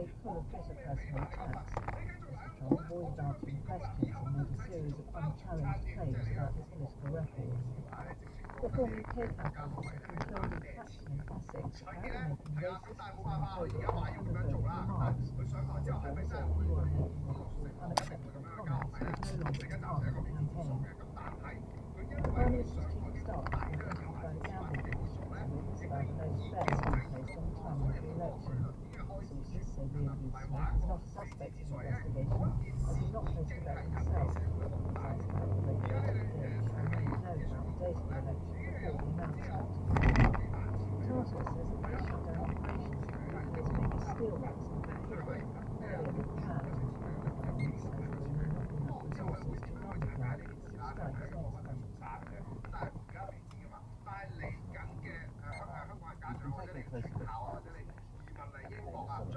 day full of bitter personal attacks. Mr. Trump avoided answering questions and made a series of unchallenged claims about his political records. The former UK campaign officer confirmed in Clacton in Essex, apparently making racist, xenophobic and homophobic remarks. The former said anyone making what he called unacceptable comments would no longer be part of the campaign. The Prime Minister's Chief of Staff has been interviewed by the Gambling Commission as a witness about alleged bets being placed on the timing of the election. Sources say the Smith is not a suspect in the investigation, as he not placed a bet himself. Besides that, the regulator appeared to remain known about the date of the election before the announcement. Tata says it may shut down operations at the UK's biggest steelworks in Vancouver earlier than planned. The government says there may not be enough resources to run the plant if it strikes next month. You've been taking a closer look at this election campaign of some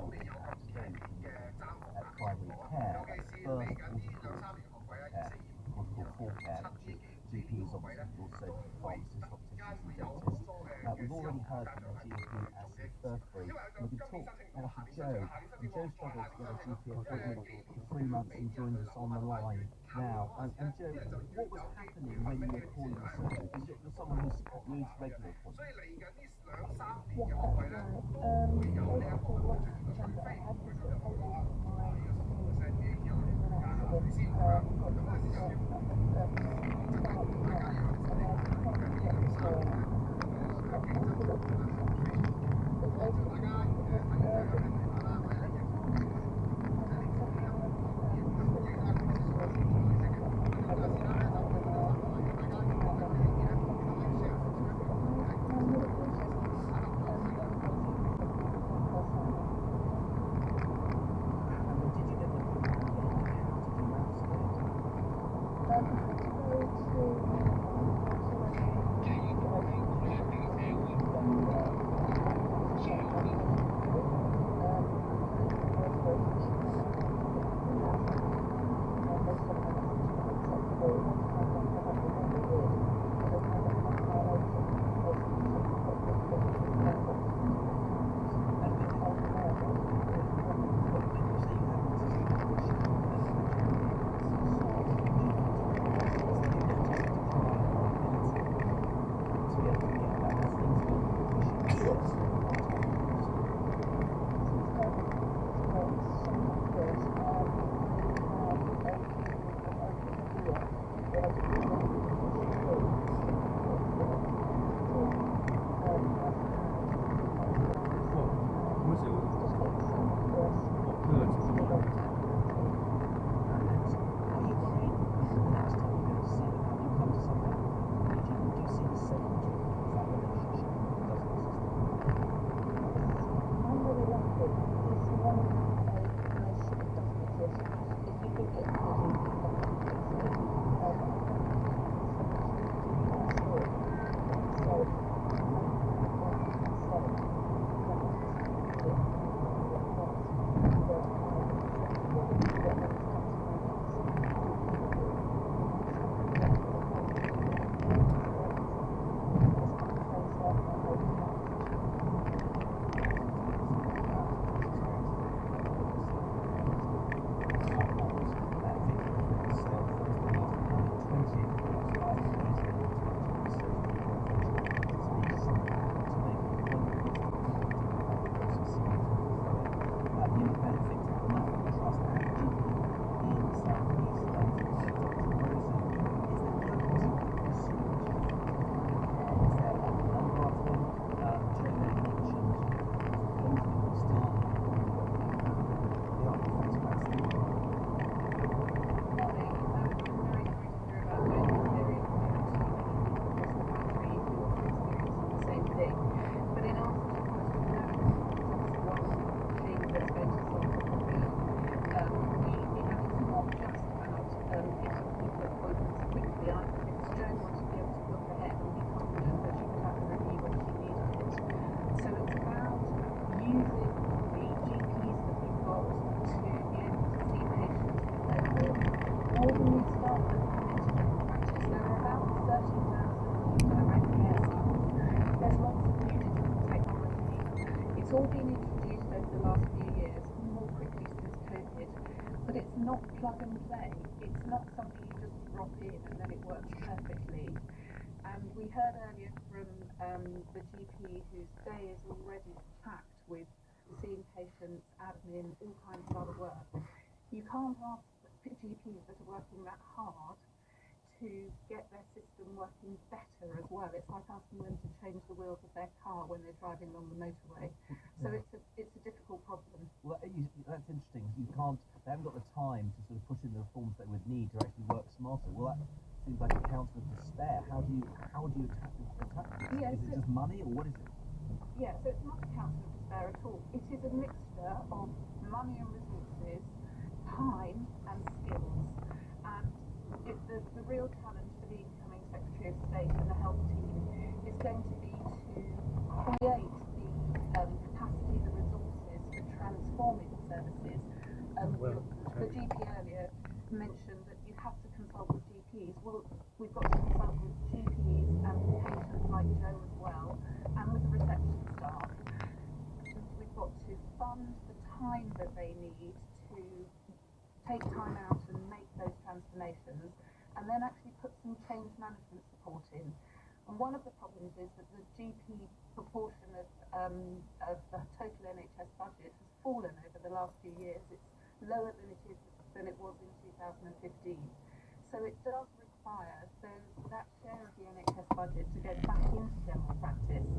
of the key issues today at primary care. First, what's called full care, which is GPs, obviously, also pharmacists, opticians and dentists. We've already heard from the GP as the first brief, and we can talk now to Joe. And Joe struggled to get a GP appointment for 3 months and joins us on the line now. And Joe, what was happening when you were calling the surgery? Because you're someone who needs regular appointments. Yes, that's right. Basically what happened, I had dislocated my knee in an accident, got It's all been introduced over the last few years, more quickly since COVID. But it's not plug and play. It's not something you just drop in and then it works perfectly. And we heard earlier from the GP whose day is already packed with seeing patients, admin, all kinds of other work. You can't ask GPs that are working that hard to get their system working better as well. It's like asking them to change the wheels of their car when they're driving along the motorway. So it's a difficult problem. Well, that's interesting. They haven't got the time to sort of push in the reforms they would need to actually work smarter. Well, that seems like a counter of despair. How do you attack this? Yeah, is it just money, or what is it? Yeah, so it's not a counter of despair at all. It is a mixture of money and resources, time and skills. And the real challenge for the incoming Secretary of State and the health team is going to be to create the capacity, the resources for transforming services. The GP earlier mentioned that you have to consult with GPs. Well, we've got to consult with GPs and patients like Joe as well, and with the reception staff. We've got to fund the time that they need to take time out and make those transformations, and then actually put some change management support in. And one of the problems is that the GP proportion of the total NHS budget has fallen over the last few years. It's lower than it was in 2015. So it does require that share of the NHS budget to go back into general practice,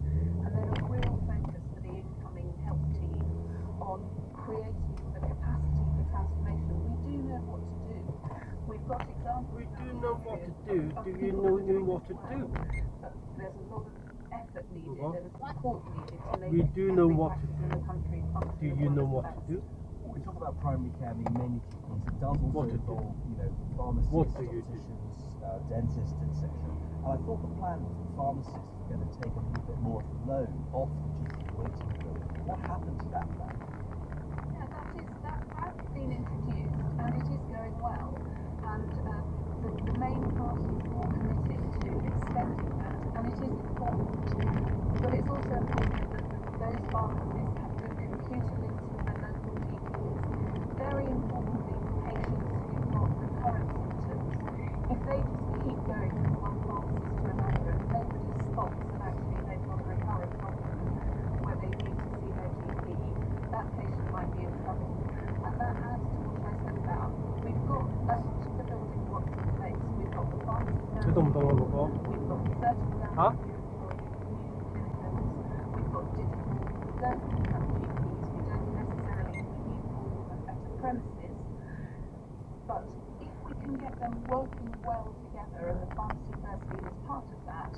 and then a real focus for the incoming health team on creating the capacity for transformation. We do know what to do. We've got examples. We do know what to do. Do you know what to do? But there's a lot of effort needed and support needed to make We do know what to in the country function. Do you know what to do? We talk about primary care being mainly GPs. It does also What to do? involve, pharmacists, What do you do? opticians, dentists, etc. And I thought the plan was that pharmacists were going to take a little bit more of the load off the GP waiting room. What happened to that plan? Yeah, that's been introduced and it is going well. And the main party is more committed to extending that, and it is important. But it's also important that those pharmacists have good computer links with their local GPs. Very importantly, for patients who've got recurrent symptoms, if they just keep going from one pharmacist to another and nobody spots that actually they've got a recurrent problem where they need to see their GP, that patient might be in trouble. And that adds to what I said about we've got much of the building blocks in place. We've got the pharmacy 그 동동을 보고 we've got surgical Huh? we've got digital. We don't have GPs. We don't necessarily need all the better premises. But if we can get them working well together, and the pharmacy first team is part of that,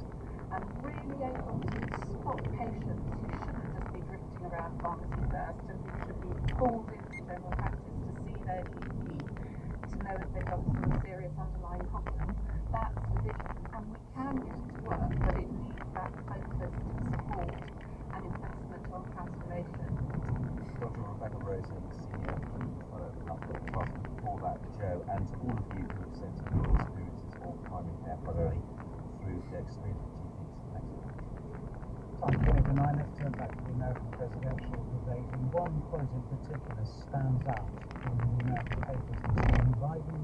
and really able to spot patients who shouldn't just be drifting around pharmacy first and who should be pulled into general practice to see their GP, to know if they've got some serious underlying problem, that's the vision. And we can get it to work, but it needs that focused support and investment on transformation. Dr. Rebecca Rosen, Senior Fellow at the Upper Trust, for that, Joe, and to all of you who have sent in your experiences of primary care, primarily through the experience of GPs. Thank you. Time 29, let's turn back to the American presidential debate, and one quote in particular stands out in the American papers this morning. Biden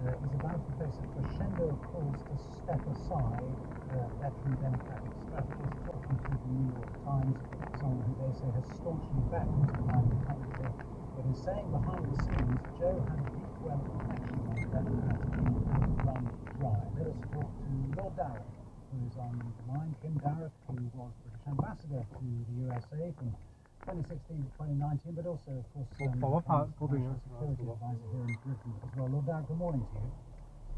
is about to face a crescendo of calls to step aside, veteran Democratic strategist talking to the New York Times, someone who they say has staunchly backed Mr. Biden publicly, but is saying behind the scenes Joe had a deep well of affection on the Democrats and run dry. Let us talk to Lord Darrell, who is on the line. Kim Darroch, who was British ambassador to the USA from 2016 to 2019, but also, of course, national security advisor here in Britain as well. Lord Darrell, good morning to you.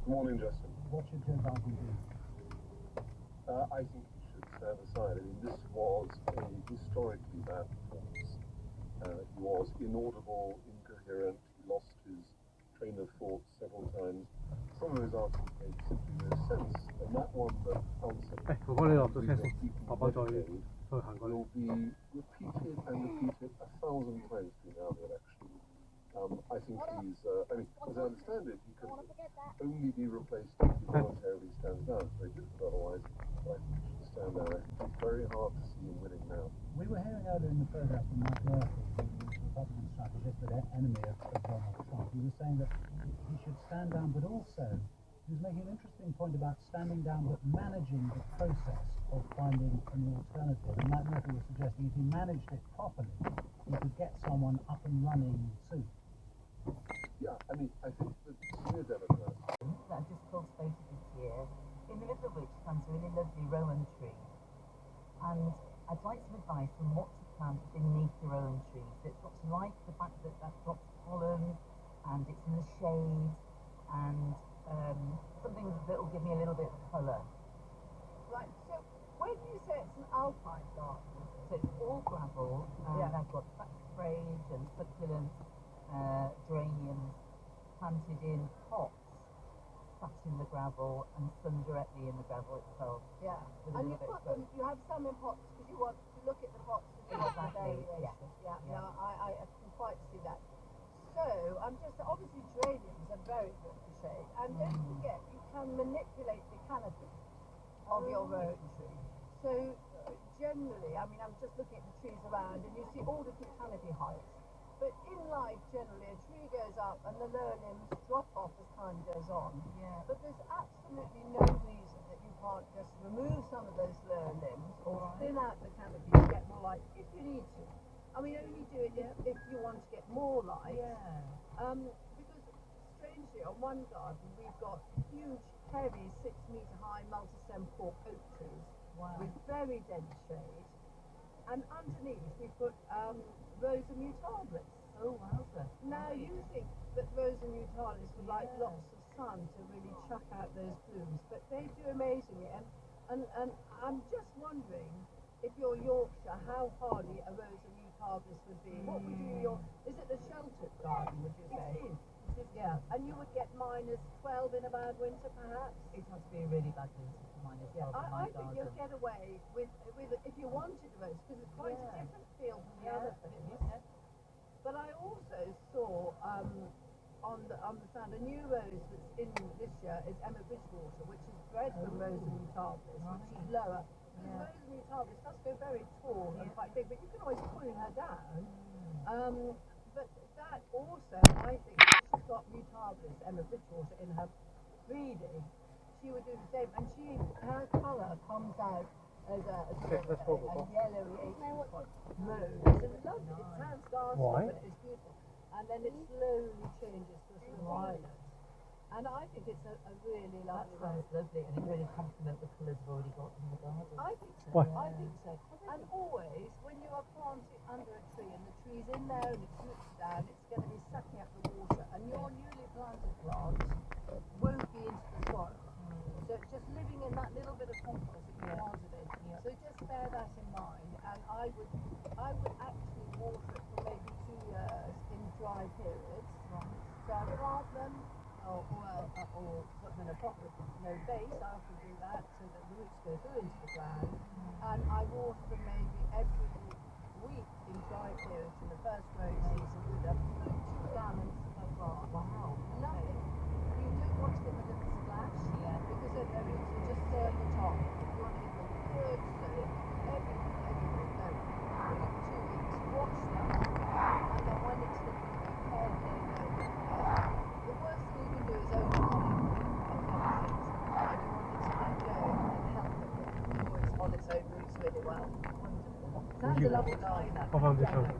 Good morning, Justin. What should Joe Biden do? I think he should stand aside. I mean, this was a historically bad performance. He was inaudible, incoherent, he lost his train of thought several times. Some of his answers made simply no sense, and that one that answered 그거는 어떻게 봐봐 저희 will be repeated and repeated 1,000 times between now and the election. I think he's, as I understand it, he can only be replaced if he voluntarily stands down. It's very difficult otherwise, but I think he should stand down. I think it's very hard to see him winning now. We were hearing earlier in the program from Mike Murphy, the enemy of Donald Trump. He was saying that he should stand down, but also he was making an interesting point about standing down but managing the process of finding an alternative. And Matt Murphy was suggesting if he managed it properly, he could get someone up and running soon. Yeah, I mean, I think the Senior Democrats That just called space this year, in the middle of which stands a really lovely rowan tree. And I'd like some advice on what to plant beneath the rowan tree. So it's got to like the fact that that drops pollen and it's in the shade and something that will give me a little bit of colour. Right, so when you say it's an alpine garden, So it's all gravel and Yeah. I've got saxifrage and succulents, geraniums planted in pots, sat in the gravel and sun directly in the gravel itself. yeah, With a and you little bit put of them, you have some in pots because you want to look at the pots to see what the Exactly, variation. yeah. Yeah, no, I can quite see that. So I'm just obviously geraniums are very good for shade, and don't forget you can manipulate the canopy of your rowan tree. So generally, I mean, I'm just looking at the trees around, and you see all different canopy heights. But in life, generally, a tree goes up and the lower limbs drop off as time goes on. Yeah. But there's absolutely no reason that you can't just remove some of those lower limbs or thin out the canopy to get more light if you need to. I mean, only do it if you want to get more light. Yeah. Because strangely, on one garden we've got huge, heavy, 6-metre high multi-stem cork oak trees with very dense shade, and underneath we put Rosa mutabilis. Oh, wowza. Now you think that Rosa mutalis would like lots of sun to really chuck out those blooms, but they do amazingly. And I'm just wondering if you're Yorkshire, how hardy a Rosa mutabilis would be. What would you is it a sheltered garden, would you say? It is. Yeah, and you would get -12 in a bad winter, perhaps. It has to be a really bad winter for -12 in my I think garden. you'll get away with if you wanted rose, because it's quite a different feel from the other things. But I also saw on the stand a new rose that's in this year is Emma Bridgewater, which is bred from Rosa mutabilis, which is lower. Because Rosa mutabilis does go very tall and quite big, but you can always prune her down. But that also, I think, if she's got mutabilis, Emma Bridgewater, in her breeding, she would do the same. And her colour comes out as a yellowy apricot rose. It's lovely. It sounds ghastly, Why? but it's beautiful. And then it slowly changes to a sort of violet. And I think it's a really That lovely sounds rose. lovely and it really complements the colours I've already got in the garden. I think so. Why? I think so. And always, when you are planting under a tree and the tree's in there and its roots down, it's going to be sucking up the water, and your newly planted plants won't be into the soil. So it's just living in that little bit of compost that you planted in. So just bear that in mind. And I would actually water it for maybe 2 years in dry periods. So I plant them or put them in a pot with no base. I often do that so that the roots go through into the ground. And I water them maybe every week in dry periods in the first growing season with 2 gallons per plant. Wow. Nothing. You don't want to give them a little splash because then the roots will just stay on the top. You want to give them good slow every week, no, every 2 weeks. Watch them, and then when it's looking okay, the worst thing you can do is overcome things, and you want it to let go and help it on its own roots really well. Sounds a lovely garden. I found this one.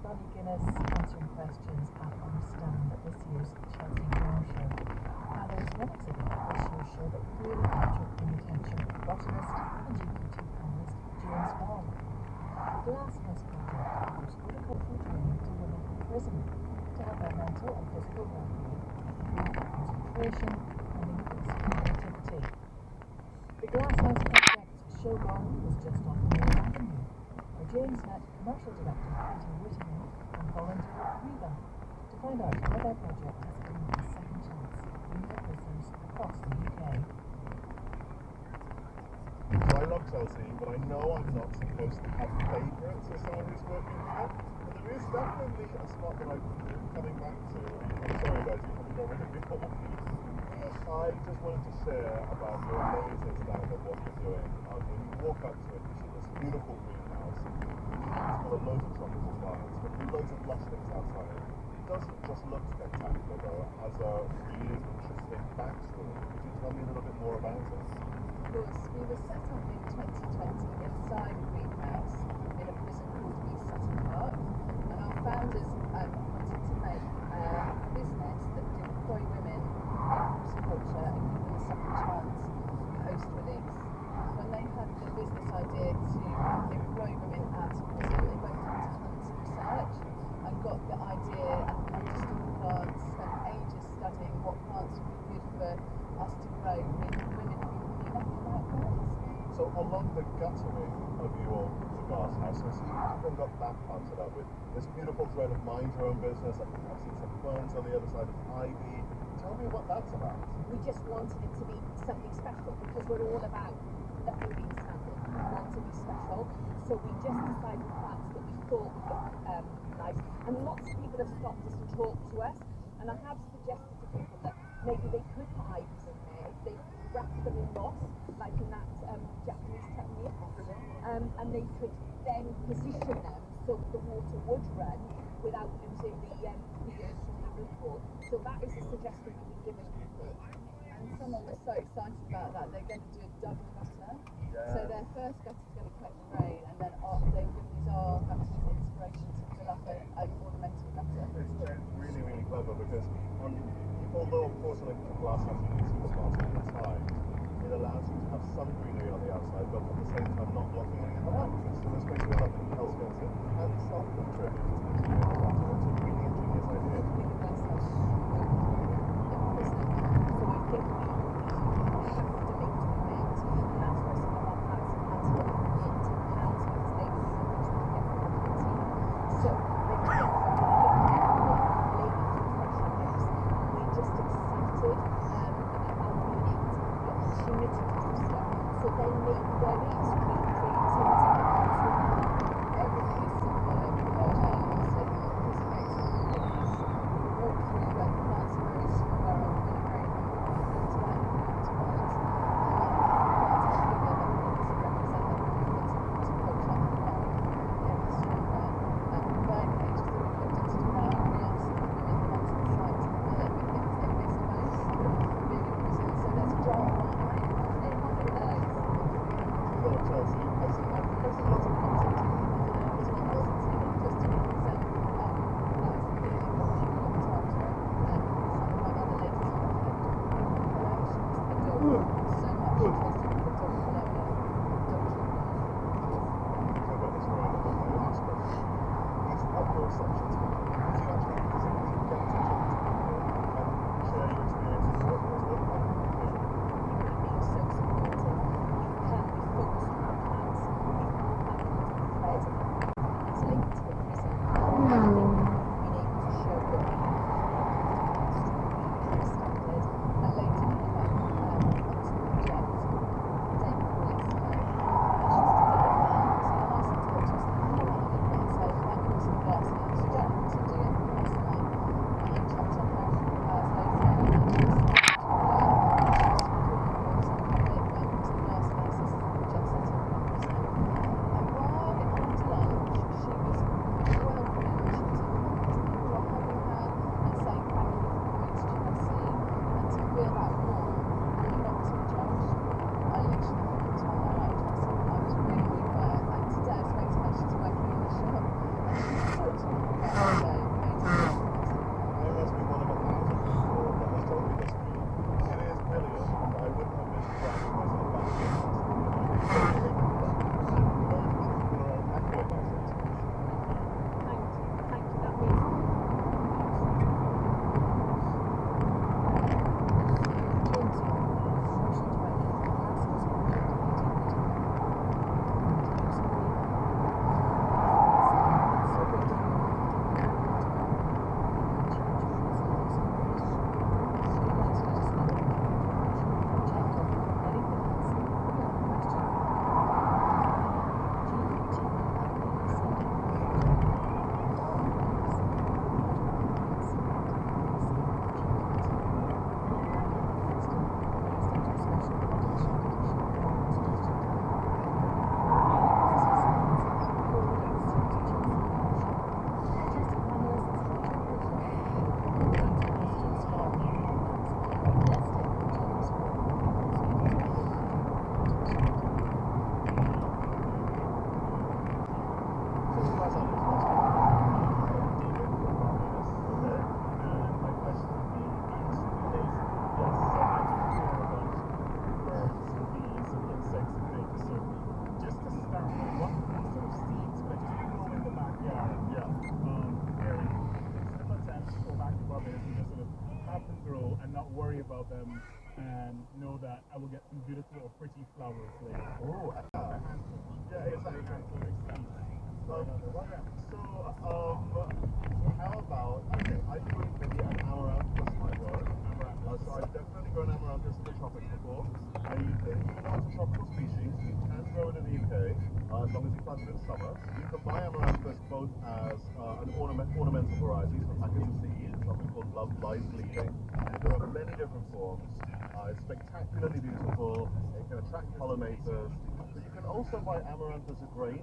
Bonnie Guinness answering questions at on stand at this year's Chelsea Flower Show. Now there's one exhibit at this year's show that really captured the attention of botanist and GPT panelist James Ball. The Glasshouse Project offers horticultural training to women in prison to help their mental and physical well-being, improve concentration and increase creativity. The Glasshouse Project's show ground was just off Mill Avenue, where James met commercial director Peter Whittingham and volunteer Reba to find out how their project has given a second chance in their prisons across the UK. So I love Chelsea, but I know I'm not supposed to have favourites as someone who's working here. But there is definitely a spot that I'm coming back to. I'm sorry guys, you probably don't really before. I just wanted to share about the amazing standard of what you're doing. When you walk up to it, you see this beautiful greenhouse. house. It's full of loads of tropical plants, but loads of lush things outside. It doesn't just look spectacular though, it has a really interesting backstory. Could you tell me a little bit more about it? Of course, we were set up in 2020 inside a greenhouse in a prison called East Sutton Park, and our founders wanted to make a business that would employ women in prison culture and give them a second chance post-release. When they had the business idea to employ women out of prison, they went into tons of research and got the idea and understood the plants, spent ages studying what plants would be good for us to grow with women who knew nothing about plants. So along the guttering of your cigar house, so you've even got that planted up with this beautiful thread of mind your own business. I think I've seen some ferns on the other side of ivy. Tell me what that's about. We just wanted it to be something special because we're all about nothing being standard. We want to be special. So we just decided plants that we thought would look nice. And lots of people have stopped us and talked to us. And I have suggested to people that maybe they could put ivies in there if they wrapped them in moss, like in that Japanese technique. And they could then position them so the water would run without losing the earth from the ripple. So that is a suggestion we've been giving people. And someone was so excited about that, they're going to do a double gutter. So their first gutter is going to collect the rain, and then they will use our gutter as inspiration to fill up an ornamental gutter. It's really, really clever because although of course on a glass house you can see the plants all the time, it allows you to have some greenery on the outside, but at the same time not blocking any of the light. So this makes me love that else goes in and self-contribute to the greenery. It's a really ingenious idea. It's been the best house in prison. So I think we have to make it commit, and that's why some of our plants have had to get into the house because they were so much to get from the team. So they came from ladies refreshing mix. We just accepted our meaning the opportunity to do so. So then maybe there is creativity that comes with everything is superb. So this makes it walk through and and know that I will get some beautiful or pretty flowers later. Oh, yeah, exactly. How about, okay, I think maybe an amaranthus might work. So I've definitely grown amaranthus in the tropics before. Even though it's a tropical species, you can grow it in the UK, as long as you plant it in summer. You can buy amaranthus both as an ornamental variety, so packets of seeds, something called Love Lies Bleeding. There are many different forms. It's spectacularly beautiful, it can attract pollinators, but you can also buy amaranthus as grain.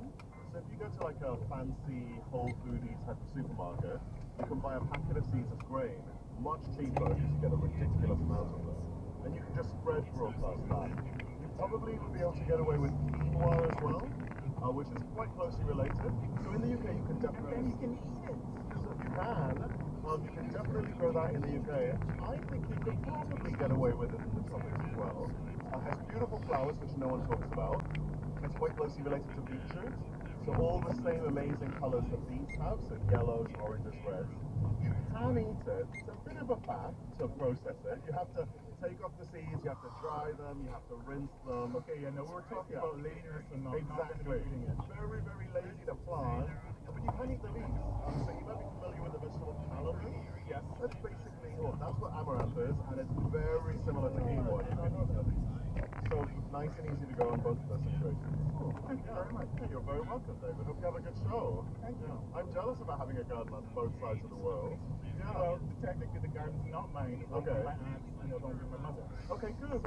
So if you go to like a fancy Whole Foodie type of supermarket, you can buy a packet of seeds as grain, much cheaper because you get a ridiculous amount of them. And you can just spread broadcast that. You probably would be able to get away with quinoa as well, which is quite closely related. So in the UK you can definitely... You can eat it. So you can definitely grow that in the UK. I think you could probably get away with it in the tropics as well. It has beautiful flowers which no one talks about. It's quite closely related to beetroot. So all the same amazing colours that beets have, so yellows, oranges, reds. You can eat it. It's a bit of a faff to process it. You have to take off the seeds, you have to dry them, you have to rinse them. Okay, yeah, no, we were talking about laziness and not Exactly. eating it. Very, very lazy to plant, but you can eat the leaves. So you might be familiar with the vegetable calamus. Yes. That's basically, that's what amaranth is, and it's very similar to quinoa. You can eat the leaves. So nice and easy to go on both of those situations. Thank you very much. You're very welcome, David. Hope you have a good show. Thank you. I'm jealous about having a garden on both sides of the world. Yeah. Well, technically the garden's not mine. It's Okay. my aunt's and it's owned by my mother. Okay, good.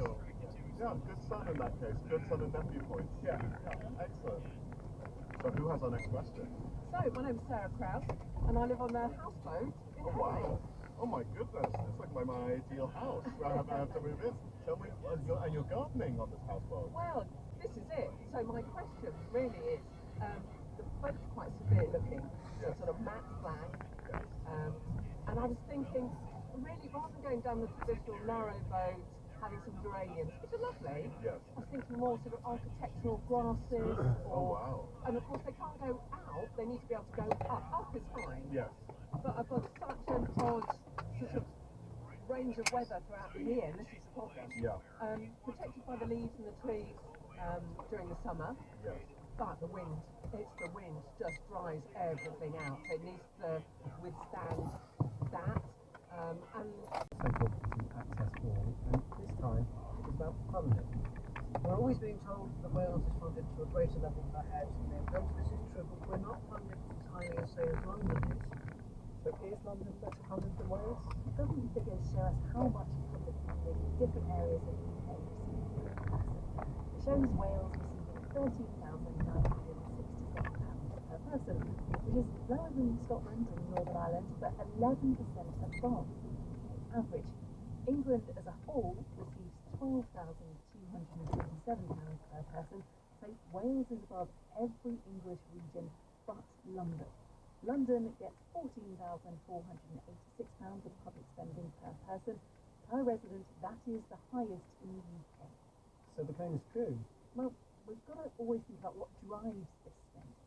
Yeah, good son in that case. Good son and nephew points. Yeah. Excellent. So who has our next question? So, my name's Sarah Krause, and I live on a houseboat in Oh, wow. Oh my goodness. It's like my ideal house. I have to move in. Tell me, and you're gardening on this houseboat? Well, this is it. So my question really is, the boat's quite severe looking, so Yes. sort of matte black, and I was thinking, really, rather than going down the traditional narrow boat, having some geraniums, which are lovely, Yes. I was thinking more sort of architectural grasses, or, Oh, wow. and of course they can't go out, they need to be able to go up. Up is fine, Yes. but I've got such an odd sort of range of weather throughout the year, and this is the problem. Yeah. Protected by the leaves and the trees during the summer, Yes. but the wind, just dries everything out. So it needs to withstand that. And So-called access wall, and this time it was about funding. We're always being told that Wales is funded to a greater level per head than England. This is true, but we're not funded entirely as say as London is. So is London better funded than Wales? Government figures show us how much public funding different areas of the UK receive per person. It shows Wales receiving £13,967 per person, which is lower than Scotland and Northern Ireland, but 11% above the average. England as a whole receives £12,277 per person, so Wales is above every English region but London. London gets £14,486 of public spending per person. Per resident, that is the highest in the UK. So the claim is true. Well, we've got to always think about what drives this spending.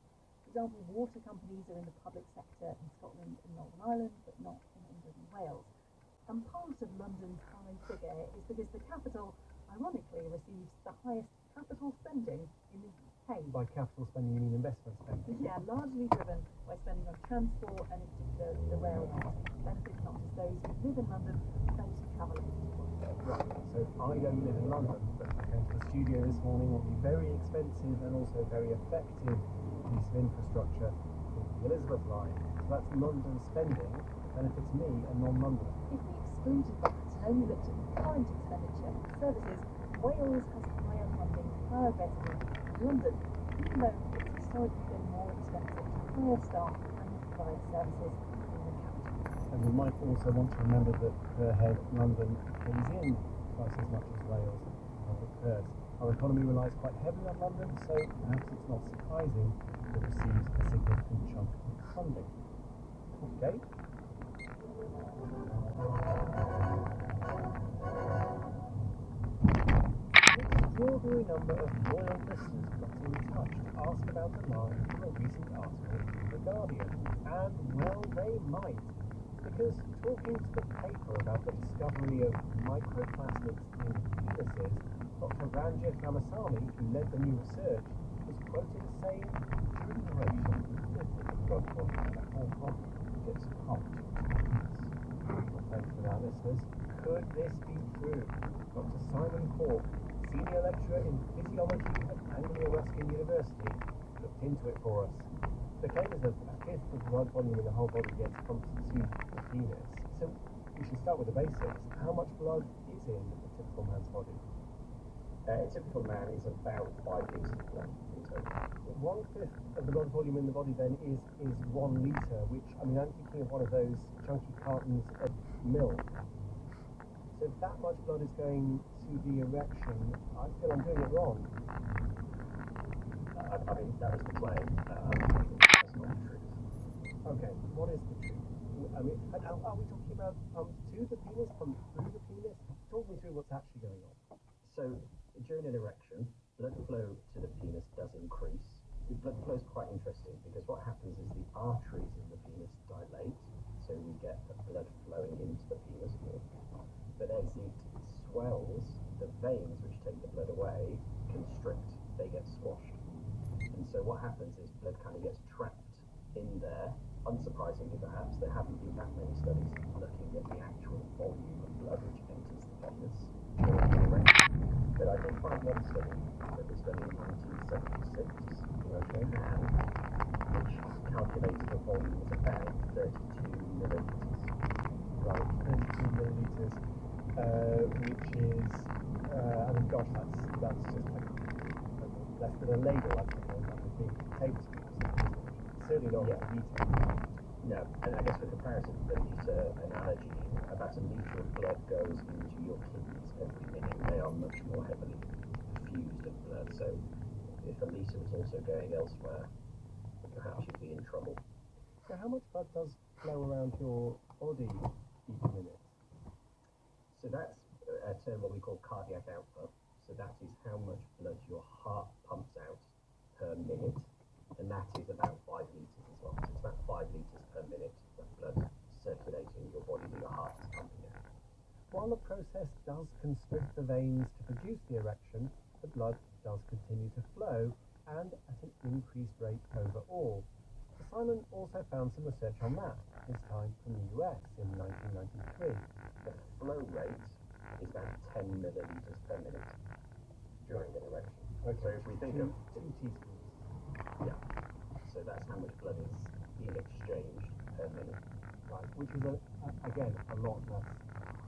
For example, water companies are in the public sector in Scotland and Northern Ireland, but not in England and Wales. And part of London's high figure is because the capital, ironically, receives the highest capital spending in the UK. By capital spending, you mean investment spending? Yeah, largely driven by spending on transport and in particular the railways. Benefits not just those who live in London, but those who travel into London. Right. So I don't live in London, but I came to the studio this morning on the very expensive and also very effective piece of infrastructure called the Elizabeth Line. So that's London spending, benefits me, a non-Londoner. If we excluded that and only looked at the current expenditure and services, Wales has higher funding per resident than London, even though it's historically been more expensive to hire staff and provide services in the capital. And we might also want to remember that per head, London pays in twice as much as Wales in public fares. Our economy relies quite heavily on London, so perhaps it's not surprising that it receives a significant chunk of funding. Okay. Extraordinary number of loyal listeners got in touch to ask about the line from a recent article in The Guardian. And, well, they might. Because talking to the paper about the discovery of microplastics in penises, Dr. Ranjit Ramasamy, who led the new research, was quoted as saying, during erection, the blood volume in the whole body gets pumped into the penis. Well, thanks for that, listeners. Could this be true? Dr. Simon Cork, senior lecturer in physiology at Anglia Ruskin University, looked into it for us. The claim is that a fifth of the blood volume in the whole body gets pumped to the penis. So we should start with the basics. How much blood is in a typical man's body? A typical man is about 5 litres of blood in total. 1/5 of the blood volume in the body then is 1 litre, which, I mean, I'm thinking of one of those chunky cartons of milk. So if that much blood is going to the erection, I feel I'm doing it wrong. I mean, that was the claim. That's not the truth. Okay, what is the truth? I mean, are we talking about pump to the penis, pump through the penis? Talk me through what's actually going on. So, during an erection, blood flow to the penis does increase. The blood flow is quite interesting because what happens is the arteries in the penis dilate, so we get the blood flowing into the penis more. But as it swells, the veins which take the blood away constrict, they get squashed. And so what happens is blood kind of gets trapped in there. Unsurprisingly, perhaps, there haven't been that many studies looking at the actual volume of blood which enters the penis during an erection. But I did find one study that was done in 1976, and which calculated the volume was about 32 millilitres. Right, 32 millilitres, which is, I mean, gosh, that's just like less than a ladle, I suppose, like a big tablespoon. Certainly not a litre. No, and I guess for comparison, the litre analogy, about a litre of blood goes into your kidneys every minute. They are much more heavily perfused of blood, so if a litre was also going elsewhere, perhaps you'd be in trouble. So how much blood does flow around your body each minute? So that's a term what we call cardiac output. So that is how much blood your heart pumps out per minute, and that is about 5 litres as well. So it's about 5 litres per minute of blood circulating in your body that your heart is pumping out. While the process does constrict the veins to produce the erection, the blood does continue to flow, and at an increased rate overall. Simon also found some research on that, this time from the US in 1993. The flow rate is about 10 millilitres per minute during an erection. Okay. So if we think of 2 teaspoons. Yeah. So that's how much blood is being exchanged per minute. Right, which is, again, a lot less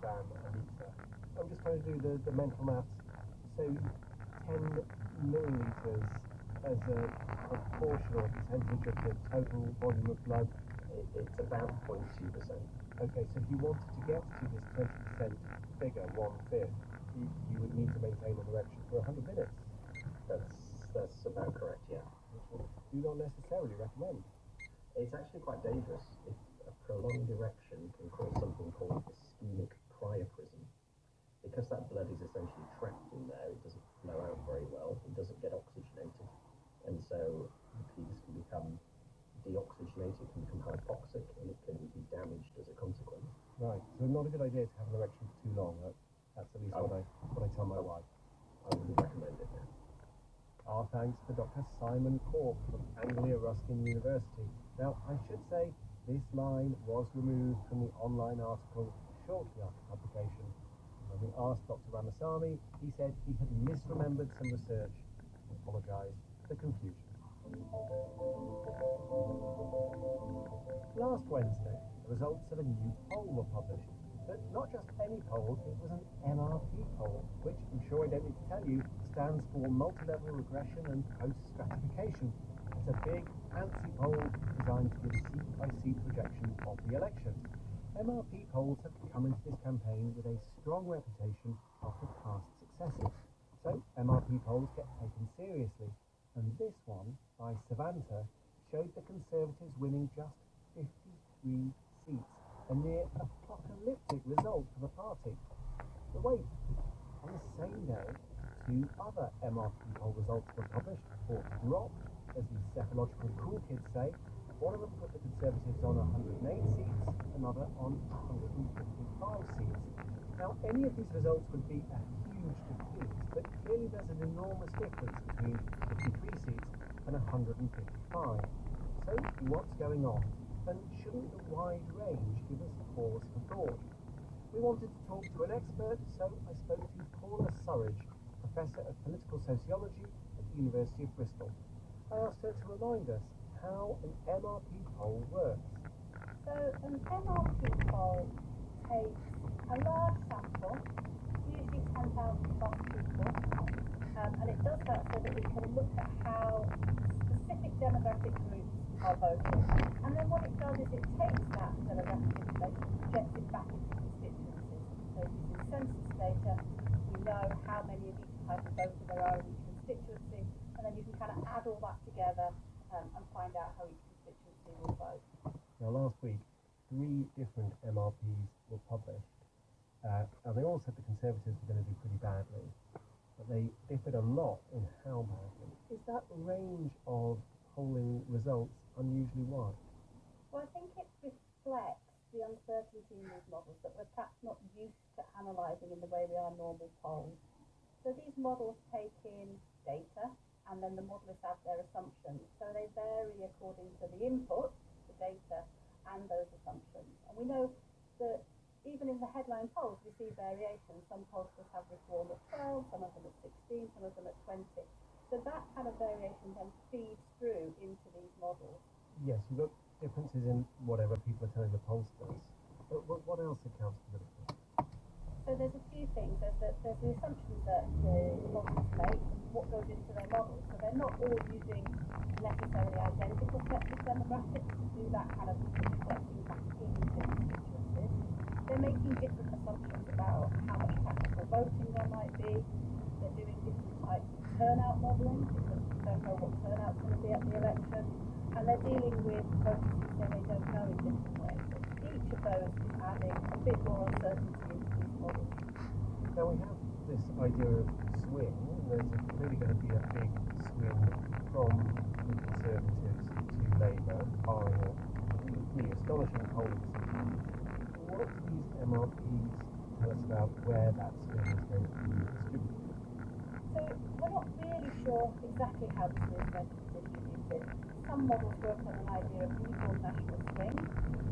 than a litre. I'm just trying to do the mental maths. So 10 millilitres as a proportion or percentage of the total volume of blood. It's about 0.2%. Okay, so if you wanted to get to this 20% figure, 1/5, you would need to maintain an erection for 100 minutes. That's about correct, yeah. Which we do not necessarily recommend. It's actually quite dangerous. If a prolonged erection can cause something called ischemic priapism. Because that blood is essentially trapped in there, it doesn't flow out very well, it doesn't get oxygenated, and so the penis can become deoxygenated, can become hypoxic, and it can be damaged as a consequence. Right, so not a good idea to have an erection for too long. That's at least what I tell my wife. I wouldn't recommend it now. Our thanks to Dr. Simon Cork from Anglia Ruskin University. Now, I should say this line was removed from the online article shortly after publication. When we asked Dr. Ramasamy, he said he had misremembered some research and apologised for the confusion. Last Wednesday, the results of a new poll were published. But not just any poll, it was an MRP poll, which I'm sure I don't need to tell you, stands for multi-level regression and post-stratification. It's a big, fancy poll designed to give seat-by-seat projection of the election. MRP polls have come into this campaign with a strong reputation after past successes. So MRP polls get taken seriously, and this one, by Savanta, showed the Conservatives winning just 53 seats, a near apocalyptic result for the party. But wait, on the same day, 2 other MRP poll results were published, or dropped, as the psychological cool kids say, One of them put the Conservatives on 108 seats, another on 155 seats. Now, any of these results would be a huge defeat, but clearly there's an enormous difference between 53 seats and 155. So, what's going on? And shouldn't the wide range give us pause for thought? We wanted to talk to an expert, so I spoke to Paula Surridge, Professor of Political Sociology at the University of Bristol. I asked her to remind us how an MRP poll works. So an MRP poll takes a large sample, usually 10,000 plus people, and it does that so that we can look at how specific demographic groups are voting. And then what it does is it takes that demographic information and projects it back into constituencies. So using census data, we know how many of each type of voter there are in each constituency, and then you can kind of add all that together and find out how each constituency will vote. Now, last week, 3 different MRPs were published. And they all said the Conservatives were going to do pretty badly, but they differed a lot in how badly. Is that range of polling results unusually wide? Well, I think it reflects the uncertainty in these models that we're perhaps not used to analysing in the way we are normal polls. So these models take in data, and then the modelists add their assumptions. So they vary according to the input, the data, and those assumptions. And we know that even in the headline polls, we see variation. Some pollsters have Reform at 12, some of them at 16, some of them at 20. So that kind of variation then feeds through into these models. Yes, you've got differences in whatever people are telling the pollsters. But what else accounts for the difference? So there's a few things. There's the assumptions that the models make, what goes into their models. So they're not all using necessarily identical sets of demographics to do that kind of reflecting back into constituencies. They're making different assumptions about how much practical voting there might be. They're doing different types of turnout modelling because we don't know what turnout's going to be at the election. And they're dealing with voters who say they don't know in different ways. So each of those is adding a bit more uncertainty into these models. Now we have this idea of swing. There's clearly going to be a big swing from the Conservatives to Labour, barring a really astonishing polling season. What do these MRPs tell us about where that swing is going to be distributed? So we're not really sure exactly how the swing is going to be distributed. Some models work on an idea of uniform national swing,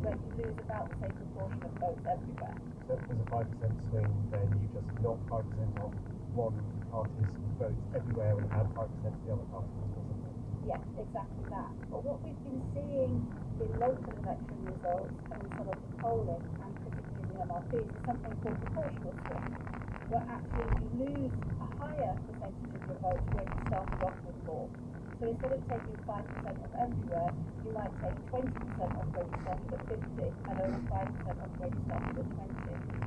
where you lose about the same proportion of votes everywhere. So if there's a 5% swing, then you just knock 5% off one party's votes everywhere and add 5% to the other party's or something. Yes, exactly that. But what we've been seeing in local election results and in some of the polling, and particularly in the MRPs, is something called proportional swing, where actually you lose a higher percentage of your votes where you started off with more. So instead of taking 5% off everywhere, you might take 20% off where you started at 50 and only 5% off where you started at 20.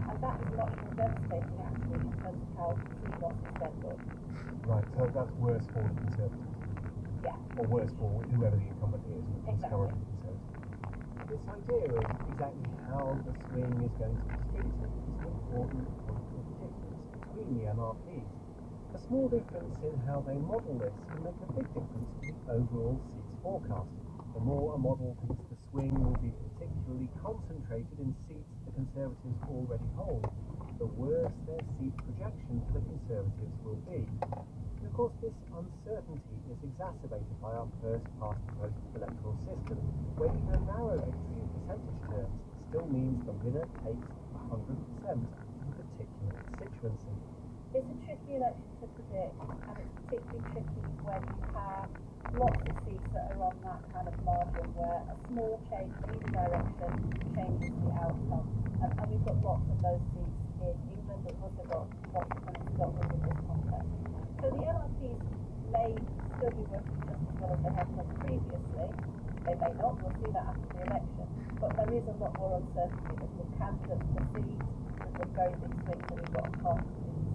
And that is much more devastating actually in terms of how swing losses then look. Right, so that's worse for the Conservatives. Yeah. Or worse for whoever the incumbent is, which is Exactly. currently Conservative. This idea of exactly how the swing is going to be distributed is an important point of difference between the MRPs. A small difference in how they model this can make a big difference to the overall seats forecast. The more a model thinks the swing will be particularly concentrated in seats the Conservatives already hold, the worse their seat projection for the Conservatives will be. And of course, this uncertainty is exacerbated by our first-past-the-post electoral system, where even a narrow victory in percentage terms still means the winner takes 100% of a particular constituency. It's a tricky election to predict, and it's particularly tricky when you have lots of seats that are on that kind of margin where a small change in either direction changes the outcome. And we've got lots of those seats in England, we've also got lots of them in Scotland in this context. So the LRPs may still be working just as well as they have done previously. They may not, we'll see that after the election. But there is a lot more uncertainty that the candidates perceive with the very big swings that we've got across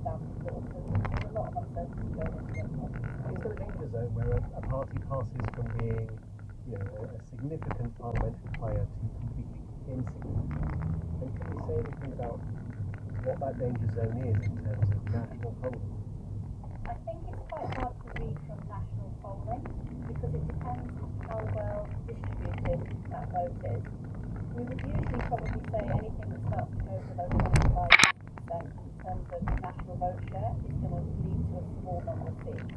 there's a lot of uncertainty going into it. Is there a danger zone where a party passes from being, a significant parliamentary player to completely insignificant? And can we say anything about what that danger zone is in terms of national polling? I think it's quite hard to read from national polling because it depends how well distributed that vote is. We would usually probably say anything that starts to go below 25% in terms of national vote share is going to lead to a small number of seats.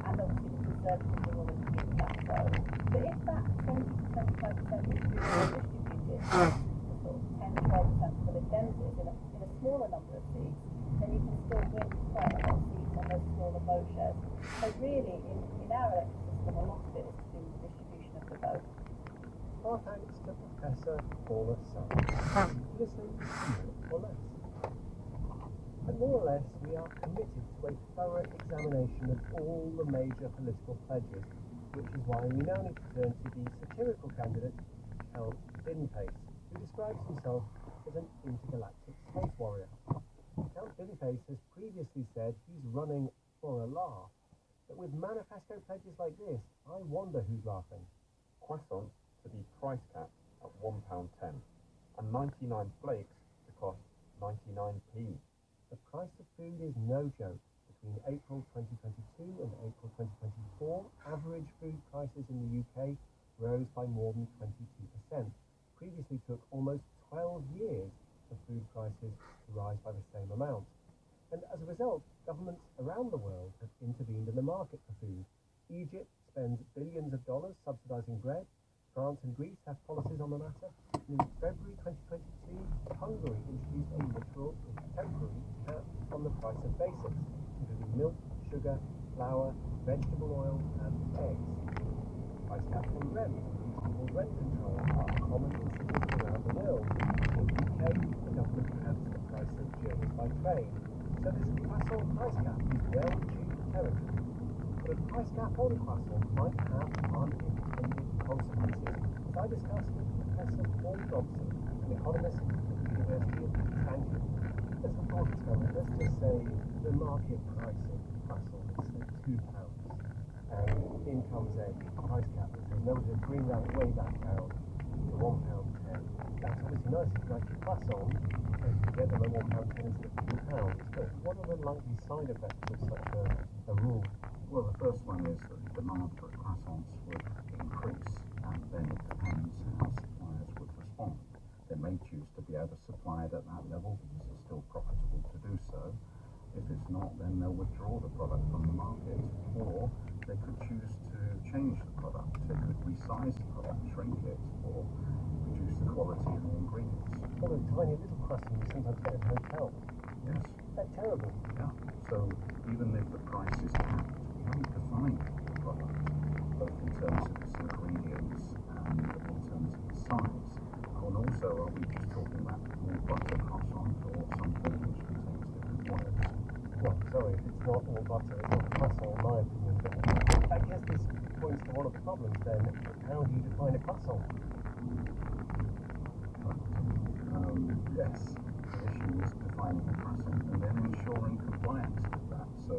And obviously the Conservatives are willing to give that vote. But if that 20 to 25% is really well distributed, the sort of 10 to 12% for the Dems is in a smaller number of seats, then you can still win quite a lot of seats on those smaller vote shares. So really, in our electoral system, a lot of it is to do with the distribution of the vote. Our thanks to Professor Paula Sutton. Listen, more or less. And more or less, we are committed to a thorough examination of all the major political pledges, which is why we now need to turn to the satirical candidate, Count Biniface, who describes himself as an intergalactic space warrior. Count Biniface has previously said he's running for a laugh, but with manifesto pledges like this, I wonder who's laughing. Croissants to be price capped at £1.10 and 99 flakes to cost 99p. The price of food is no joke. Between April 2022 and April 2024, average food prices in the UK rose by more than 22%. Previously took almost 12 years for food prices to rise by the same amount. And as a result, governments around the world have intervened in the market for food. Egypt spends billions of dollars subsidising bread. France and Greece have policies on the matter. In February 2022, Hungary introduced a literal, temporary cap on the price of basics, including milk, sugar, flour, vegetable oil, and eggs. Price caps on rent and reasonable rent control are common in cities around the world. In the UK, the government caps the price of journeys by train, so this croissant price cap is well-tuned territory. But a price cap on croissant might have unintended consequences, as I discussed with Professor Paul Dobson, an economist at the University of East Anglia. As a thought experiment, let's just say the market price of croissant is £2, and in comes a price cap that says no, to bring that way back down to £1.10. That's obviously nice if you like your croissant, and you get them at £1.10 instead of £2. But what are the likely side effects of such a rule? Well, the first one is that the demand for croissants would increase, and then it depends how suppliers would respond. They may choose to be able to supply it at that level because it's still profitable to do so. If it's not, then they'll withdraw the product from the market, or they could choose to change the product. They could resize the product, shrink it, or reduce the quality of the ingredients. Well, a tiny little croissant you sometimes get at a hotel. Yes. That's terrible. Yeah. So even if the price is capped, we haven't defined the product, both in terms of its ingredients and in terms of its size. Oh, and also, are we just talking about all butter croissant or something which contains different words? Well, sorry, if it's not all butter, it's not a croissant in my opinion. But I guess this points to one of the problems then. How do you define a croissant? Yes, the issue is defining a croissant and then ensuring compliance with that. So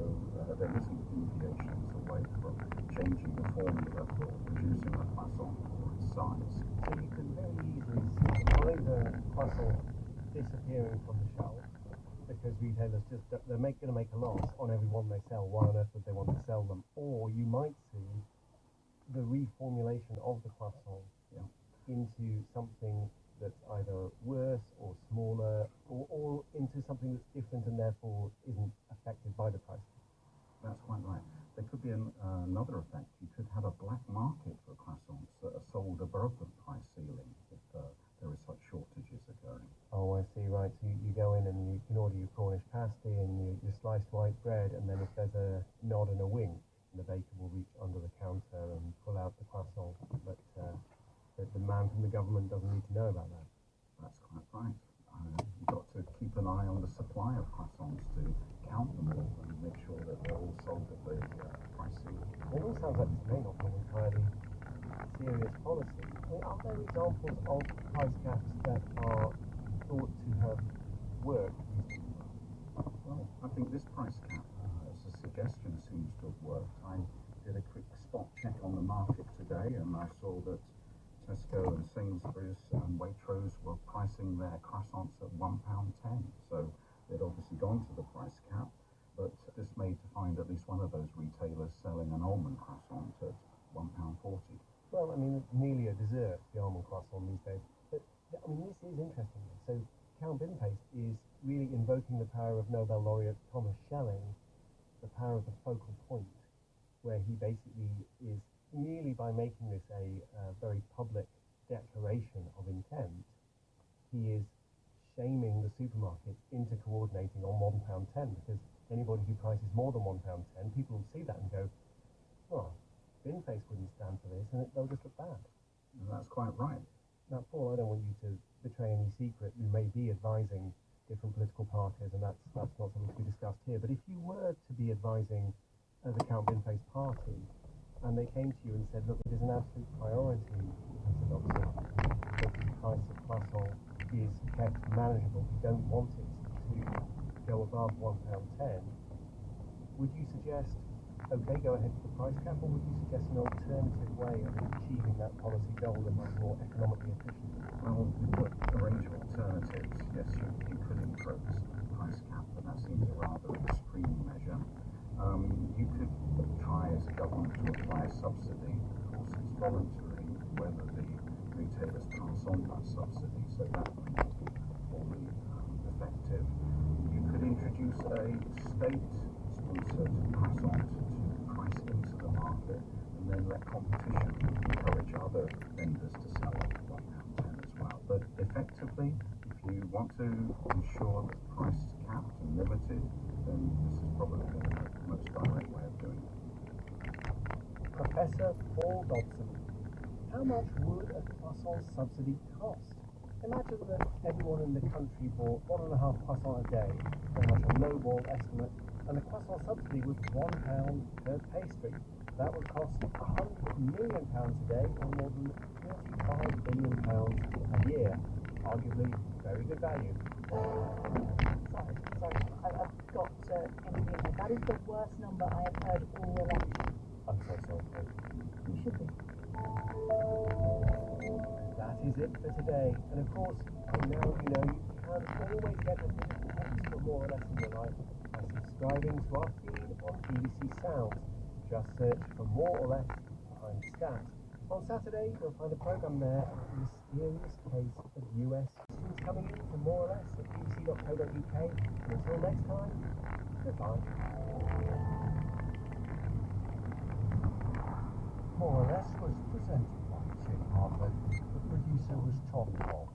there isn't deviations away from changing the formula for producing a croissant or its size. So you can very easily see either croissant disappearing from the shelf because retailers just they're going to make a loss on every one they sell. Why on earth would they want to sell them? Or you might see the reformulation of the croissant into something that's either worse or smaller, or into something that's different and therefore isn't affected by the price. That's quite right. There could be another effect. You could have a black market for croissants that are sold above the price ceiling if there is such shortages occurring. Oh, I see, right. So you go in and you can order your Cornish pasty and your sliced white bread, and then if there's a nod and a wink, the baker will reach under the counter and pull out the croissant. But the man from the government doesn't need to know about that. That's quite right. You've got to keep an eye on the supply of croissants to count them all and make sure that they're all sold at the price ceiling. It all sounds like this may not be an entirely serious policy. I mean, are there examples of price caps that are thought to have worked? Well, I think this price cap, as a suggestion, seems to have worked. I did a quick spot check on the market today, and I saw that Tesco and Sainsbury's and Waitrose were pricing their croissants at £1.10. So they'd obviously gone to the price cap, but dismayed to find at least one of those retailers selling an almond croissant at £1.40. Well, I mean, nearly a dessert, the almond croissant these days. But, I mean, this is interesting. So, Count Binpaste is really invoking the power of Nobel laureate Thomas Schelling, the power of the focal point, where he basically is, merely by making this a very public declaration of intent, he is shaming the supermarkets into coordinating on £1.10, because anybody who prices more than £1.10, people will see that and go, well, Binface wouldn't stand for this, and they'll just look bad. And that's quite right. Now, Paul, I don't want you to betray any secret. You may be advising different political parties, and that's not something to be discussed here. But if you were to be advising the Count Binface party, and they came to you and said, look, it is an absolute priority, Mr. Dobson, that the price of croissant is kept manageable. We don't want it to go above £1.10. Would you suggest, okay, go ahead with the price cap, or would you suggest an alternative way of achieving that policy goal that might be more economically efficient? Well, we've got a range of alternatives. Yes, you could impose a price cap, but that seems a rather extreme measure. You could try as a government to apply a subsidy. Of course, it's voluntary whether the retailers pass on that subsidy, so that might be fully effective. You could introduce a state-sponsored croissant to price into the market, and then let competition encourage other vendors to sell at £1.10 as well. But effectively, if you want to ensure that the price is capped and limited, then this is probably the most direct way of doing it. Professor Paul Dobson, how much would a croissant subsidy cost? Imagine that everyone in the country bought 1.5 croissants a day, very much a lowball estimate, and the croissant subsidy was £1 per pastry. That would cost £100 million a day, or more than £35 billion a year. Arguably, very good value. Sorry, I've got anything in there. That is the worst number I have heard all election. I'm so sorry, Paul. You should be. That is it for today. And of course, now you know you can always get a little extra more or less in your life by subscribing to our feed on BBC Sounds. Just search for More or Less behind stats. On Saturday, you'll find a programme there of the mysterious case of US citizens coming in for More or Less at bbc.co.uk. And until next time, goodbye. More or Less was presented by Tim Harford. The producer was Tom Hall.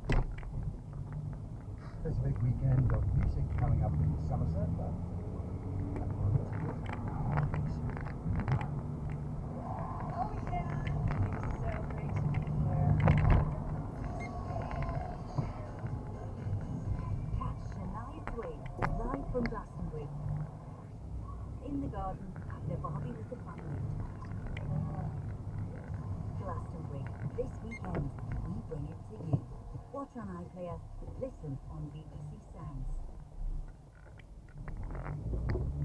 There's a big weekend of music coming up in Somerset. From Glastonbury. In the garden, the Barbie little family. Glastonbury, this weekend, we bring it to you. Watch on iPlayer, listen on BBC Sounds.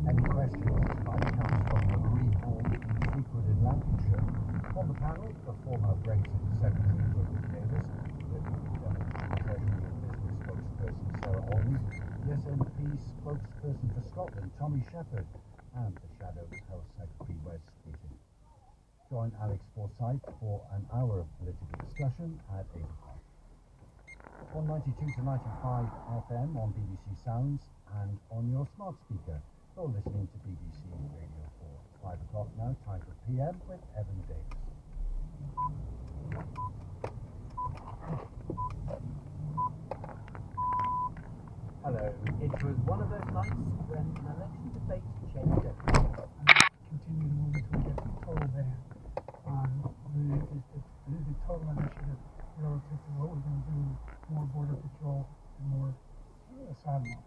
Any questions tonight comes from the reformed Fleetwood in Lancashire. On the panel, the former Brexit Secretary William Davis, the Treasury and Business spokesperson Sarah Olney, the SNP spokesperson for Scotland, Tommy Shepherd, and the Shadow Health Secretary, Wes Keating. Join Alex Forsyth for an hour of political discussion at 8 o'clock. On 92 to 95 FM on BBC Sounds and on your smart speaker, you're listening to BBC Radio 4. 5 o'clock now, time for PM with Evan Davis. Hello. It was one of those nights when an election debate changed everything. Continue to move until we get the total ban on the total initiative relative to what we're going to do, more border patrol and more asylum.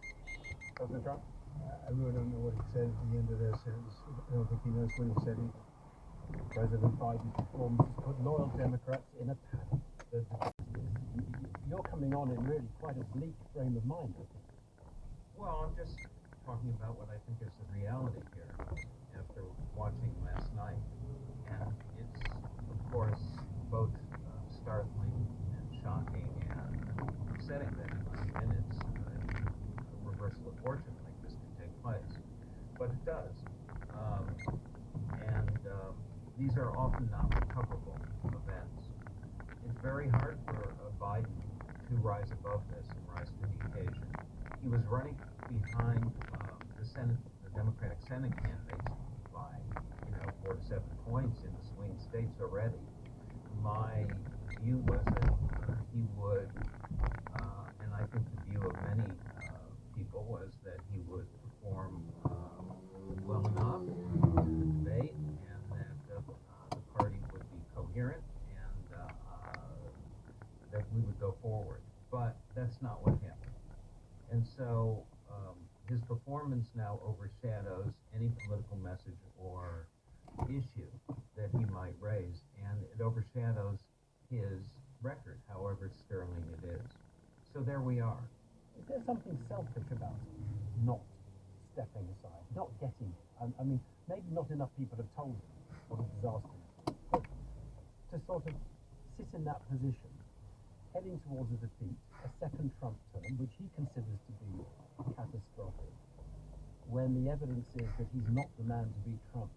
President Trump? I really don't know what he said at the end of this. I don't think he knows what he said. President Biden's performance has put loyal Democrats in a panic. You're coming on in really quite a bleak frame of mind, I think. Well, I'm just talking about what I think is the reality here after watching last night. And it's, of course, both startling and shocking and upsetting that in minutes a reversal of fortune like this can take place. But it does. And these are often not recoverable events. very hard for Biden to rise above this and rise to the occasion. He was running behind the Democratic Senate candidates by 4 to 7 points in the swing states already. My view was that he would, and I think the view of many people was that he would perform well enough in the debate, and that the party would be coherent, and that we would go forward. But that's not what happened. And so his performance now overshadows any political message or issue that he might raise, and it overshadows his record, however sterling it is. So there we are. Is there something selfish about not stepping aside, not getting it? I mean, maybe not enough people have told him what a disaster it is, but to sort of sit in that position, heading towards a defeat, a second Trump term, which he considers to be catastrophic, when the evidence is that he's not the man to beat Trump.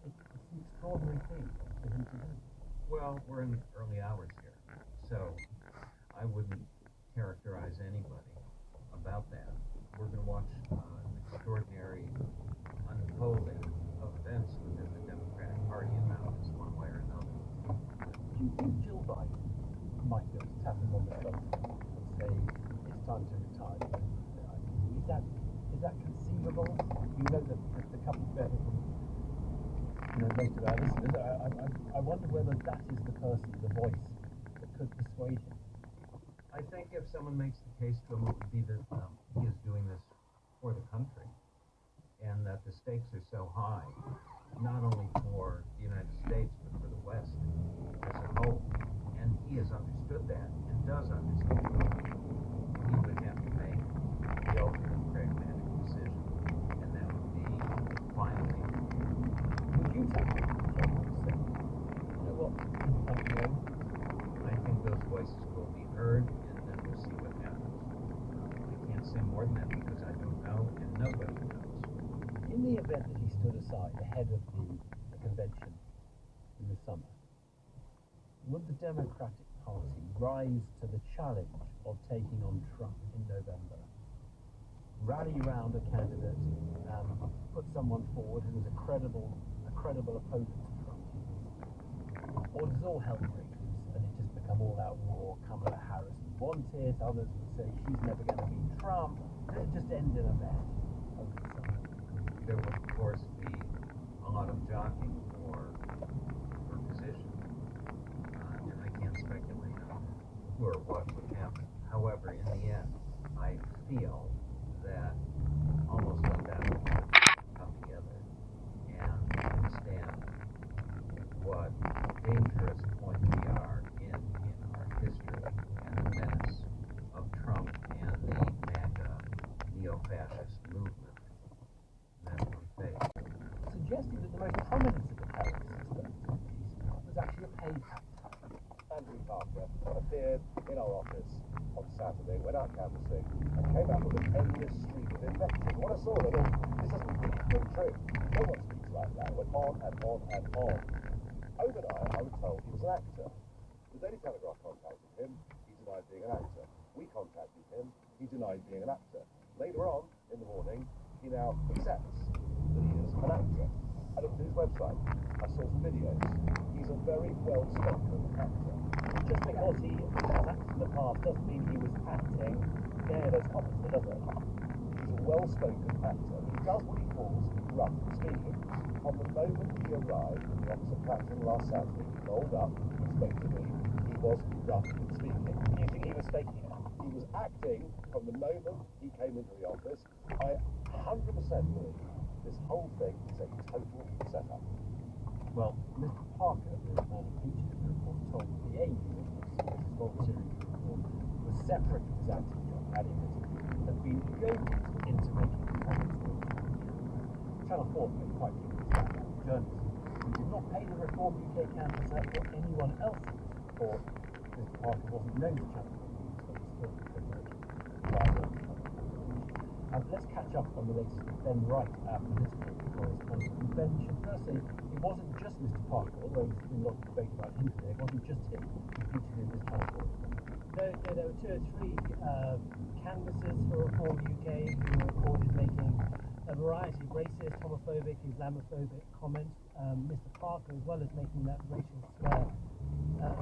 It's an extraordinary thing for him to do. Well, we're in the early hours here, so I wouldn't characterize anybody about that. We're going to watch an extraordinary unfolding of events within the Democratic Party about this one way or another. Do you think Jill Biden might just tap him on the shoulder and say, it's time to retire? Is that conceivable? You know that the couple better than most of our listeners. I wonder whether that is the person, the voice, that could persuade him. I think if someone makes the case to him, it would be that he is doing this for the country, and that the stakes are so high, not only for the United States, but for the West as a whole. And he has understood that, and does understand that. He would have to make the ultimate pragmatic decision, and that would be finally. Would you take it? You know what? I think those voices will be heard, and then we'll see what happens. I can't say more than that because I don't know, and nobody knows. In the event that he stood aside ahead of the convention in the summer, would the Democratic Party rise to the challenge of taking on Trump in November? Rally round a candidate, put someone forward who is a credible opponent to Trump? Or does all hell break loose and it just become all-out war? Kamala Harris would want it, others would say she's never going to beat Trump, and it just end in a mess over the summer. There will, of course, be a lot of jockeying for position, and I can't speculate on who or what would happen. However, in the end, I feel that almost undoubtedly we'll come together and understand what dangerous point we are in our history and the menace of Trump and the MAGA neo-fascist movement that we face. Suggesting that the most prominent of the terrorist suspects was actually a paid actor. Andrew Parker appeared in our office on Saturday, went out canvassing, and came out with an endless stream of invective. When I saw it, I thought, this isn't really true. No one speaks like that. Went on and on and on. Overnight, I was told he was an actor. The Daily Telegraph contacted him. He denied being an actor. We contacted him. He denied being an actor. Later on, in the morning, he now accepts that he is an actor. I looked at his website. I saw some videos. He's a very well-spoken actor. Just because he has acted in the past doesn't mean he was acting there as opposite, does it? He's a well-spoken actor. He does what he calls rough speaking. On the moment he arrived at the office of Clapton last Saturday, he rolled up, he spoke to me, he was rough speaking. Do you think he was faking it? He was acting from the moment he came into the office. I 100% believe this whole thing is a total setup. Well, Mr. Parker, the man who featured in the report, told the AU that this volunteering report was separate from his acting job, adding that he had been goaded into making comments. Channel 4 made quite clear that journalists who did not pay the Reform UK canvasser or anyone else for Mr. Parker wasn't known to Channel 4 News, but was still Let's catch up on the latest with Ben Wright, our political correspondent. Ben should first say it wasn't just Mr. Parker, although there's been a lot of debate about him today. It wasn't just him who featured in this Channel 4 report. There were two or three canvassers for Reform UK who were recorded making a variety of racist, homophobic, Islamophobic comments. Mr. Parker, as well as making that racial slur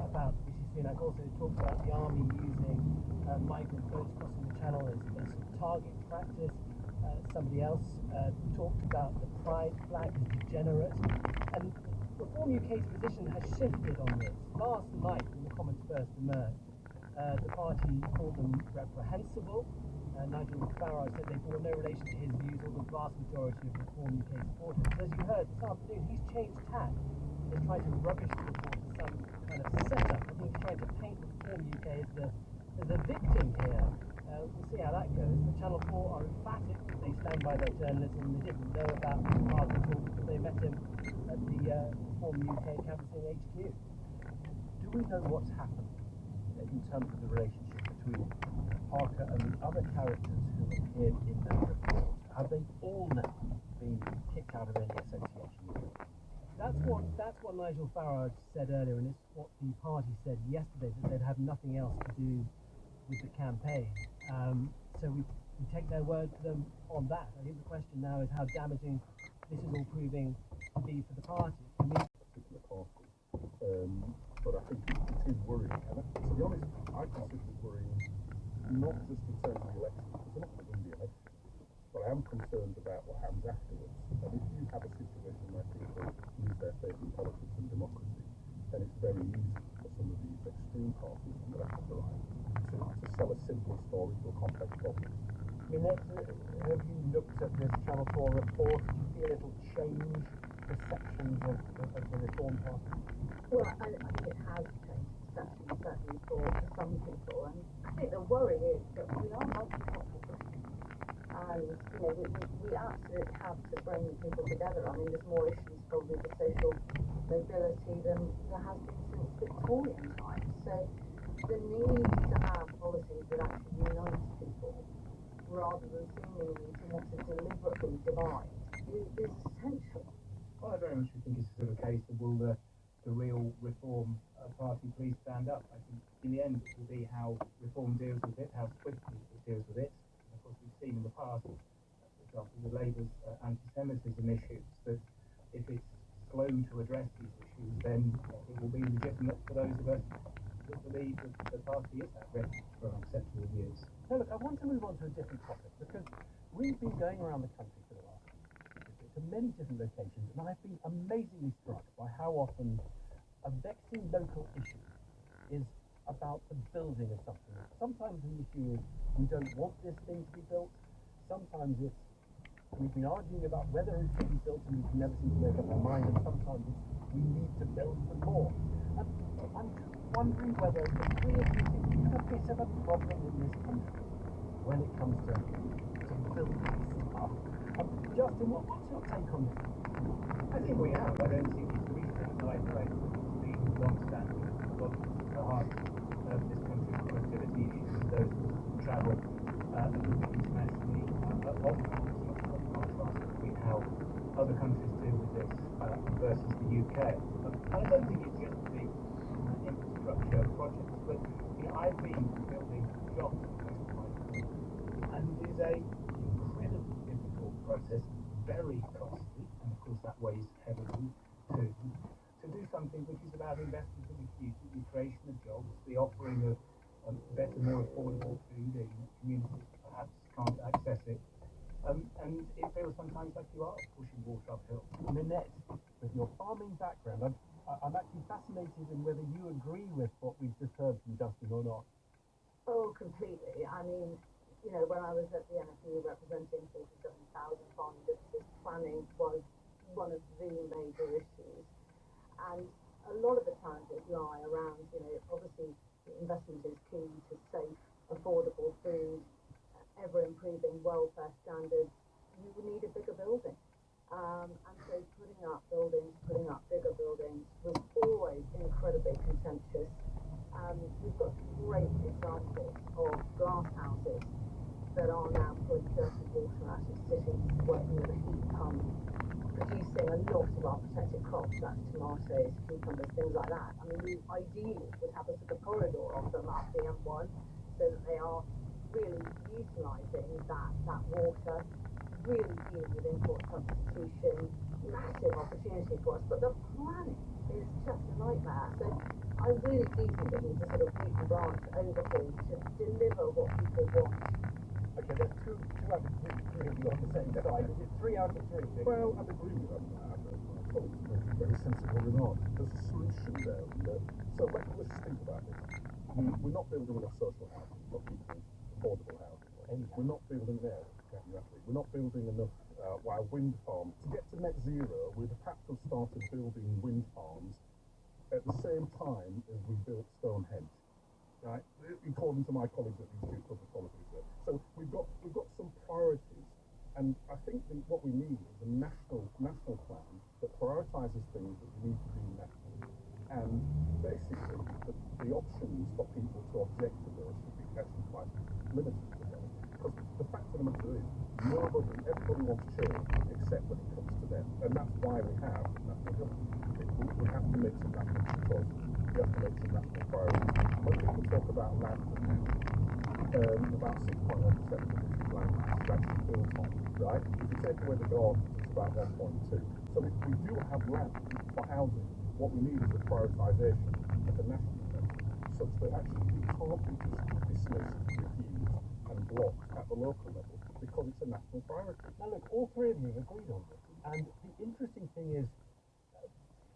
about Rishi Sunak, also talks about the army using migrant boats crossing the channel as target practice. Somebody else talked about the pride flag as degenerate. And Reform UK's position has shifted on this. Last night, when the comments first emerged, the party called them reprehensible. Nigel Farage said they bore no relation to his views or the vast majority of Reform UK supporters. As you heard this afternoon, he's changed tack. He's trying to rubbish the report as some kind of setup. I think he's trying to paint Reform UK as the victim here. We'll see how that goes. The Channel 4 are emphatic that they stand by their journalism. They didn't know about Parker because they met him at the Reform UK canvassing HQ. Do we know what's happened in terms of the relationship between Parker and the other characters who appeared in that report? Have they all now been kicked out of any association with them? That's what Nigel Farage said earlier, and it's what the party said yesterday, that they'd have nothing else to do with the campaign. So we take their word for them on that. I think the question now is how damaging this is all proving to be for the party. But I think it is worrying. And to be honest, I consider it worrying not just in terms of the election, because we're not going to win the election, but I am concerned about what happens afterwards. And if you have a situation where people lose their faith in politics and democracy, then it's very easy for some of these extreme parties on the left and the right to sell a simple story to a complex problem. I mean, have you looked at this Channel 4 report? Do you feel it'll change perceptions of the Reform Party? Well, I think it has changed perceptions, certainly for some people. And I think the worry is that we are multicultural. And, we absolutely have to bring people together. I mean, there's more issues probably with social mobility than there has been since Victorian times. So the need to have policies that actually unite people rather than seemingly to want to deliberately divide is essential. Well, I very much think it's sort of a case of will the real Reform Party please stand up. I think in the end it will be how Reform deals with it, how swiftly it deals with it. And of course we've seen in the past, for example, with Labour's anti-Semitism issues, that if it's slow to address these issues, then it will be legitimate for those of us that believe that the party is at risk for unacceptable views. Now look, I want to move on to a different topic, because we've been going around the country for the last to many different locations, and I've been amazingly struck by how often a vexing local issue is about the building of something. Sometimes the issue is we don't want this thing to be built. Sometimes it's we've been arguing about whether it should be built and we can never seem to make up our mind, and sometimes it's we need to build some more. I'm wondering whether the three of you think we have a bit of a problem in this country when it comes to building stuff. Justin, what's your take on this? I think we have. I don't think it's recent. I think the long-standing problems at the heart of this country's productivity issues, those who travel internationally, often contrast between how other countries deal with this versus the UK. And I don't think it's just the infrastructure projects, but I've been building jobs most of my career, and it is a incredibly difficult process, very costly, and of course that weighs heavily too, to do something which is about investment in the future, the creation of jobs, the offering of better, more affordable food in communities that perhaps can't access it. And it feels sometimes like you are pushing water uphill. Minette, with your farming background, I'm actually fascinated in whether you agree with what we've just heard from Justin or not. Oh, completely. I mean, when I was at the NFU representing 47,000 farm businesses, planning was one of the major issues. And a lot of the challenges lie around, obviously investment is key to safe, affordable food, ever-improving welfare standards. You would need a bigger building. And so putting up bigger buildings was always incredibly contentious. We've got great examples of glass houses that are now pulling dirty water out of cities, working with a heat pump, producing a lot of our protected crops, that's tomatoes, cucumbers, things like that. I mean, we ideally would have a sort of corridor of them up the M1 so that they are really utilising that water, really dealing with import substitution, massive opportunity for us. But the planning is just a nightmare. So I really do think that we need to sort of root and branch overhaul to deliver what people want. Okay, there's two out of three of you on the same side. Is it 3 out of 3? Well, I agree with that. Very sensible remark. There's a solution there. So let's think about this. We're not building enough social housing for people, affordable housing. We're not building there. Exactly. We're not building enough wind farms. To get to net zero, we'd have had to have started building wind farms at the same time as we built Stonehenge. Right, according to my colleagues at the Institute of Public Policy Research. So we've got some priorities, and I think what we need is a national plan that prioritises things that we need to do nationally, and basically the options for people to object to those should be actually quite limited to them. Because the fact of the matter is, everybody wants change except when it comes to them, and that's why we have national government. We have to make some national choices. We have to make some national priorities. When people talk about land and housing, about 6.1% of the land is actually built on, right? If you take away the gardens, it's about 1.2. So if we do have land for housing, what we need is a prioritisation at the national level, such that actually we can't be just dismissed, refused and blocked at the local level, because it's a national priority. Now look, all three of you have agreed on this, and the interesting thing is,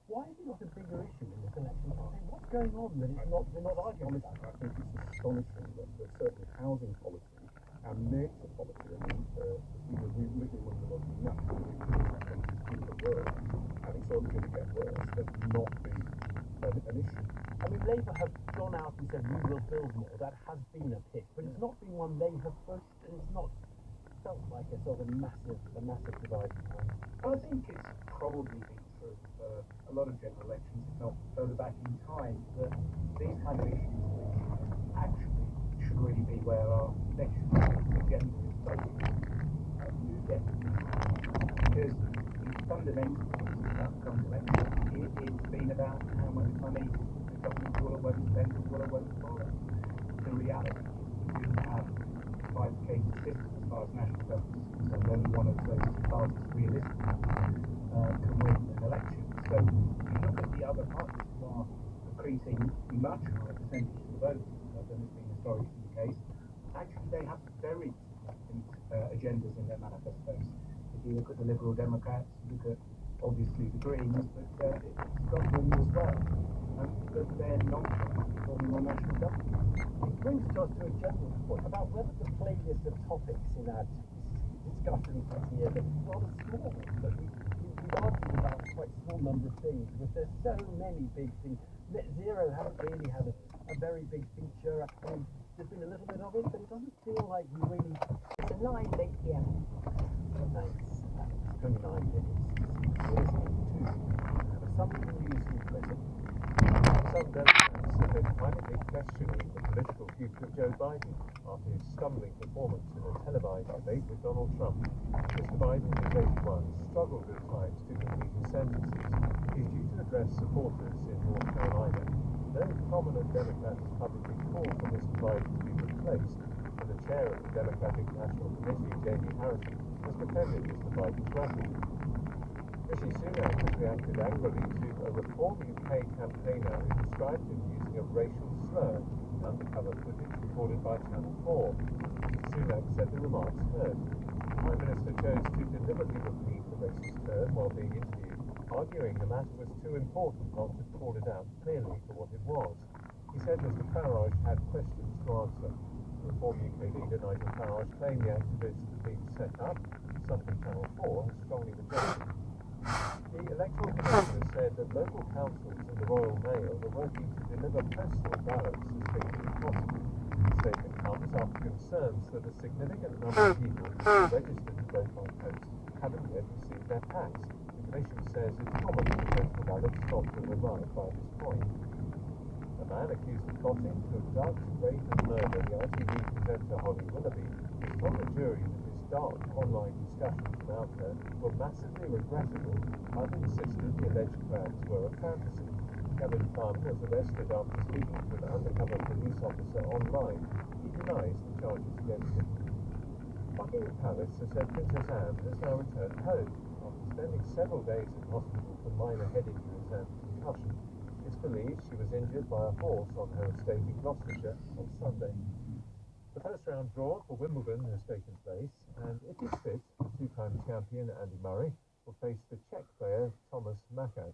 why is it not a bigger issue in this election campaign? What's going on that it's not, we're not arguing about? I think it's astonishing that certainly housing policy and nature policy, I mean, we're living under the most natural conditions in the world, and it's only going to get worse, has not been an issue. I mean, Labour have gone out and said we will build more. That has been a pick, but it's not been one they have pushed, and it's not felt like a sort of massive dividing line. I think it's probably been true for a lot of general elections, if not further back in time, that these kind of issues which actually should really be where our election agenda is focused, you get because fundamentally that comes election, it's been about how much money the government will or won't spend or will or won't borrow. The reality is we do have a bifurcated system as far as national government is concerned. Only one of those parties realistically can win an election. So you look at the other parties who are accreting much higher percentage of the vote than has been historically the case. Actually, they have very distinct agendas in their manifestos. If you look at the Liberal Democrats, you look at obviously the Greens, but Scotland as well. But they're not forming on national government. It brings us to a general point about whether the playlist of topics in our discussion here is rather small, but we argue about quite a small number of things, because there's so many big things. Net zero hasn't really had a very big feature. I mean, there's been a little bit of it, but it doesn't feel like we really... It's 8 p.m. Thanks. 29 minutes. Some news in prison. Some Democrats have been privately questioning the political future of Joe Biden after his stumbling performance in a televised debate with Donald Trump. Mr. Biden, who raised one, struggled at times to complete his sentences. He's due to address supporters in North Carolina. No prominent Democrats publicly called for Mr. Biden to be replaced, and the chair of the Democratic National Committee, Jamie Harrison, has defended Mr. Biden's record. Rishi Sunak has reacted angrily to a Reform UK campaigner who described him using a racial slur in undercover footage recorded by Channel 4. Sunak said the remarks hurt. The Prime Minister chose to deliberately repeat the racist term while being interviewed, arguing the matter was too important not to call it out clearly for what it was. He said Mr. Farage had questions to answer. Reform UK leader Nigel Farage claimed the activist had been set up, something Channel 4 has strongly rejected. The Electoral Commission has said that local councils and the Royal Mail are working to deliver postal ballots as quickly as possible. The statement comes after concerns that a significant number of people registered to vote by post haven't yet received their packs. The Commission says it's probable the postal ballots stopped to arrive by this point. A man accused of plotting to abduct, rape and murder the ITV presenter Holly Willoughby has told the jury that his dark online discussions about her were massively regrettable and insisted the alleged plans were a fantasy. Kevin Funn was arrested after speaking to an undercover police officer online. He denies the charges against him. Buckingham Palace has said Princess Anne has now returned home after spending several days in hospital for minor head injuries and concussion. It's believed she was injured by a horse on her estate in Gloucestershire on Sunday. The first round draw for Wimbledon has taken place, and if he's fit, the two-time champion Andy Murray will face the Czech player Thomas Maček.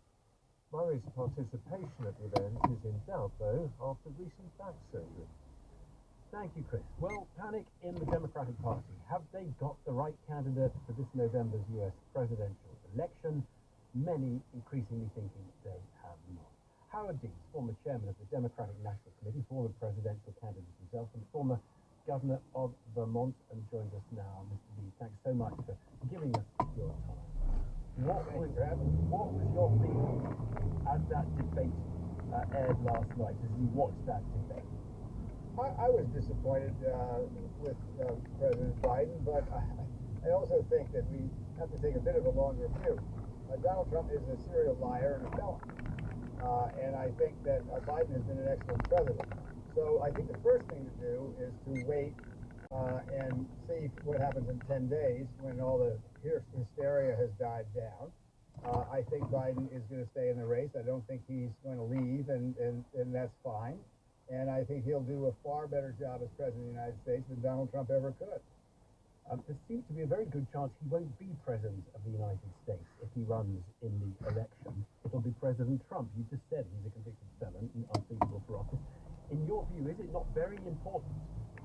Murray's participation at the event is in doubt, though, after recent back surgery. Thank you, Chris. Well, panic in the Democratic Party. Have they got the right candidate for this November's US presidential election? Many increasingly thinking they have not. Howard Dean, former chairman of the Democratic National Committee, former presidential candidate himself, and former governor of Vermont, and joins us now. Mr. Dean, thanks so much for giving us your time. What was your feeling as that debate aired last night, as you watched that debate? I was disappointed with President Biden, but I also think that we have to take a bit of a longer view. Donald Trump is a serial liar and a felon. And I think that Biden has been an excellent president. So I think the first thing to do is to wait and see what happens in 10 days when all the hysteria has died down. I think Biden is going to stay in the race. I don't think he's going to leave, and that's fine. And I think he'll do a far better job as President of the United States than Donald Trump ever could. There seems to be a very good chance he won't be President of the United States if he runs in the election. It'll be President Trump. You just said he's a convicted felon and unsuitable for office. In your view, is it not very important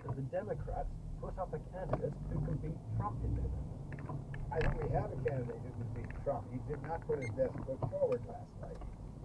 that the Democrats put up a candidate who can beat Trump in November? I think we have a candidate who can beat Trump. He did not put his best foot forward last night.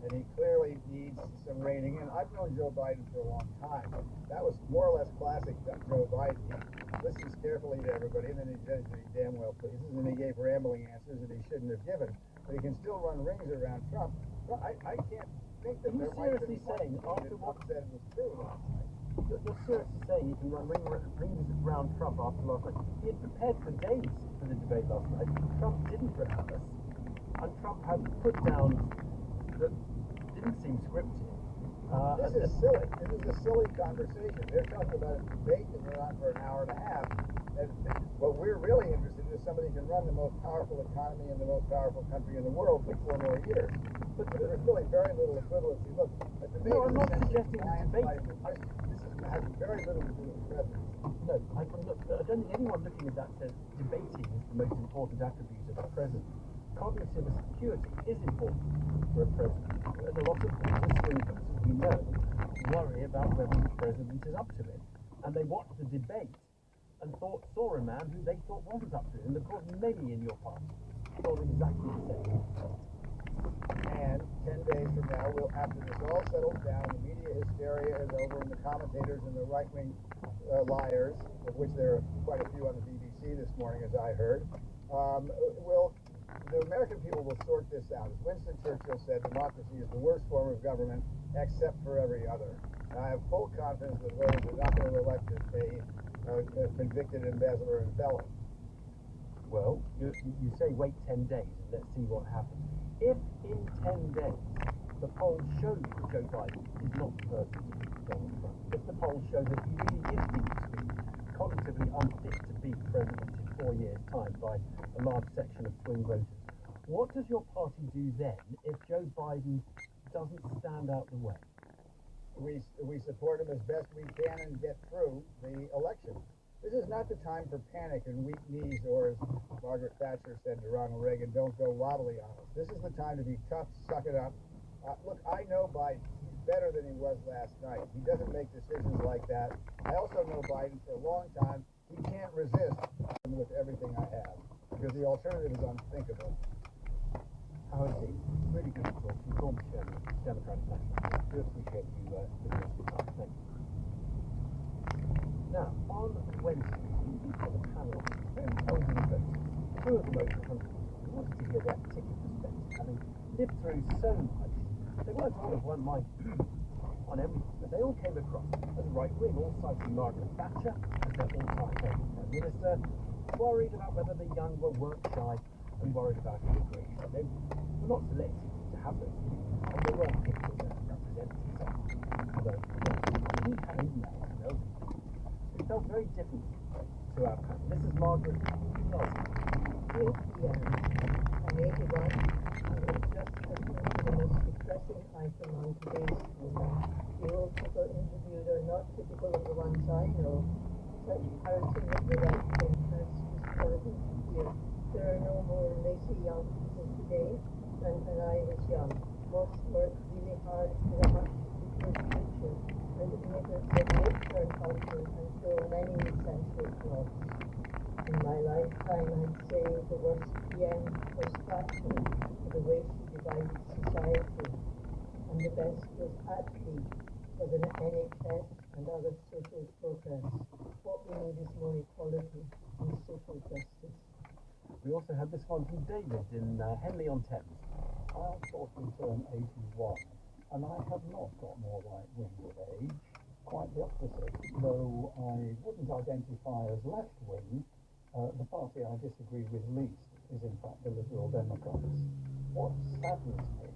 And he clearly needs some reining in. I've known Joe Biden for a long time. That was more or less classic Joe Biden. He listens carefully to everybody, and then he says that he damn well pleases, and he gave rambling answers that he shouldn't have given. But he can still run rings around Trump. Well, I can't think that there might be saying after what said was true last night. You're seriously saying he can run rings around Trump after last night? He had prepared for days for the debate last night. Trump didn't rehearse, and Trump had put down that didn't seem scripted. This is silly. This is a silly conversation. They're talking about a debate that went on for an hour and a half. And what we're really interested in is somebody who can run the most powerful economy in the most powerful country in the world for 4 more years. But there's really very little equivalency. Look, a debate I'm not suggesting a debate. This has very little to do with presidency. No, I don't think anyone looking at that says debating is the most important attribute of a president. Cognitive security is important for a president. And a lot of people, swing voters, we know, worry about whether the president is up to it. And they watched the debate and saw a man who they thought wasn't up to it. And of course, many in your party thought exactly the same. And 10 days from now, after this all settles down, the media hysteria is over, and the commentators and the right-wing liars, of which there are quite a few on the BBC this morning, as I heard, the American people will sort this out. As Winston Churchill said, democracy is the worst form of government, except for every other. And I have full confidence that voters are not going to elect a convicted embezzler and felon. Well, you say wait 10 days and let's see what happens. If in 10 days the polls show that Joe Biden is not the person to beat Donald Trump, if the polls show that he really is deemed to be cognitively unfit to be president in 4 years' time by a large section of swing voters, what does your party do then if Joe Biden doesn't stand out the way? We support him as best we can and get through the election. This is not the time for panic and weak knees, or as Margaret Thatcher said to Ronald Reagan, don't go wobbly on us. This is the time to be tough, suck it up. Look, I know Biden. He's better than he was last night. He doesn't make decisions like that. I also know Biden for a long time. He can't resist with everything I have, because the alternative is unthinkable. Howard Dean, really good to talk to you, former chairman of the Democratic National Committee. Do appreciate you giving us your time. Thank you. Now, on Wednesday, on the panel of elderly voters, 2 of the most countries, we wanted to hear their particular perspective, having lived through so much. They weren't all of one mind on everything, but right wing, all citing Margaret Thatcher as their all-time favourite Prime Minister, worried about whether the young were work-shy and worried about immigration. They were not selected to have those views, and they weren't picked as a representative although he had emails and elderly people who felt very differently to our panel. This is Margaret Knowles. I'm 81, and I've just listened to the most depressing item on today's program. The old people interviewed are not typical of the ones I know. Such parroting of the right thing has horrible to hear. There are no more lazy young people today than when I was young. Most work really hard for a much secure future, and immigrants have lived their culture and show many essential flaws. In my lifetime, I'd say the worst PM was Thatcher for the way she divided society, and the best was Attlee for the NHS and other social progress. What we need is more equality and social justice. We also had this one from David in Henley-on-Thames. I unfortunately turned 81, and I have not got more right-wing with age. Quite the opposite. Though I wouldn't identify as left-wing, the party I disagree with least is in fact the Liberal Democrats. What saddens me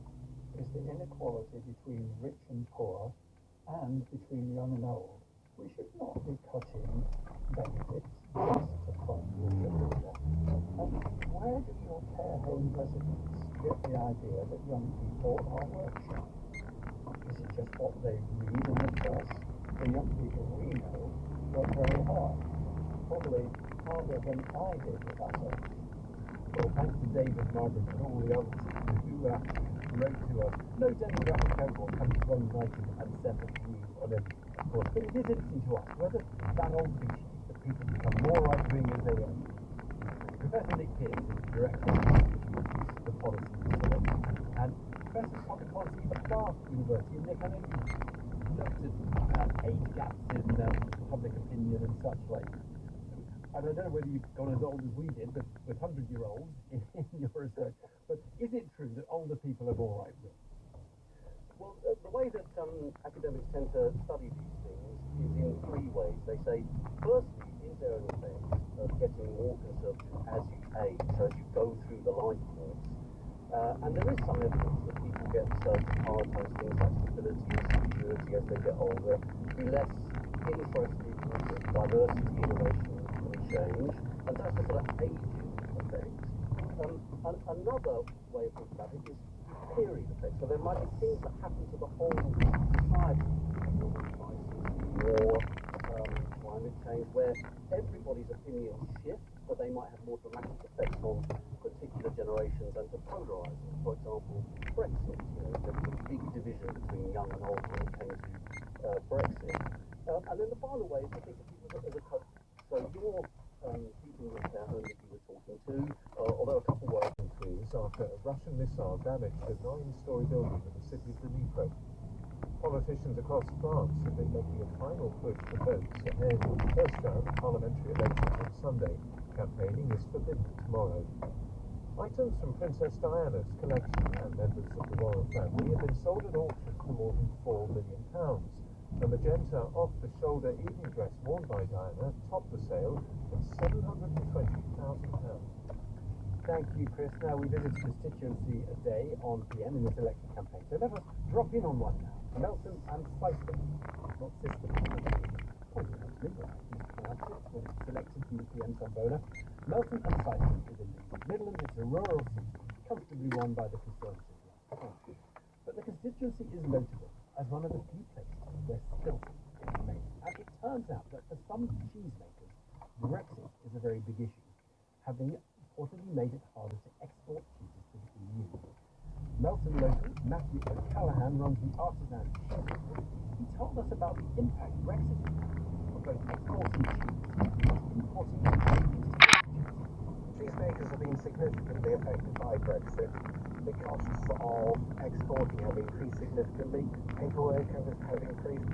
is the inequality between rich and poor and between young and old. We should not be cutting benefits just to fund the sugar. And where do your care home residents get the idea that young people are work-shy? Is it just what they read in the press? The young people we know work very hard, probably harder than I did at that age. Well, thanks to David, Margaret, and all the others who wrote to us. No demographic cohort comes one united and separate view on everything, of course, but it is interesting to ask whether that old cliche that people become more right-wing as they age. Professor Nick Pearce is the director of the Policy Research, and Professor of Public Policy at Bath University. And Nick, I know you looked at age gaps in public opinion and such like. I don't know whether you've gone as old as we did, but with 100-year-olds in your research, but is it true that older people are more right-wing? Well, the way that academics tend to study these things is in three ways. They say, firstly, is there an effect of getting more conservative as you age, so as you go through the life course? And there is some evidence that people get prioritize things like stability and security as they get older, be less interested in diversity, innovation, change, and that's the sort of aging effect. Another way of thinking about it is period effect. So there might be things that happen to the whole society, war, climate change, where everybody's opinions shift, but they might have more dramatic effects on particular generations and to polarize them. For example, Brexit. There was a big division between young and old when it came to Brexit. And then the final way is to think of people as a coach. So your people in the care home that you were talking to, although a couple were trees after a Russian missile damaged a 9-story building in the city of Dnipro. Politicians across France have been making a final push for votes ahead of the first round of parliamentary elections on Sunday. Campaigning is forbidden tomorrow. Items from Princess Diana's collection and members of the royal family have been sold at auction for more than £4 million. The magenta off-the-shoulder evening dress worn by Diana topped the sale at £720,000. Thank you, Chris. Now we visit constituency a day on PM in this election campaign. So let us drop in on one now. Melton and Syston, not system. When it's selected from the PM tombola. Melton and Syston is in the Midlands. It's a rural seat, comfortably won by the Conservative. But the constituency is notable as one of the few places where Stilton is made. And it turns out that for some cheesemakers, Brexit is a very big issue, having reportedly made it harder to export cheeses to the EU. Melton local Matthew O'Callaghan runs the Artisan Cheese. He told us about the impact Brexit will have on both exporting cheese and importing cheese. Cheesemakers have been significantly affected by Brexit. The costs of exporting have increased significantly, paperwork have increased,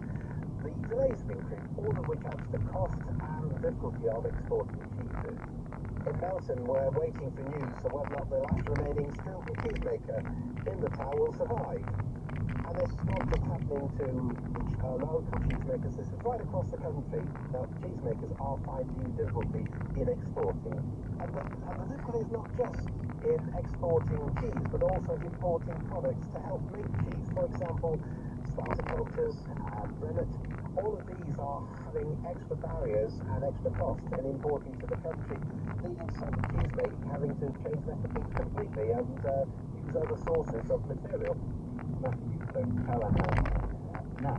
the delays have increased, all of which adds to the cost and the difficulty of exporting cheeses. In Melton, we're waiting for news of whether or not the last remaining Stilton cheesemaker in the town will survive. As And this is not just happening to low-cost cheesemakers, this is right across the country. Now, cheesemakers are finding difficulty in exporting. And the difficulty is not just in exporting cheese, but also importing products to help make cheese. For example, starter cultures, rennet, all of these are having extra barriers and extra costs in importing to the country, leading some cheesemaking having to change recipes completely and use other sources of material. Matthew O'Callaghan. Now,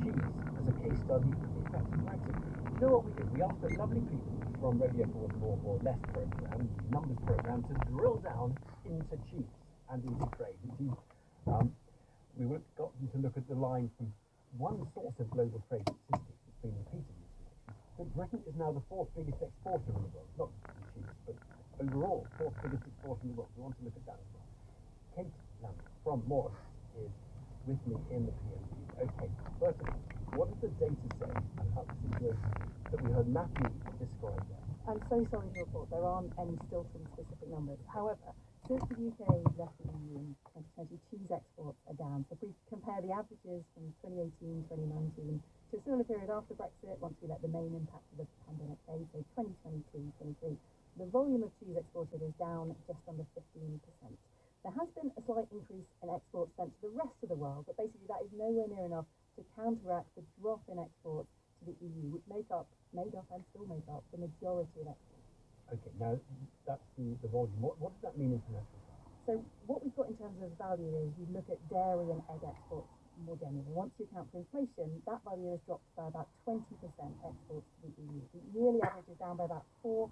cheese as a case study in the effects of Brexit. You know what we did? We asked the lovely people from Radio 4's More or Less programme, the Numbers programme, to drill down into cheese and into trade. Indeed, we got them to look at the line from one source of global trade statistics that's been repeated recently, that Britain is now the fourth biggest exporter in the world, not cheese, but overall, fourth biggest exporter in the world. We want to look at that as well. Kate Lambert from More is with me in the PMG. Okay, first of all, what does the data say about the situation that we heard Matthew describe there? I'm so sorry to report there aren't any Stilton-specific numbers. However, since the UK left the EU in 2020, cheese exports are down. So if we compare the averages from 2018, 2019 to a similar period after Brexit, once we let the main impact of the pandemic fade, so 2022, 23, the volume of cheese exported is down just under 15%. There has been a slight increase in exports sent to the rest of the world, but basically that is nowhere near enough to counteract the drop in exports to the EU, which made up and still make up the majority of exports. Okay, now that's the volume. What does that mean internationally? So what we've got in terms of value is we look at dairy and egg exports more generally. Once you account for inflation, that value has dropped by about 20% exports to the EU. The yearly average is down by about 400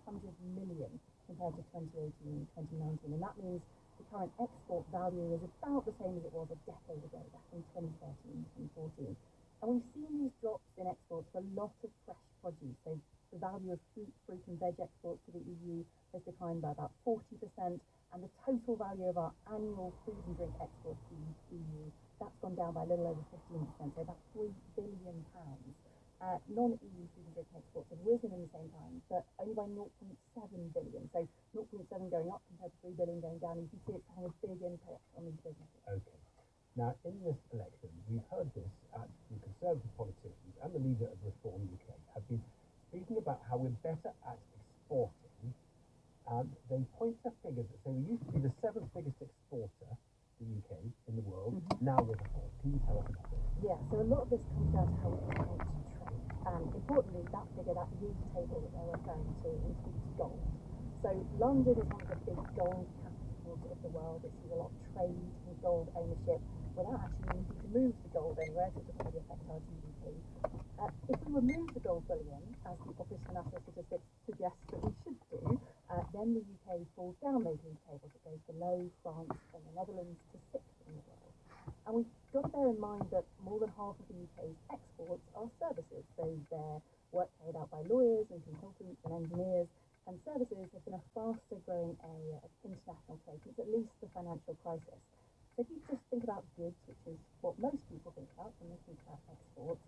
million compared to 2018 and 2019, and that means the current export value is about the same as it was a decade ago, back in 2013, 2014. And we've seen these drops in exports for a lot of fresh produce. So the value of fruit and veg exports to the EU has declined by about 40%, and the total value of our annual food and drink exports to the EU, that's gone down by a little over 15%, so about £3 billion. Non-EU food and drink exports have risen in the same time, but only by 0.7 billion. So 0.7 going up compared to 3 billion going down. You can see it's having a big impact on these businesses. Okay. Now, in this election, we've heard this at the Conservative politicians and the leader of Reform UK have been speaking about how we're better at exporting, and they point to figures that say we used to be the 7th biggest exporter, the UK, in the world. Now we're the 4th. Can you tell us about this? Yeah, so a lot of this comes down to how we count trade. And importantly, that figure, that league table that they're referring to, includes gold. So London is one of the big gold capitals of the world. It sees a lot of trade and gold ownership without actually needing to move the gold anywhere, so it doesn't really affect our GDP. If we remove the gold bullion, as the Office for National Statistics suggests that we should do, then the UK falls down those league tables. It goes below France and the Netherlands to 6th in the world. And we've got to bear in mind that more than half of the UK's exports are services, so they're work carried out by lawyers and consultants and engineers, and services have been a faster growing area of international trade since at least the financial crisis. So if you just think about goods, which is what most people think about when they think about exports,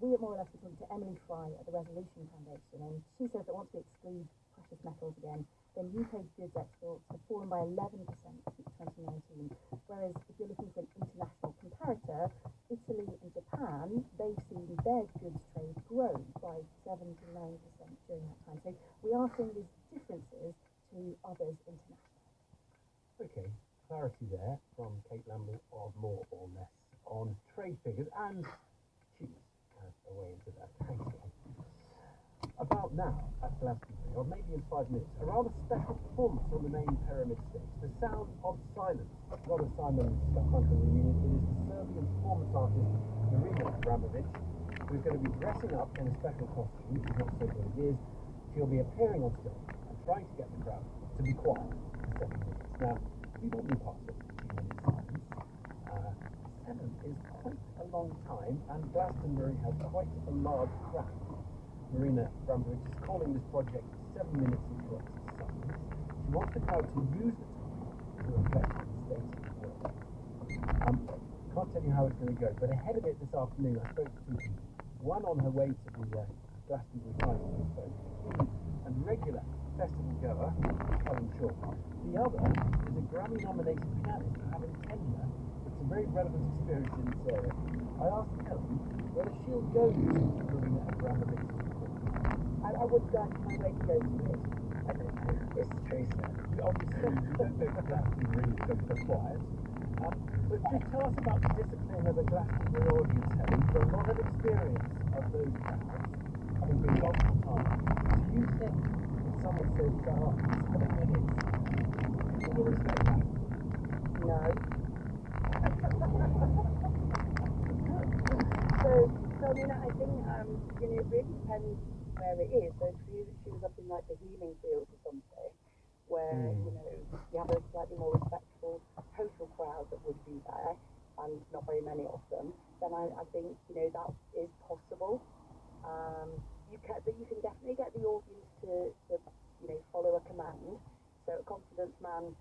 we at More or Less are talking to Emily Fry at the Resolution Foundation, and she says that once we exclude precious metals again, then UK goods exports have fallen by 11% since 2019, whereas if you're looking for an international comparator, Italy and Japan, they've seen their goods trade grow by 7 to 9% during that time. So we are seeing these differences to others internationally. Okay, clarity there from Kate Lambert of More or Less on trade figures and cheese as a way into that. Thank you. About now at Glastonbury, or maybe in 5 minutes, a rather special performance on the main pyramid stage, The Sound of Silence. Not of Simon Stefano, it is the Serbian performance artist Marina Abramovic, who is going to be dressing up in a special costume. She's not so good it is. She'll be appearing on stage and trying to get the crowd to be quiet for 7 minutes. Now, we won't be part of 2 minutes silence. 7 is quite a long time, and Glastonbury has quite a large crowd. Marina Abramovic is calling this project 7 minutes of silence. She wants the crowd to use the time to reflect on the state of the world. Can't tell you how it's going to go, but ahead of it this afternoon I spoke to 2 people. One on her way to the Glastonbury Silence Expo, and regular festival goer, Colin Shaw. The other is a Grammy-nominated pianist having tenure for a very relevant experience in this area. I asked Helen whether she'll go to doing that around the big I would go out my way to go to it. I don't know. It's Teresa. Obviously, you don't know Glastonbury really for quiet. But do tell us about the discipline of a Glastonbury audience, Helen. You've got a lot of experience of those crowds, having been multiple times. Do you think if someone says, 7 minutes, you will respect that? No. So I mean, I think it really depends where it is. So if she was up in like the healing fields or something, where you have a slightly more respectful total crowd that would be there, and not very many of them, then I think that is possible. You can definitely get the audience to follow a command. So a confidence man.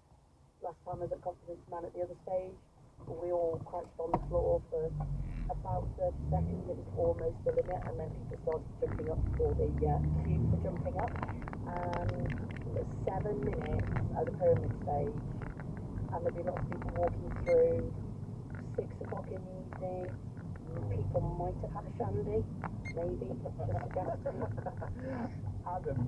Last time I was at Confidence Man at the other stage, we all crouched on the floor for about 30 seconds. It was almost the limit, and then people started jumping up for the cue for jumping up. 7 minutes at the pyramid stage, and there'd be lots of people walking through. 6 o'clock in the evening, people might have had a shandy, maybe, just suggesting. Adam,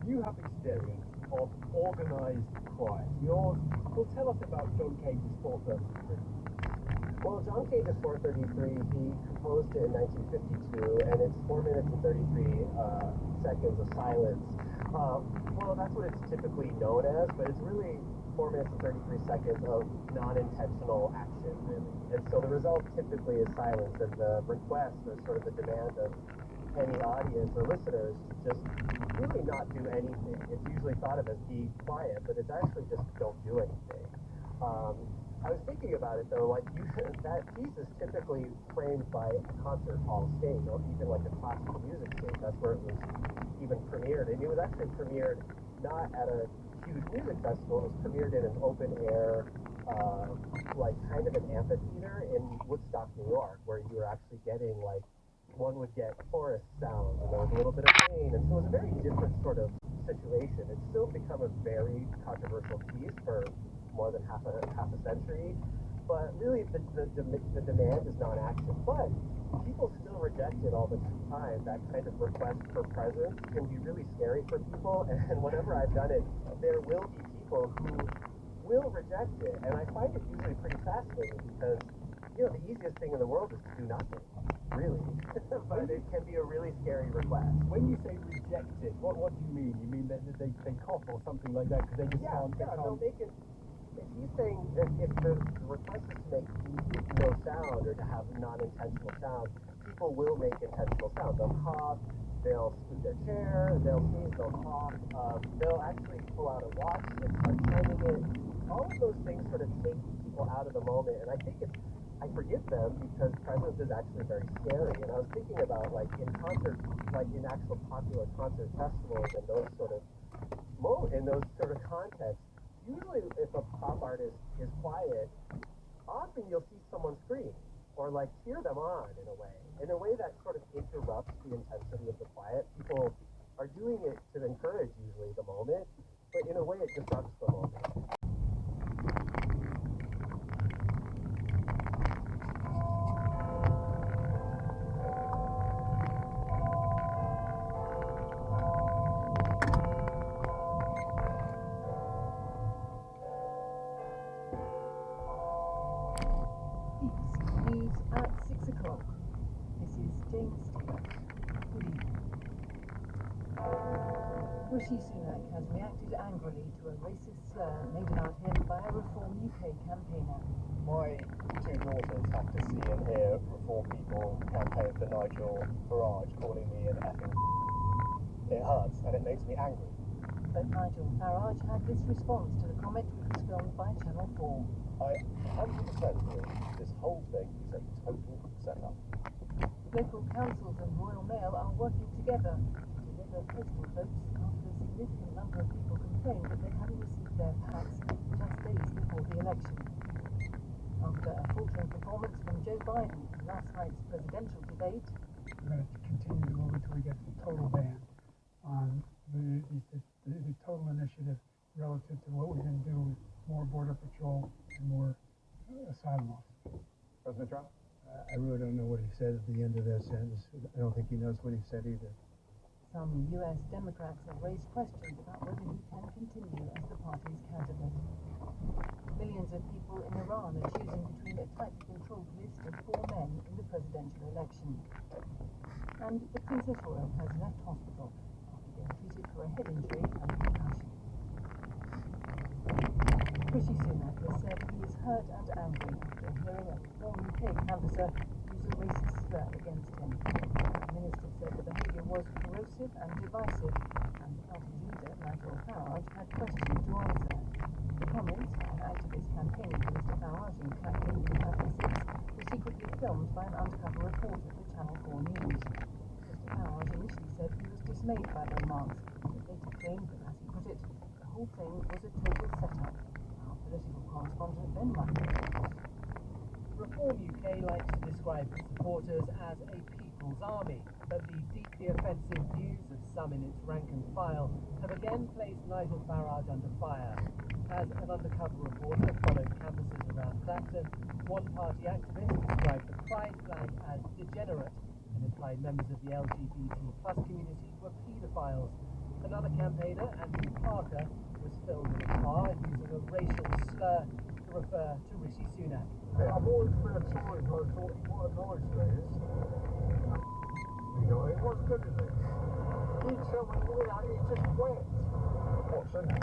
you have experience of organised choir. Well, tell us about John Cage's 433. Well, John Cage's 433, he composed it in 1952, and it's 4 minutes and 33 seconds of silence. Well, that's what it's typically known as, but it's really 4 minutes and 33 seconds of non-intentional action, really. And so the result typically is silence, and the request or sort of the demand of any audience or listeners to just really not do anything. It's usually thought of as be quiet, but it's actually just don't do anything. I was thinking about it though, like that piece is typically framed by a concert hall stage, or even like a classical music stage. That's where it was even premiered, and it was actually premiered not at a huge music festival. It was premiered in an open air, like kind of an amphitheater in Woodstock, New York, where you were actually getting like one would get forest sounds, and there was a little bit of rain, and so it was a very different sort of situation. It's still become a very controversial piece for more than half a century, but really the demand is non-action. But people still reject it all the time. That kind of request for presence can be really scary for people, and whenever I've done it, there will be people who will reject it, and I find it usually pretty fascinating because the easiest thing in the world is to do nothing, really. But it can be a really scary request. When you say reject it, what do you mean? You mean that they cough or something like that because they just can't? No, they can. If he's saying if the request is to make no sound or to have non-intentional sound, people will make intentional sound. They'll cough, they'll scoot their chair, they'll sneeze, they'll cough, they'll actually pull out a watch and start timing it. All of those things sort of take people out of the moment, and I think I forgive them because presence is actually very scary. And I was thinking about like in concert, like in actual popular concert festivals and those sort of contexts. Usually, if a pop artist is quiet, often you'll see someone scream or like cheer them on in a way that sort of interrupts the intensity of the quiet. People are doing it to encourage usually the moment, but in a way it disrupts the moment. News at 6 o'clock. This is James Stewart. Good evening. Rishi Sunak has reacted angrily to a racist slur made about him by a Reform UK campaigner. My 2 daughters have to see and hear Reform People campaign for Nigel Farage calling me an effing. It hurts and it makes me angry. But Nigel Farage had this response to the comment, which was filmed by Channel 4. I 100% agree. This whole thing is a total setup. Local councils and Royal Mail are working together to deliver postal votes after a significant number of people complained that they hadn't received their packs just days before the election. After a faltering performance from Joe Biden in last night's presidential debate, we're going to continue to move until we get the total ban on the total initiative relative to what we're going to do with more border patrol and more asylum officers. President Trump? I really don't know what he said at the end of that sentence. I don't think he knows what he said either. Some US Democrats have raised questions about whether he can continue as the party's candidate. Millions of people in Iran are choosing between a tightly controlled list of 4 men in the presidential election. And the Princess Royal has left hospital after being treated for a head injury and concussion. Rishi Sunak has said he is hurt and angry after hearing a Reform UK canvasser use a racist slur against him. The minister said the behaviour was corrosive and divisive, and the party's leader, Nigel Farage, had questions to answer. The comments, an activist campaigning for Mr Farage in Clacton, Essex, were secretly filmed by an undercover reporter for Channel 4 News. Mr Farage initially said he was dismayed by the remarks, but later claimed that, as he put it, the whole thing was a total setup. Our political correspondent Ben Muffin. Reform UK likes to describe its supporters as a people's army, but the deeply offensive views of some in its rank and file have again placed Nigel Farage under fire. As an undercover reporter followed campuses around Clacton, one party activist described the Pride flag as degenerate and implied members of the LGBT+ community were paedophiles. Another campaigner, Andrew Parker, was filmed in a car using a racial slur to refer to Rishi Sunak. I've always been a Tory, but I thought, what a noise there is. You know, it was good, isn't it? You tell me, it's just wet. What's in it?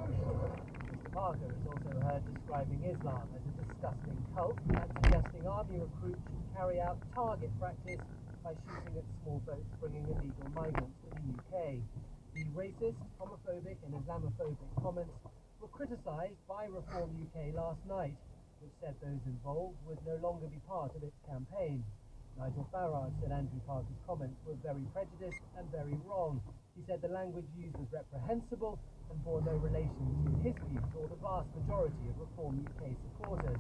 Mr. Parker is also heard describing Islam as a disgusting cult and suggesting army recruits should carry out target practice by shooting at small boats bringing illegal migrants to the UK. The racist, homophobic and Islamophobic comments were criticised by Reform UK last night, which said those involved would no longer be part of its campaign. Nigel Farage said Andrew Parker's comments were very prejudiced and very wrong. He said the language used was reprehensible and bore no relation to his views or the vast majority of Reform UK supporters.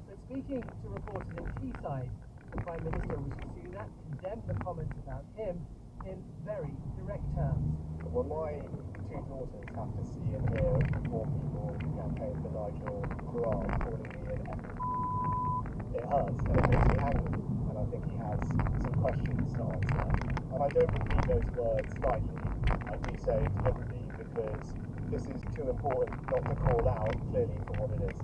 But speaking to reporters in Teesside, the Prime Minister Rishi Sunak condemned the comments about him in very direct terms. Well, my 2 daughters have to see and hear more people campaign for Nigel Farage calling me an effort. It hurts and it makes me angry, and I think he has some questions to answer. And I don't repeat those words lightly. I do so deliberately because this is too important not to call out clearly for what it is.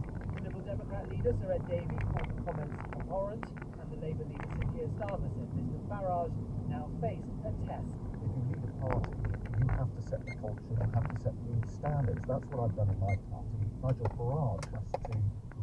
Liberal Democrat leader Sir Ed Davey called the comments abhorrent, and the Labour leader Sir Keir Starmer said Mr Farage now faced a test. If you lead a party, you have to set the culture, you have to set the standards. That's what I've done in my party. Nigel Farage has to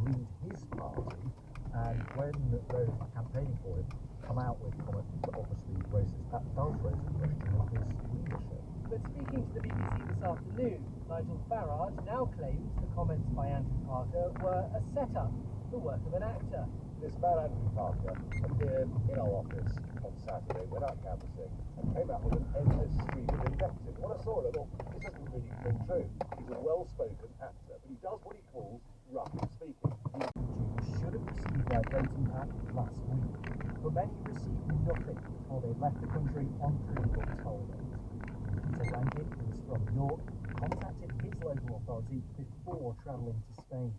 lead his party, and when those campaigning for him come out with comments that obviously racist, that does raise a question of his leadership. But speaking to the BBC this afternoon, Nigel Farage now claims the comments by Andrew Parker were a setup, the work of an actor. This man Andrew Parker appeared in our office on Saturday without canvassing and came out with an endless stream of invective. When I saw it, I thought, this doesn't really ring true. He's a well-spoken actor, but he does what he calls rough speaking. Should have received their voting pack last week, but many received nothing before they left the country on criminal toll roads. Peter Rankin, who is from York, contacted his local authority before travelling to Spain.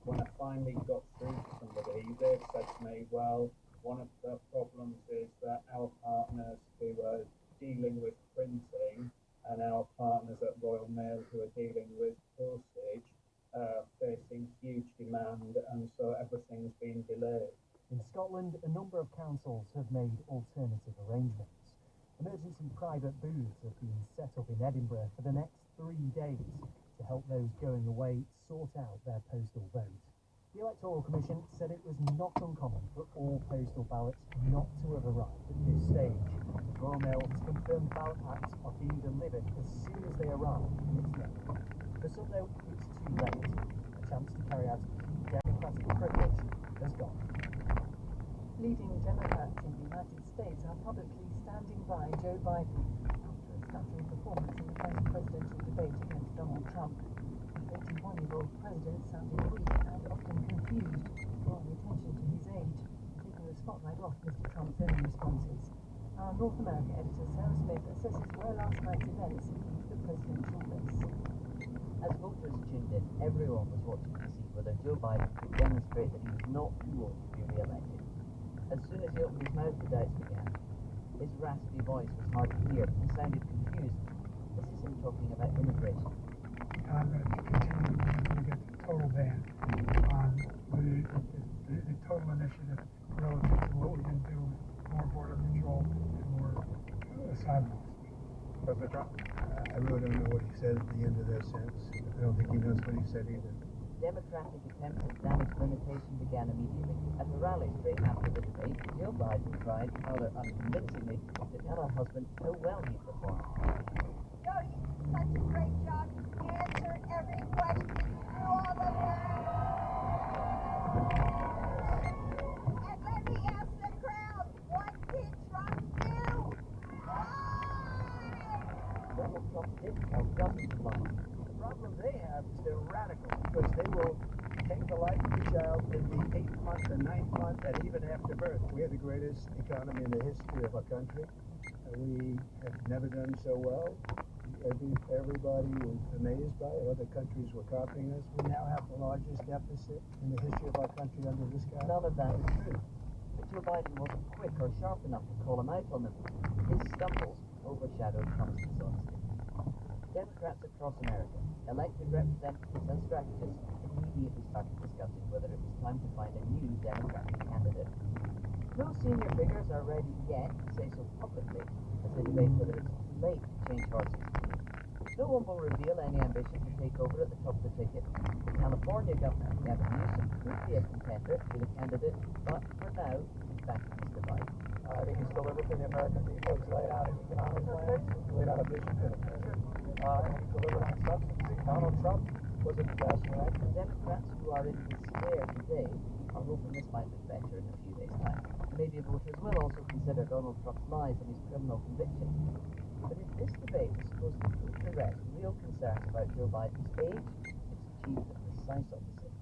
When I finally got through to somebody, they said to me, well, one of the problems is that our partners who are dealing with printing and our partners at Royal Mail who are dealing with postage are facing huge demand, and so everything's been delayed. In Scotland, a number of councils have made alternative arrangements. Emergency private booths have been set up in Edinburgh for the next 3 days to help those going away sort out their postal vote. The Electoral Commission said it was not uncommon for all postal ballots not to have arrived at this stage. Royal Mail has confirmed ballot packs are being delivered as soon as they arrive in its network. For some, though, it's too late. A chance to carry out democratic privilege has gone. Leading Democrats in the United States are publicly standing by Joe Biden after a stuttering performance in the first presidential debate against Donald Trump. The 81-year-old president sounded weak and often confused, drawing attention to his age, taking the spotlight off Mr. Trump's own responses. Our North America editor Sarah Smith assesses where last night's events leave the presidential race. As voters tuned in, everyone was watching to see whether Joe Biden could demonstrate that he was not too old to be re-elected. As soon as he opened his mouth, the doubts began. His raspy voice was hard to hear and sounded confused. This is him talking about immigration. I'm going to continue to get the total ban on the total initiative relative to what we can do with more border patrol and more asylum. President Trump? I really don't know what he said at the end of that sentence. I don't think he knows what he said either. Democratic attempts at damage limitation began immediately. At a rally straight after the debate, Joe Biden tried, rather unconvincingly, to tell her husband how well he performed. Joe, you did such a great job. You answered every question through all of them. And let me ask the crowd, what did Trump do? Donald Trump did tell dozens of lies. The problem they have is they're radical because they will take the life of the child in the 8th month, the 9th month, and even after birth. We have the greatest economy in the history of our country. We have never done so well. Everybody is amazed by it. Other countries were copying us. We now have the largest deficit in the history of our country under this guy. None of that is true. But Joe Biden wasn't quick or sharp enough to call him out on them. His stumbles overshadowed Trump's dishonesty. Democrats across America, elected representatives and strategists, immediately started discussing whether it was time to find a new Democratic candidate. No senior figures are ready yet to say so publicly as they debate whether it's too late to change horses. No one will reveal any ambition to take over at the top of the ticket. The California governor, Gavin Newsom, could be a contender to the candidate, but for now, he's backing Mr. Biden. I think he's delivered for the American people. He's laid out an economic plan. He's laid out a vision for the future. And he's delivered on substance. Donald Trump was a disaster, right? The Democrats who are in despair today are hoping this might look better in a few days' time. Maybe voters will also consider Donald Trump's lies and his criminal conviction. But if this debate is supposed to put to rest real concerns about Joe Biden's age, it's achieved the precise opposite.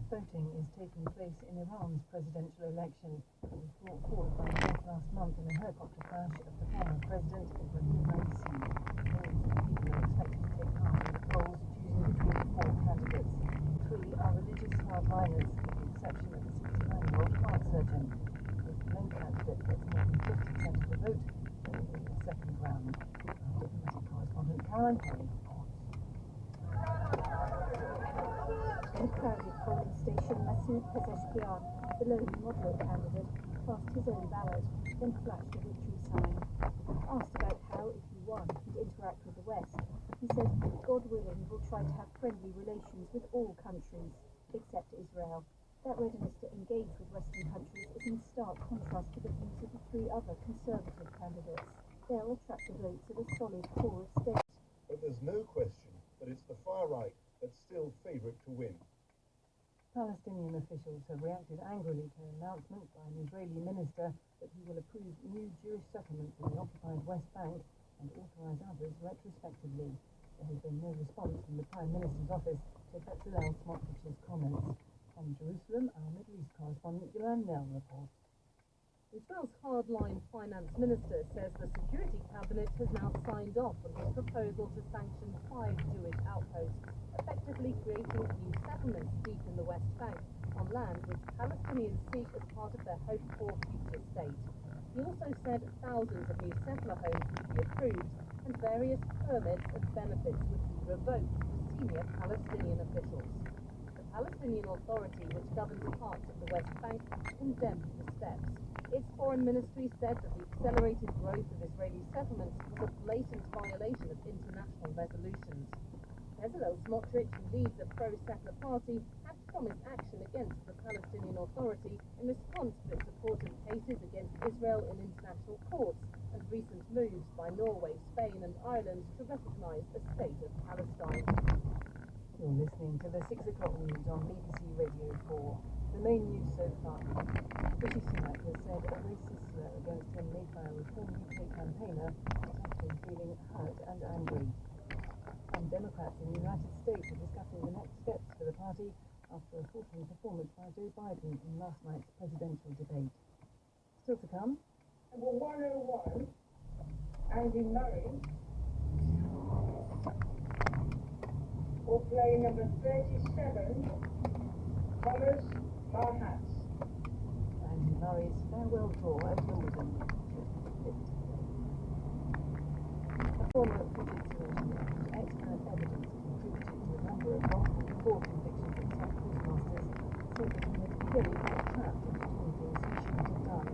Voting is taking place in Iran's presidential election. It was brought forward by death last month in a helicopter crash of the former president, Ibrahim Raisi. Millions of people are expected to take part in the polls, choosing between 4 candidates. 3 are religious hardliners, with the exception of a 69-year-old heart surgeon. If no candidate gets more than 50% of the vote, they will win the second round. Our diplomatic correspondent Caroline Perry reports. In a crowded polling station, Masoud Pezeshkian, the lone moderate candidate, cast his own ballot, then flashed a victory sign. Asked about how, if he won, he'd interact with the West, he said, God willing, we'll try to have friendly relations with all countries, except Israel. That readiness to engage with Western countries is in stark contrast to the views of the 3 other conservative candidates. They'll attract the votes of a solid core of states. But there's no question that it's the far right that's still favourite to win. Palestinian officials have reacted angrily to an announcement by an Israeli minister that he will approve new Jewish settlements in the occupied West Bank and authorise others retrospectively. There has been no response from the Prime Minister's office to Bezalel Smotrich's comments. From Jerusalem, our Middle East correspondent Joanne Nell reports. Israel's hardline finance minister says the Security Cabinet has now signed off on his proposal to sanction 5 Jewish outposts, effectively creating new settlements deep in the West Bank, on land which Palestinians seek as part of their hoped-for future state. He also said thousands of new settler homes would be approved, and various permits and benefits would be revoked for senior Palestinian officials. The Palestinian Authority, which governs parts of the West Bank, condemned the steps. Its foreign ministry said that the accelerated growth of Israeli settlements was a blatant violation of international resolutions. Bezalel Smotrich, who leads a pro-settler party, had promised action against the Palestinian Authority in response to its support of cases against Israel in international courts and recent moves by Norway, Spain and Ireland to recognise a state of Palestine. You're listening to the 6 o'clock news on BBC Radio 4. The main news so far. Rishi Sunak has said a racist slur against him made by a Reform UK campaigner has left him feeling hurt and angry. Some Democrats in the United States are discussing the next steps for the party after a faltering performance by Joe Biden in last night's presidential debate. Still to come. Number 101, Andy Murray will play number 37, Thomas Marhatz. Andy Murray's farewell draw at Wimbledon should have flipped today. A former jiu-jitsu engineer whose expert evidence contributed to a number of wrongful court convictions of top quizmasters said that he had clearly got trapped into doing things he shouldn't have done.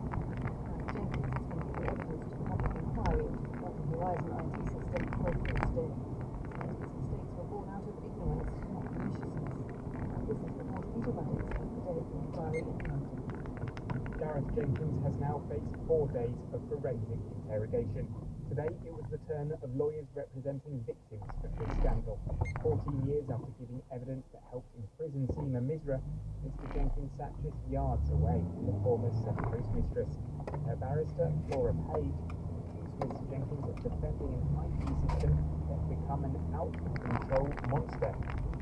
Jenkins has been giving evidence to the public inquiry into the Portal Horizon IT system for a first day. He said his mistakes were born out of ignorance, not maliciousness. This is reported Peter Ruddix at the day of the inquiry in London. Gareth Jenkins has now faced 4 days of forensic interrogation. Today it was the turn of lawyers representing victims of this scandal. 14 years after giving evidence that helped imprison Seema Misra, Mr Jenkins sat just yards away from the former South Coast mistress. Her barrister, Laura Page, accused Mr Jenkins of defending an IT system that had become an out-of-control monster.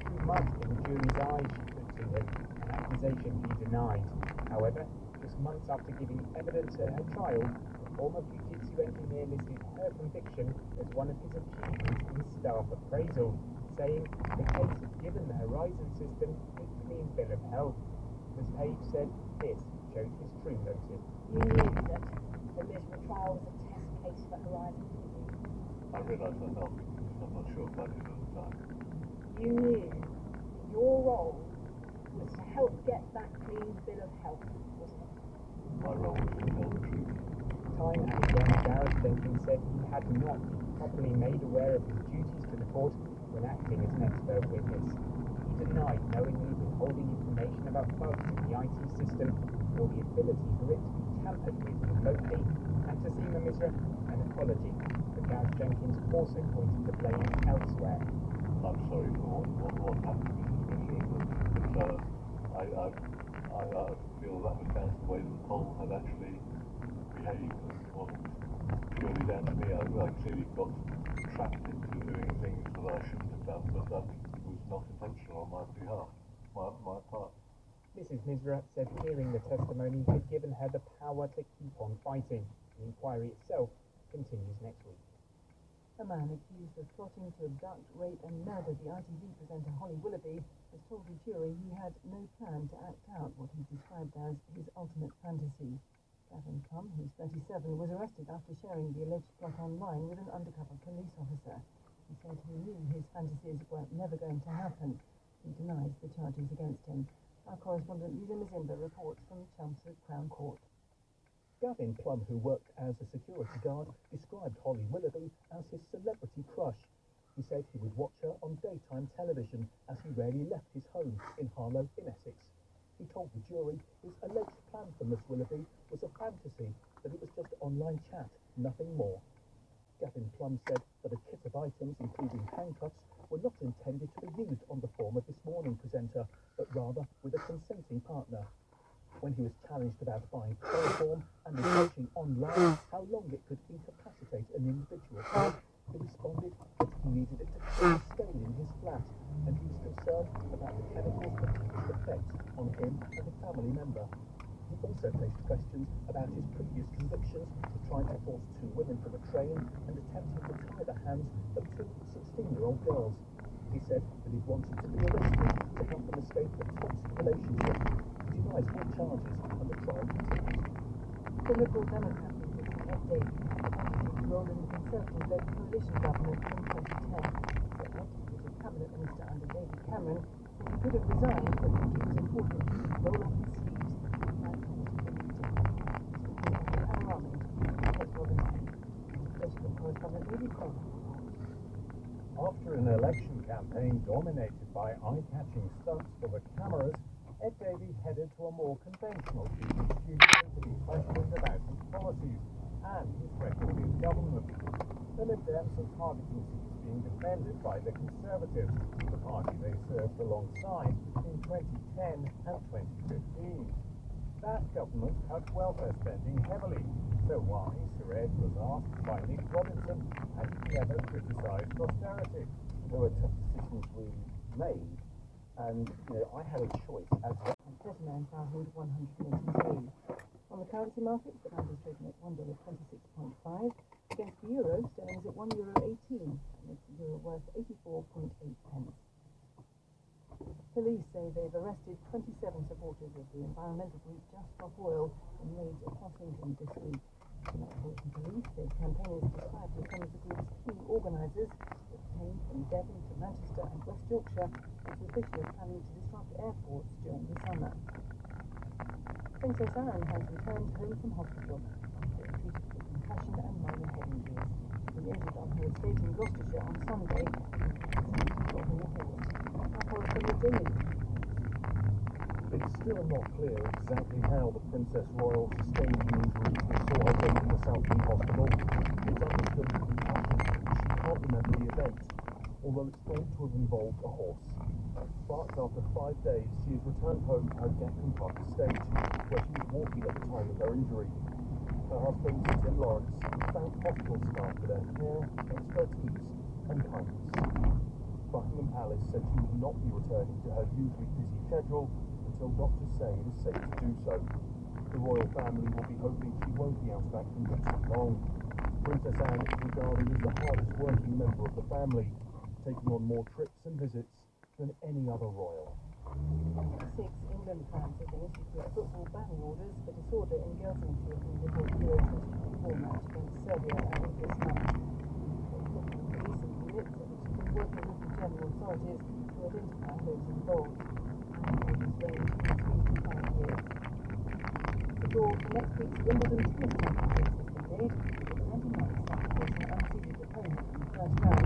Too much in the jury's eyes, she put to him, an accusation he denied. However, just months after giving evidence at her trial, the former jiu-jitsu engineer listed her conviction as one of his achievements in his staff appraisal, saying the case had given the Horizon system a clean bill of health. Ms Page said this showed his true motive. You knew that the Misra trial was a test case for Horizon, didn't you? I realise I'm not sure if I did at the time. You knew your role was to help get that clean bill of health, wasn't it? My role was to tell the truth. Time and again, Gareth Jenkins said he had not been properly made aware of his duties to the court when acting as an expert witness. He denied knowingly withholding information about bugs in the IT system or the ability for it to be tampered with remotely, and to Seema Misra, an apology. But Gareth Jenkins also pointed the blame elsewhere. I'm sorry for what happened to Mr. Misra, but I feel that was down to the way that the poll had actually behaved. It wasn't purely down to me. I clearly got trapped into doing things that I shouldn't have done, but that was not intentional on my behalf, my part. Mrs Misra said hearing the testimony had given her the power to keep on fighting. The inquiry itself continues next week. A man accused of plotting to abduct, rape and murder the ITV presenter Holly Willoughby has told the jury he had no plan to act out what he described as his ultimate fantasy. Gavin Plum, who's 37, was arrested after sharing the alleged plot online with an undercover police officer. He said he knew his fantasies were never going to happen. He denies the charges against him. Our correspondent Lisa Mazimba reports from Chelmsford Crown Court. Gavin Plum, who worked as a security guard, described Holly Willoughby as his celebrity crush. He said he would watch her on daytime television as he rarely left his home in Harlow in Essex. He told the jury his alleged plan for Miss Willoughby was a fantasy, that it was just online chat, nothing more. Gavin Plum said that a kit of items, including handcuffs, were not intended to be used on the former This Morning presenter, but rather with a consenting partner. When he was challenged about buying chloroform and researching online how long it could incapacitate an individual, he responded that he needed it to clear the stain in his flat, and he was concerned about the chemical's potential effects on him and a family member. He also faced questions about his previous convictions for trying to force 2 women from a train and attempting to tie the hands of 2 16-year-old girls. He said that he wanted to be arrested to help them escape a toxic relationship. He denies all charges and the trial continues. The Liberal Democrat leader Ed Davey defended his role in the Conservative-led coalition government in 2010. Sir Ed, who was a cabinet minister under David Cameron, said he could have resigned, but thought it was important to roll up his sleeves and fight forward for the region. Speaking of the Panorama interview with Ted Robinson, political correspondent Ruby Cole. After an election campaign dominated by eye-catching stunts for the cameras, Ed Davey headed to a more conventional TV studio to be questioned about his policies and his record in government. The Lib Dems are targeting seats being defended by the Conservatives, the party they served alongside in 2010 and 2015. That government cut welfare spending heavily, so why, Sir Ed was asked by Nick Robinson, had he ever criticised austerity? There were tough decisions we made, and I had a choice as well. 39,183. On the currency markets, the pound is trading at $1.26.5. Against the euro, sterling is at €1.18, and it's the euro worth 84.8 pence. arrested 27 supporters of the environmental group Just Stop Oil in raids across England this week. The Metropolitan Police say campaigners described as some of the group's key organisers were detained from Devon to Manchester and West Yorkshire on suspicion of planning to disrupt airports during the summer. Princess Anne has returned home from hospital after being treated for concussion and minor head injuries. She was injured on her estate in Gloucestershire on Sunday and dropping a horse. Our correspondent Jamie. It's still not clear exactly how the Princess Royal sustained the injuries that saw her taken to Southend Hospital. It's understood that she can't remember the event, although it's thought to have involved a horse. But after 5 days, she has returned home to her Gacken Park estate, where she was walking at the time of her injury. Her husband, Tim Lawrence, thanked hospital staff for their care, expertise and kindness. Buckingham Palace said she will not be returning to her usually busy schedule until doctors say it is safe to do so. The royal family will be hoping she won't be out of action for too long. Princess Anne is regarded as the hardest working member of the family, taking on more trips and visits than any other royal. 6 England fans have been issued with football banning orders for disorder in Gelsenkirchen before the Euro 2024 match against Serbia early this month. Football police and units have been working with the German authorities to identify those involved. Orders range from 3 to 5 years. The draw for next week's Wimbledon tennis championships has been made, with Andy Murray set to face an unseeded opponent in the first round.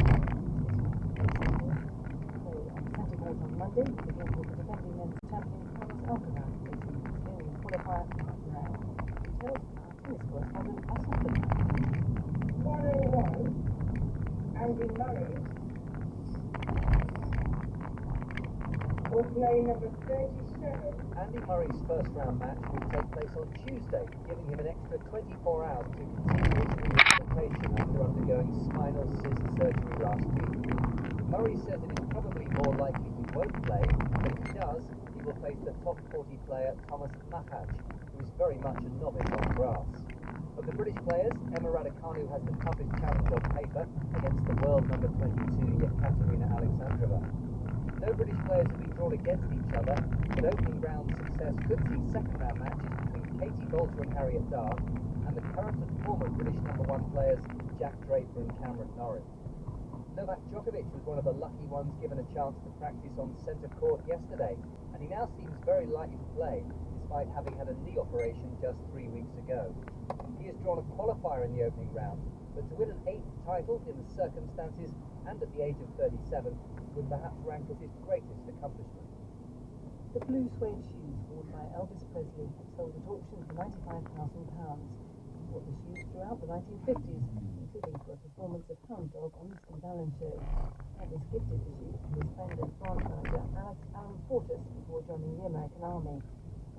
On Monday, we begin with the defending men's champion Carlos Alcaraz facing the Australian qualifier Rafael Nadal. Details from our tennis correspondent Russell Flicker. 101, Andy Murray will play number 37. Andy Murray's first round match will take place on Tuesday, giving him an extra 24 hours to continue his rehabilitation after undergoing spinal cyst surgery last week. Murray says it is probably more likely he won't play, but if he does, he will face the top 40 player Thomas Machac, who is very much a novice on grass. Of the British players, Emma Raducanu has the toughest challenge on paper against the world number 22 Yekaterina Alexandrova. No British players have been drawn against each other, but opening round success could see second round matches between Katie Boulter and Harriet Dart, and the current and former British number 1 players Jack Draper and Cameron Norrie. Novak Djokovic was one of the lucky ones given a chance to practice on centre court yesterday, and he now seems very likely to play, despite having had a knee operation just 3 weeks ago. He has drawn a qualifier in the opening round, but to win an 8th title in the circumstances and at the age of 37 would perhaps rank as his greatest accomplishment. The blue suede shoes worn by Elvis Presley have sold at auction for £95,000. He wore the shoes throughout the 1950s, including for a performance of Hound Dog on the Steve Allen Show. Elvis gifted the shoes to his friend and branch manager Alan Portis before joining the American Army.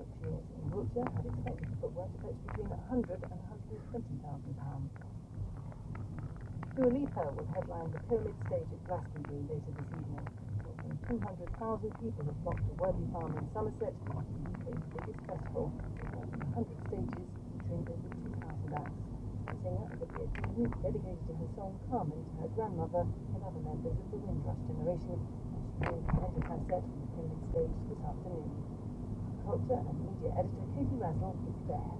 Auctioneers in Wiltshire had expected the footwear to fetch between £100,000 and £120,000. Dua Lipa will headline the Pyramid Stage at Glastonbury later this evening. More than 200,000 people have flocked to Worthy Farm in Somerset, the UK's biggest festival, with more than 100 stages featuring over 2,000 acts. The singer and the theatre dedicated to her song Carmen to her grandmother and other members of the Windrush generation, and she will present her set on the Pyramid Stage this afternoon. Culture and media editor Katie Razzle is there.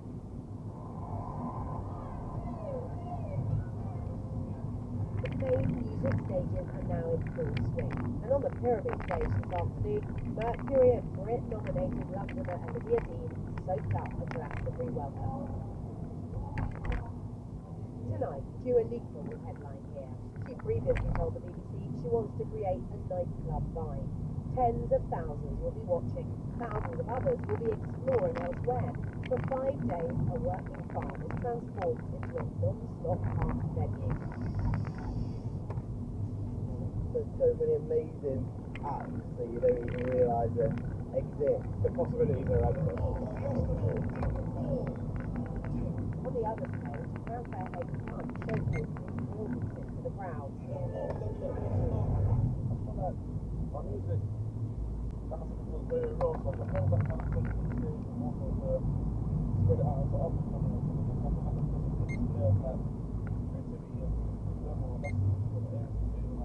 The main music stages are now in full swing, and on the Pyramid Stage this afternoon, Mercury and Brit-nominated Londoner Olivia Dean soaked up a Glastonbury welcome. Tonight, Dua Lipa will headline here. She previously told the BBC she wants to create a nightclub vibe. Tens of thousands will be watching, thousands of others will be exploring elsewhere. For 5 days, a working farm is transformed into a non-stop party venue. There's so many amazing apps that you don't even realise that exist. The possibilities are endless. On the other stage, Fanfare Egg Hunt showcases real music to the crowd. My music, that was very raw, so I felt that kind of competition and one of the spread it out to other cameras and then have that creativity and level, that's what the aim is to do.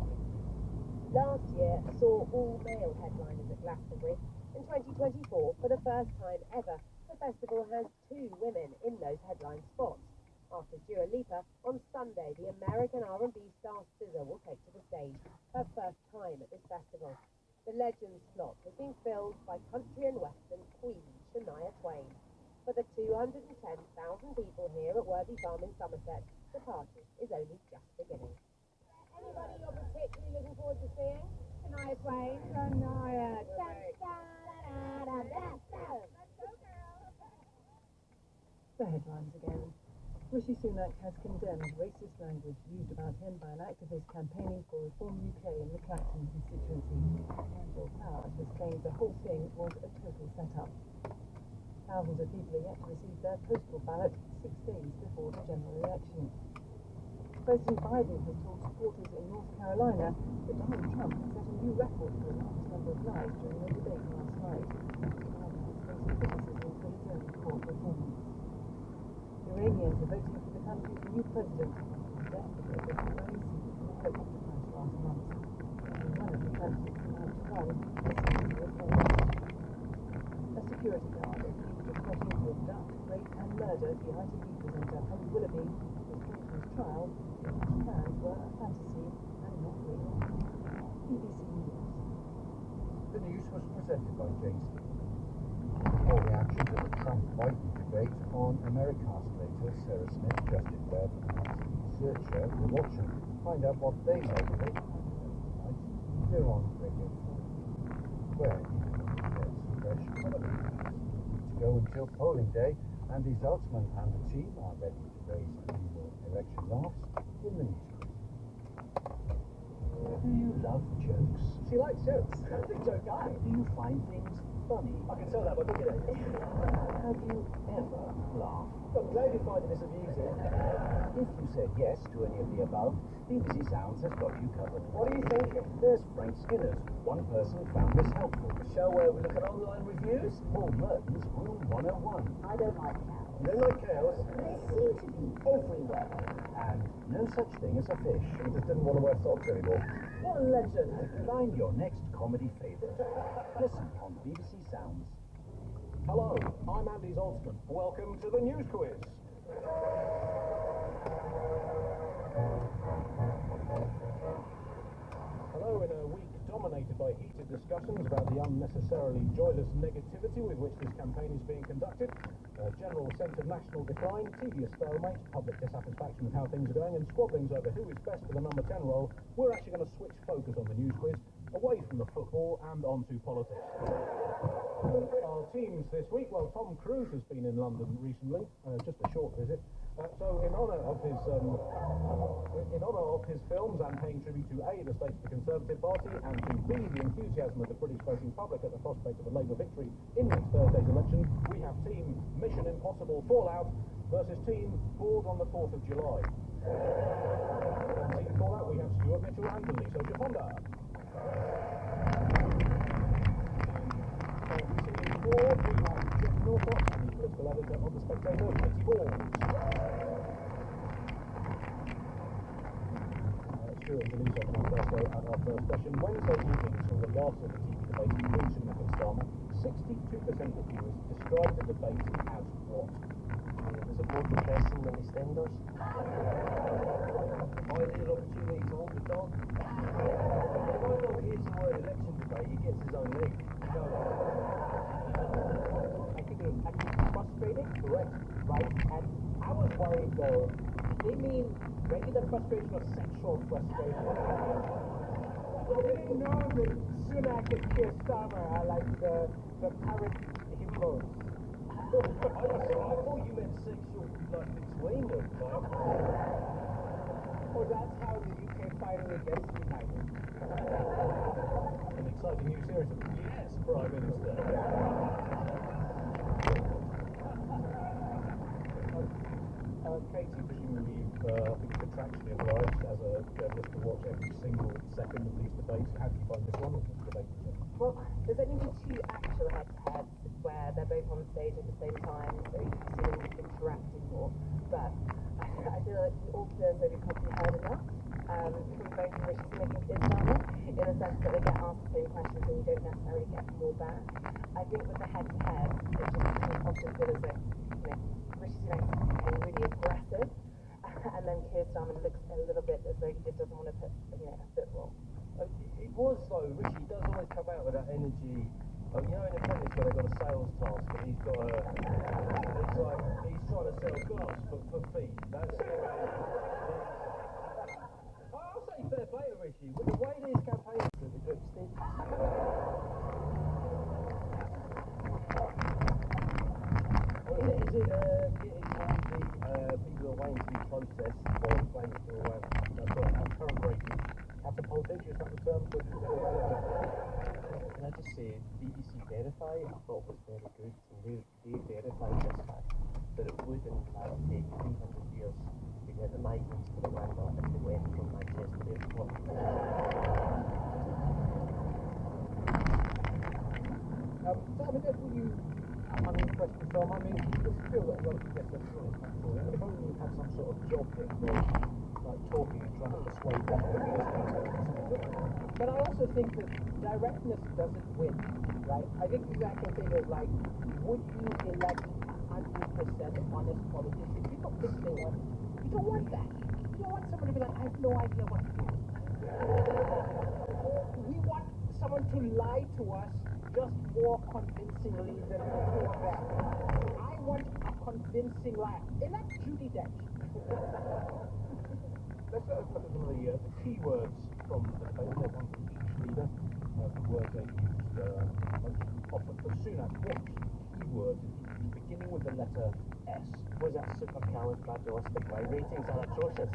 Last year saw all male headliners at Glastonbury, In 2024, for the first time ever, the festival has 2 women in those headline spots. After Dua Lipa, on Sunday, the American R&B star SZA will take to the stage, her first time at this festival. The Legends slot has been filled by country and western queen Shania Twain. For the 210,000 people here at Worthy Farm in Somerset, the party is only just beginning. Anybody you're particularly looking forward to seeing? Shania Twain. Shania. The headlines again. Rishi Sunak has condemned racist language used about him by an activist campaigning for Reform UK in the Clacton constituency. Bill Coward has claimed the whole thing was a total setup. Thousands of people are yet to receive their postal ballot 6 days before the general election. President Biden has told supporters in North Carolina that Donald Trump has set a new record for the largest number of lies during the debate last night. Biden has faced criticism for his own court performance. Iranians are voting for the country's new president, investigators have only seen in the hope to crash last month. And one of the candidates announced to run is seeking reform. A security guard accused of plotting to abduct, rape and murder the ITV presenter Holly Willoughby is Clinton's trial, whose plans were a fantasy and not real. BBC News. The news was presented by James. All reaction to the Trump-Biden debate on Americastator Sarah Smith, Justin Webb and researcher will watch and find out what they make of it. Tonight, here on Radio 4, where you can get fresh comedy. To go until polling day, Andy Zaltzman and the team are ready to raise annual election laughs in the news. Do you love jokes? She likes jokes. I'm a big joke guy. Do you find things funny? I can tell that by looking at it. Have you ever laughed? I'm glad you're finding this amusing. If you said yes to any of the above, BBC Sounds has got you covered. What are you thinking? There's Frank Skinner's. One person found this helpful. A show where we look at online reviews? Paul Merton's Rule 101. I don't like cows. You don't like cows? They seem to be everywhere. And no such thing as a fish. He just didn't want to wear socks anymore. What a legend. Find your next comedy favourite. Listen on BBC Sounds. Hello, I'm Andy Zaltzman. Welcome to the News Quiz. Hello, in a week dominated by heated discussions about the unnecessarily joyless negativity with which this campaign is being conducted, a general sense of national decline, tedious stalemate, public dissatisfaction with how things are going, and squabblings over who is best for the number 10 role, we're actually going to switch focus on the News Quiz away from the football and onto politics. Our teams this week, well, Tom Cruise has been in London recently, just a short visit. So in honour of his films and paying tribute to A, the state of the Conservative Party, and to B, the enthusiasm of the British voting public at the prospect of a Labour victory in next Thursday's election, we have Team Mission Impossible Fallout versus Team Bored on the 4th of July. On Team Fallout we have Stuart Mitchell and Lisa Japonda. Team Bored we have Jeff Northrop and the political editor of The Spectator, Katie Balls. Stuart and Denise on also at our first session. Wednesday evening saw the last of the TV debate between Sunak and Starmer. 62% of viewers described the debate as what? There's a more depressing than EastEnders. Ideal opportunity to walk the dog. If my dog hears the word election debate, he gets his own leg. I think it's actually frustrating, correct, right? And I was worried though, they mean regular frustration or sexual frustration? I didn't know that Sunak and Keir Starmer are like the current hippos. I thought you meant sexual, like between them, like. Oh, that's how the UK finally gets united. An exciting new series of Yes, Prime Minister. Katie, presumably you've been contractually obliged as a journalist to watch every single second of these debates. How do you find this one? Well, there's only been 2 actual head-to-heads where they're both on stage at the same time, so you can see them interacting more. But I feel like we all feel as though we've probably heard enough from both Rishi Sunak and Keir Starmer, in the sense that they get asked the same questions and you don't necessarily get more back. I think with the head-to-head, it just often feels as if, Rishi Sunak's being really aggressive, and then Keir Starmer looks a little bit as though he just doesn't want to put, a foot wrong. It was though, Rishi does always come out with that energy. In Apprentice where they've got a sales task and he's got it's like he's trying to sell glass for feet. That's I'll say fair play to Rishi. With the way these campaigns that the group stinks. Is it getting all the people who are waiting to be processed or claims to at current rating catapulted, is that the term? Can I just say, BBC Verify I thought was very good, and they verified this fact that it would in fact take 300 years to get the migrants to Rwanda if they went from Manchester Airport. Question, Tom. I mean, it's still that well, yes, that's really factual. If only you had some sort of job that involved like talking and trying to persuade them. But I also think that directness doesn't win, right? I think the actual thing is like, would you elect 100% honest politicians? You don't think they want. You don't want that. You don't want someone to be like, I have no idea what to do. We want someone to lie to us just more convincingly than before that. I want a convincing lie. Elect Judi Dench. Let's look at some of the key words from the debate. There's one from each leader. The words they used most often. For Sunak, what key words beginning with the letter S? Was that supercalifragilistic? My ratings are atrocious.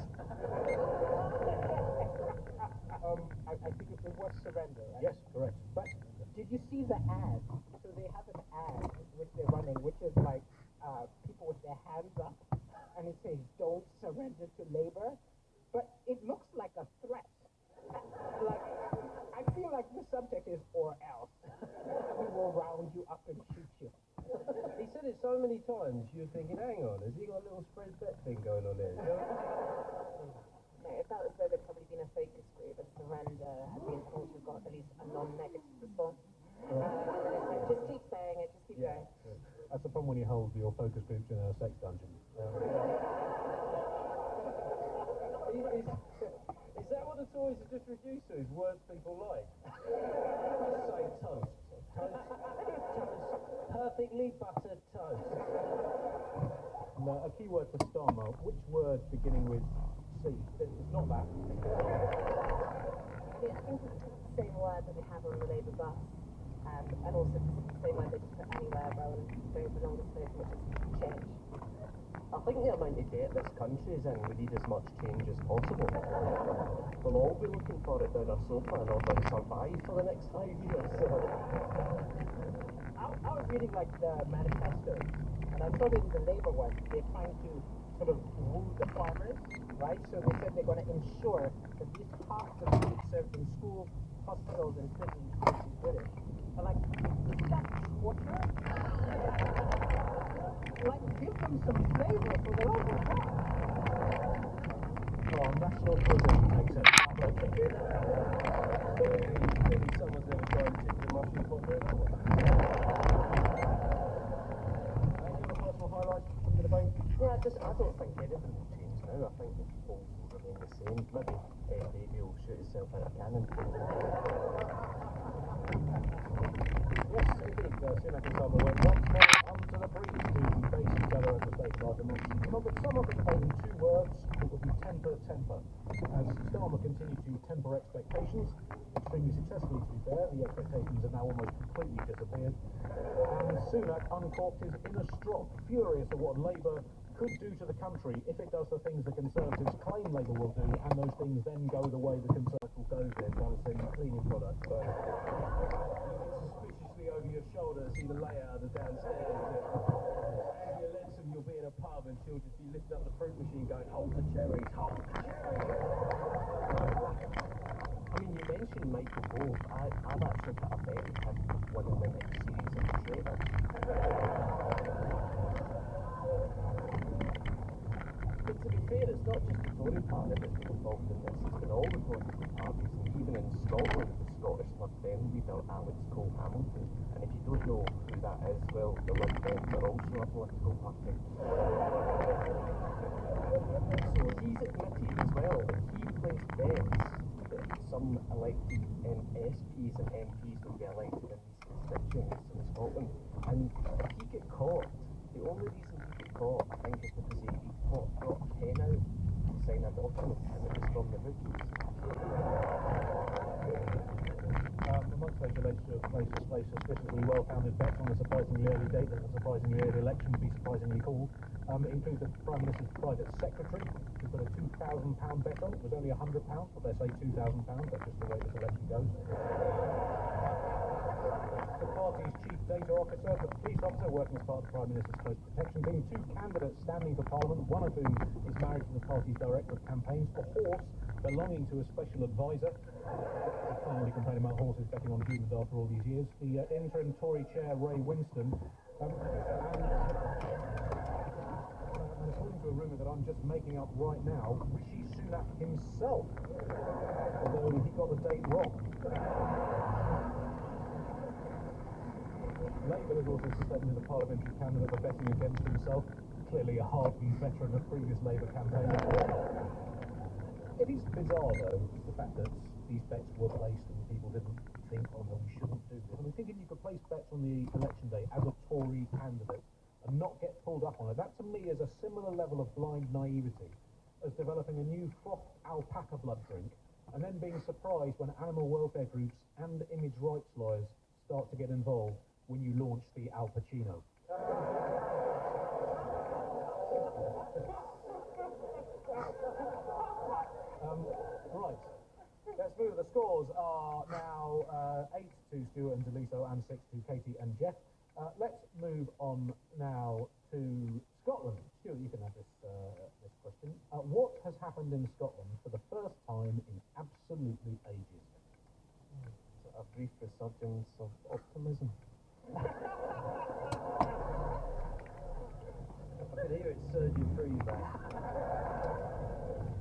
I think it was surrender, right? Yes, correct. But did you see the ad? So they have an ad which they're running, which is like people with their hands up, and it says, "Don't surrender to Labour," but it looks like a threat. Like, I feel like the subject is "or else." We will round you up and shoot you. He said it so many times, you're thinking, hang on, has he got a little spread bet thing going on there? It felt as though there'd probably been a focus group, and surrender had been thought to have got at least a non-negative response. And then it's like, just keep saying it, just keep going. That's the problem when you hold your focus groups in a sex dungeon. Is that what the Tories are just reduced to? Is words people like? Just say toast. Perfectly buttered toast. No, a key word for Starmer. Which word beginning with C? It's not that. I think it's the same word that we have on the Labour bus, and also the same word they just put anywhere rather than going for longer space, which is change. I think the amount of debt this country is in, we need as much change as possible. We'll all be looking for it down our sofa and all going to survive for the next 5 years. I was reading like the manifesto, and I saw that in the Labour one, they're trying to sort of woo the farmers, right? So they said they're going to ensure that these costs of food served in schools, hospitals, and prisons will be British. And like, is that torture? Like, give them some flavor for the love of God. Oh, national prison, except maybe someone's never tried to the mushroom pot there. Any other personal highlights from the debate? Yeah, I don't think anything will change now. I think the polls will remain the same. Maybe Davey will shoot himself out of a cannon. Yes, indeed. Sunak and Starmer went once more onto the breeze to face each other as the state argument. But some of the debate in 2 words, it would be temper. As Starmer continued to temper expectations, extremely successfully to be fair, the expectations have now almost completely disappeared. And Sunak uncorked his inner strop, furious at what Labour could do to the country if it does the things the Conservatives claim Labour will do, and those things then go the way the Conservative goes in, kind of saying cleaning products. But suspiciously over your shoulder, see the layout of the downstairs. Angela Lenson, you'll be in a pub and she'll just be lifting up the fruit machine going, hold the cherries, hold the cherries. I mean, you mentioned Michael Gove. I've actually got a bet with him winning the next series of the Traitors. But to be fair, it's not just the Tory party that's been involved in this, it's been all the political parties, and even in Scotland, Scottish Lib Dem leader Alex Cole Hamilton. And if you don't know who that is, well, the Lib Dems are also a political party. So he's admitted as well that he placed bets that some elected SPs and MPs will be elected in these constituents in Scotland. And he got caught. The only reason he got caught, I think, is because he brought a pen out to sign a document, and it was from the bookies. Amongst those alleged suspiciously well-founded bets on a surprisingly early date and a surprisingly early election to be surprisingly called, include the Prime Minister's private secretary, who put a £2,000 bet on. It was only £100, but they say £2,000. That's just the way this election goes. The party's chief data officer, the police officer working as part of the Prime Minister's close protection team, two candidates standing for Parliament, one of whom is married to the party's director of campaigns, a horse belonging to a special advisor. Finally complaining about horses betting on humans after all these years. The interim Tory chair, Ray Winston, and according to a rumour that I'm just making up right now, Rishi Sunak himself, although he got the date wrong. Labour is also suspected the parliamentary candidate of betting against himself, clearly a hardened veteran of previous Labour campaigns. It is bizarre, though, the fact that these bets were placed and people didn't think, oh no, we shouldn't do this. I mean, thinking you could place bets on the election day as a Tory candidate and not get pulled up on it, that to me is a similar level of blind naivety as developing a new frothed alpaca blood drink and then being surprised when animal welfare groups and image rights lawyers start to get involved when you launch the Al Pacino. Right, let's move. The scores are now 8 to Stuart and Deliso and 6 to Katie and Jeff. Let's move on now to Scotland. Stuart, you can have this question. What has happened in Scotland for the first time in absolutely ages? A brief resurgence of optimism. I could hear it surging through you there.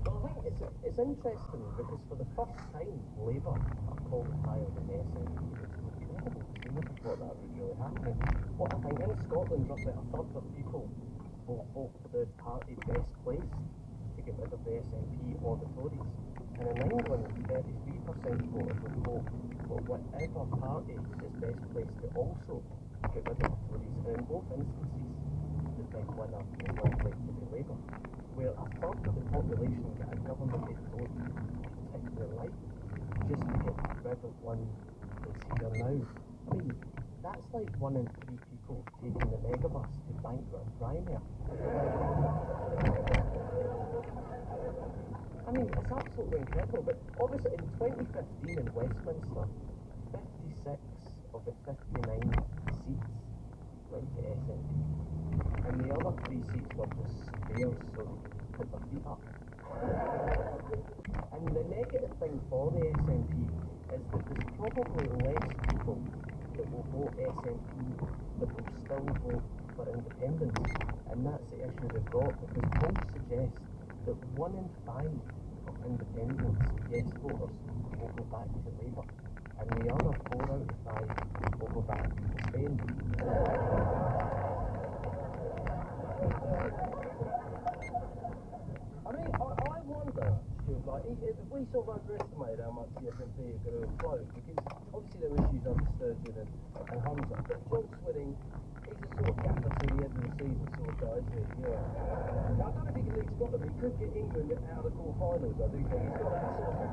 Well, I think it's interesting because for the first time, Labour are called higher than SNP, which is incredible. I never thought that would really happen. What I think in Scotland, roughly a third of people will vote for the party best placed to get rid of the SNP or the Tories. And in England, 33% voters will vote for whatever party is best placed to also get rid of the Tories. And in both instances, the big winner is likely to be Labour, where a third of the population get a government they don't particularly like, just to get rid of one that's here now. I mean, that's like 1 in 3 people taking the megabus to bankrupt Ryanair. I mean, it's absolutely incredible, but obviously in 2015 in Westminster, 56 of the 59 seats went to SNP, and the other 3 seats were just spares so they could put their feet up. And the negative thing for the SNP is that there's probably less people that will vote SNP that will still vote for independence, and that's the issue they've got, because polls suggest that 1 in 5 of independence yes voters will go back to Labour, and the other 4 out of 5 will go back to Spain. I mean, I wonder, Stuart, like, if we sort of underestimated how much the SNP are going to implode, because obviously there are issues under Sturgeon and Hunter, but John Swinning, he's a sort of gaffer to the end of the season sort of guy, isn't he? You know? Now, I don't know if he can lead Scotland, he could get England out of the quarterfinals, I do think. He's got that sort of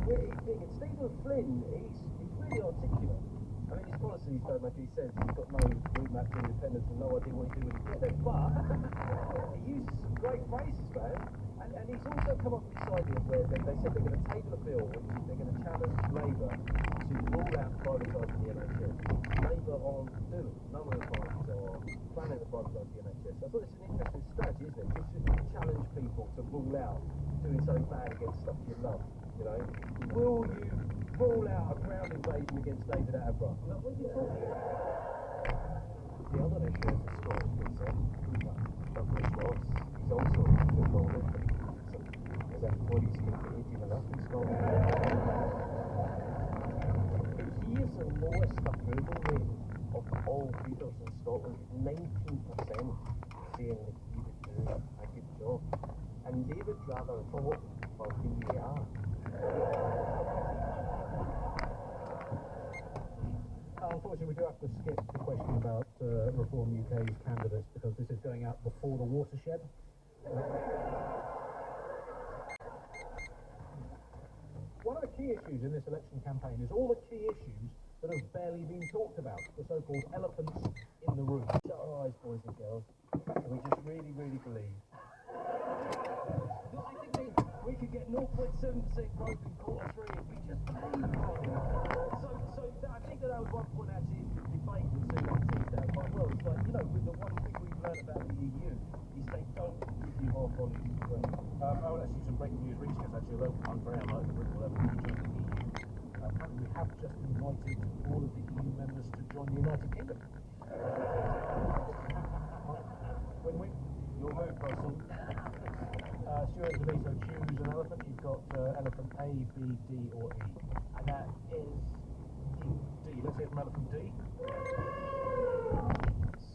gritty thing. And Stephen Flynn, he's really articulate. I mean, his policies don't make any sense. He's got no roadmap to independence and no idea what he'd do when he gets there. But he uses some great phrases, man. And he's also come up with this idea where they said they're going to table a bill which they're going to challenge Labour to rule out privatising the NHS. Labour aren't doing it. None of the parties are planning to privatise the NHS. I thought it's an interesting strategy, isn't it? You should challenge people to rule out doing something bad against stuff you love. You know, will you rule out a ground invasion against David Attenborough? Like, what are you talking about? The other issue is the Scottish Conservative, Douglas Ross. He's also involved in it. As if Tories can create even up in Scotland. the lowest approval rating of all leaders in Scotland. 19% saying that he would do a good job. And they would rather vote for VAR. Unfortunately, we do have to skip the question about Reform UK's candidates because this is going out before the watershed. One of the key issues in this election campaign is all the key issues that have barely been talked about, the so-called elephants in the room. Shut our eyes, boys and girls. We just really, really believe. I think we could get 0.7% growth in quarter three if we just believe. So I think that was one point actually debate will see what sees that quite well. It's like, you know, with the one thing we've learned about the EU is they don't give you more policy to grow. I will actually some breaking news recently, actually, although I'm very unlikely that we'll ever join the EU. We have just invited all of the EU members to join the United Kingdom. Win-win. Your move, Russell. Stuart Deniso, choose an elephant. You've got elephant A, B, D, or E. And that is D. Let's hear from elephant D.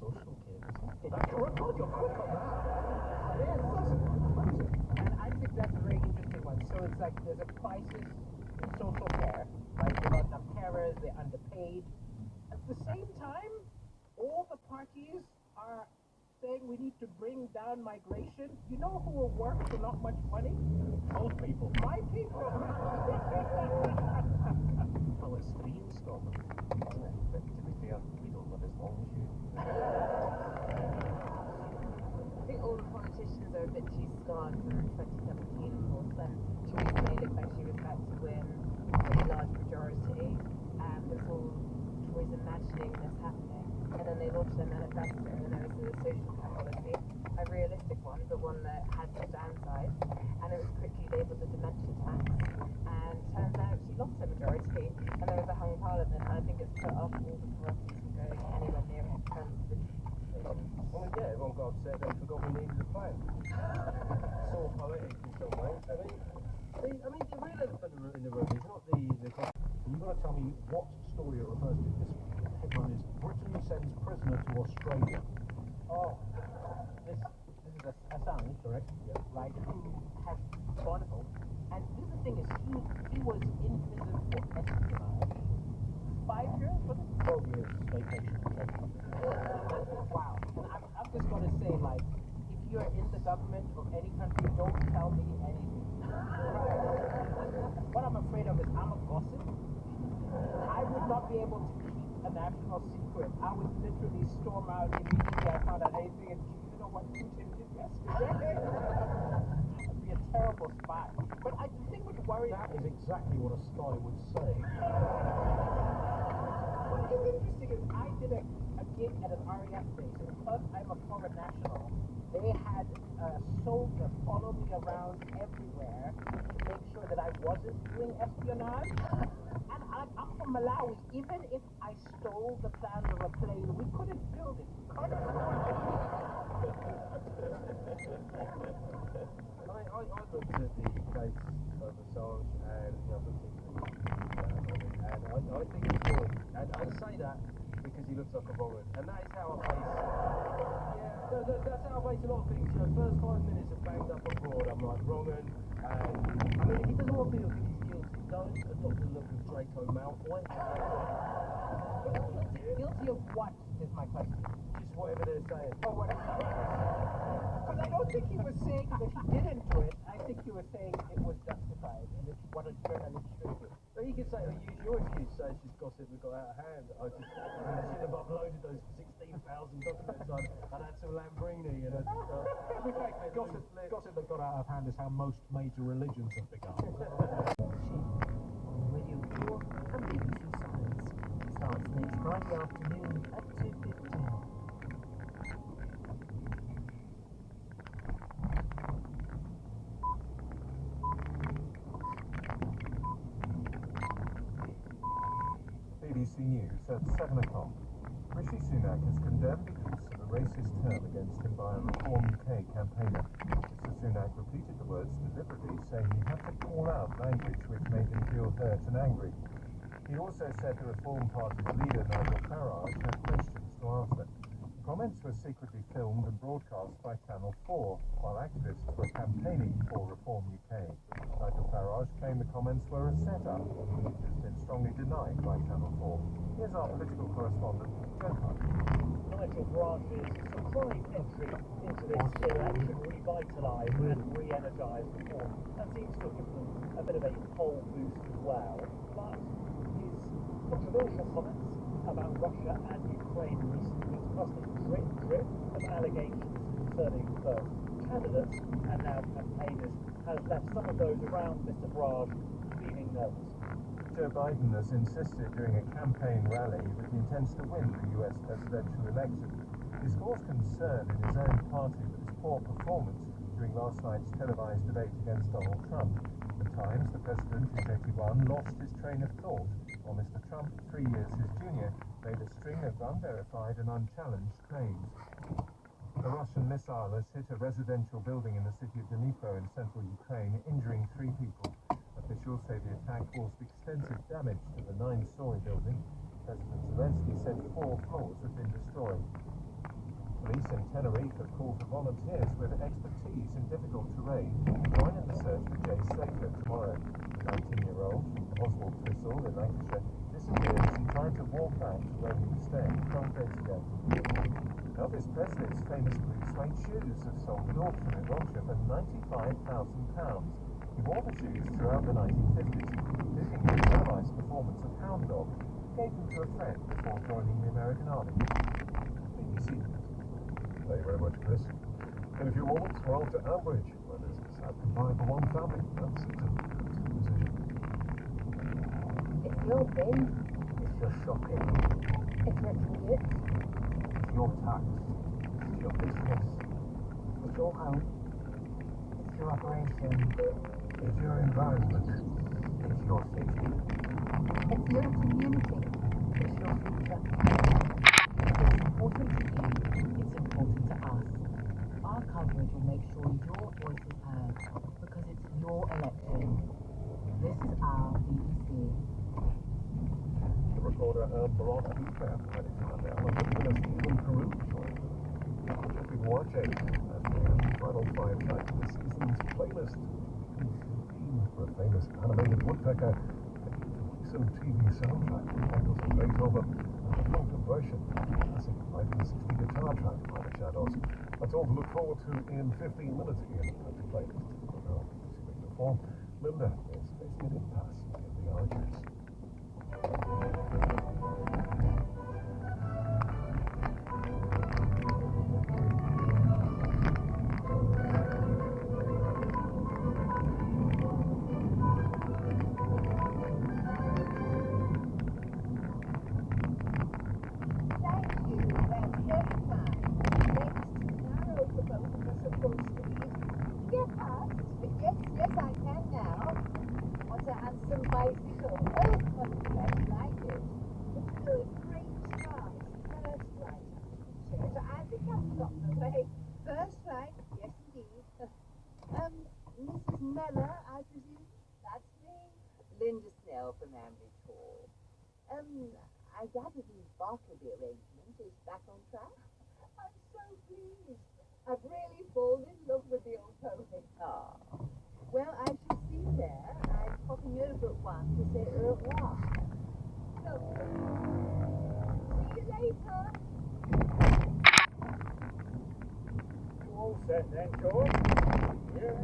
Social care. That's all right. Oh, you're quick on that. And I think that's a very interesting one. So it's like there's a crisis in social care, right? There are not enough carers, they're underpaid. At the same time, all the parties are saying we need to bring down migration. You know who will work for not much money? Old people. My people. Well, it's free in Scotland, isn't it? But to be fair, we don't live as long as you. I think all the politicians are a bit too scarred from 2017, of course, when Theresa May looked like she was about to win a large majority, and it was all always imagining this happening. And then they launched their manifesto, and there was a social care policy, a realistic one, but one that had some downside, and it was quickly labelled a dementia tax, and turns out she lost her majority, and there was a hung parliament, and I think it's put off all the parties from going anywhere near it in terms of the Well, yeah, everyone got upset they forgot we needed a plan. So poetic in some ways. I mean, the real elephant in the room is not the You've got to tell me what story it refers to. This headline is Britain sends prisoner to Australia. Oh, this is Assange, correct? Yeah. Right, who has gone home. And the thing is, he was in prison for espionage. 5 years, was it? 12 years vacation. Wow. And I've just got to say, like, if you're in the government of any country, don't tell me anything. What I'm afraid of is I'm a gossip. I would not be able to keep a national secret. I would literally storm out immediately I found out anything. And you know what Putin did yesterday? I'd be a terrible spy. But I think what worries That is exactly what a spy would say. What is interesting is I did a gig at an RAF base, and because I'm a foreign national, they had a soldier follow me around everywhere to make sure that I wasn't doing espionage. And I'm from Malawi. Even if I stole the plans of a plane, we couldn't build it. I looked at the case of Assange and I've looked into and I think it's good. And I say that because he looks like a wrong un. And that is how I face that's how I face a lot of things. You know, first 5 minutes of banged up abroad, I'm like wrong un. And I mean, if he doesn't want people to think he's guilty, don't adopt the look of Draco Malfoy. Guilty of what is my question? Just whatever they're saying. Oh, whatever. Because I don't think he was saying that he didn't do it. I think he was saying it was justified and it's what a journalist should do. But you could say, use your excuse, say it's just gossip that got out of hand. I should have uploaded those 16,000 documents. I'd had some Lambrini and Gossip that got out of hand is how most major religions have begun. On Radio 4 and BBC Science. Starts next Friday afternoon at 2:15. BBC News at 7 o'clock. Rishi Sunak has condemned the use of a racist term against him by a Reform UK campaigner. Mr Sunak repeated the words deliberately, saying he had to call out language which made him feel hurt and angry. He also said the Reform Party's leader, Nigel Farage, had questions to answer. The comments were secretly filmed and broadcast by Channel 4, while activists were campaigning for Reform UK. Nigel Farage claimed the comments were a setup, which has been strongly denied by Channel 4. Here's our political correspondent, Joe Clark. Nigel Farage's surprise entry into this election revitalised and re-energised Reform. That seems to have given them a bit of a poll boost as well. But his controversial comments about Russia and Ukraine in recent weeks, plus the drip of allegations concerning first candidates and now campaigners, has left some of those around Mr Farage feeling nervous. Joe Biden has insisted during a campaign rally that he intends to win the US presidential election. He scores concern in his own party with his poor performance during last night's televised debate against Donald Trump. At times, the president, who's 81, lost his train of thought, while Mr Trump, 3 years his junior, made a string of unverified and unchallenged claims. A Russian missile has hit a residential building in the city of Dnipro in central Ukraine, injuring 3 people. Officials say the attack caused extensive damage to the 9-story building. President Zelensky said 4 floors have been destroyed. Police in Tenerife have called for volunteers with expertise in difficult terrain to join in the search for Jay Slater tomorrow. The 19-year-old from Oswald Thistle in Lancashire disappeared as he tried to walk back to where he was staying 12 days ago. Elvis Presley's famous blue suede shoes have sold at auction in Wiltshire for £95,000. He wore the shoes throughout the 1950s, including his televised performance of Hound Dog, gave them to a friend before joining the American Army. BBC. Thank you very much, Chris. In a few moments, we're off to Ambridge, where there's a sad goodbye for one family. That's it. It's your bin. It's your shopping. It's your commute. It's your tax. It's your business. It's your home. It's your operation. It's your environment. It's your city. It's your community. It's your future. It's important to you. It's important to us. Our coverage will make sure your voice is heard because it's your election. This is our BBC. The recorder Baron Hooper had it found out on the Stephen Peru joined. Keep watching as the final 5 tracks of the season's playlist. For a famous animated woodpecker, some TV soundtrack from Beatles and Beethoven, and a full conversion of the classic 1960 guitar track by the Shadows. That's all to look forward to in 15 minutes here in the playlist. Now, to form, Linda is facing an impasse in the Archers. Mrs. Mellor, I presume? That's me. Linda Snell from Ambridge Hall. I gather the Bartleby arrangement is back on track? I'm so pleased. I've really fallen in love with the old pony. Ah. Well, I shall see you there. I'm popping over at 1 to say au revoir. Lovely. See you later. All set then, George? Yeah,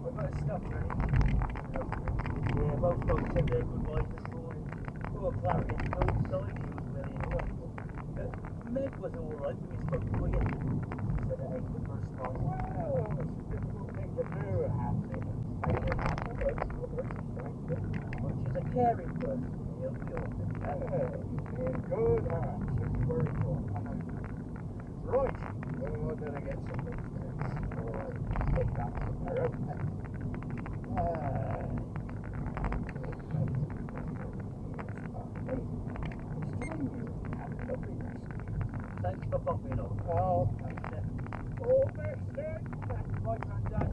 I've got stuff ready. Yeah, both dogs said their goodbyes this morning. Poor Clara didn't know which side she was really in. Meg was alright when we spoke to her yesterday. She said it ain't the first time. Well, it's a difficult thing to do, Happy. Well, she's a caring person. You'll be all right. Good, she's very good. Right, we're going to get some things. Alright, pick that tomorrow. Thanks for popping on. Oh, All best then. Thanks, my granddad.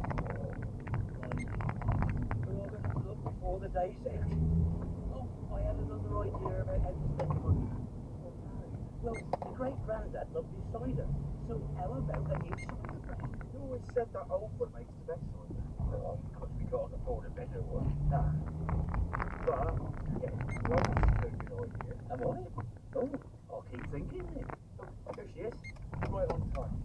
We're all going to look before the day's end. Oh, I had a another idea about how to spend money? Well, the great granddad loved his cider, so how about a new cider brand? You always said that old one makes the best cider. Oh, because we can't afford a better one. Nah. But, yeah, well, that's a good idea. Am I? Oh, I'll keep thinking then. Oh, there she is. Right on time.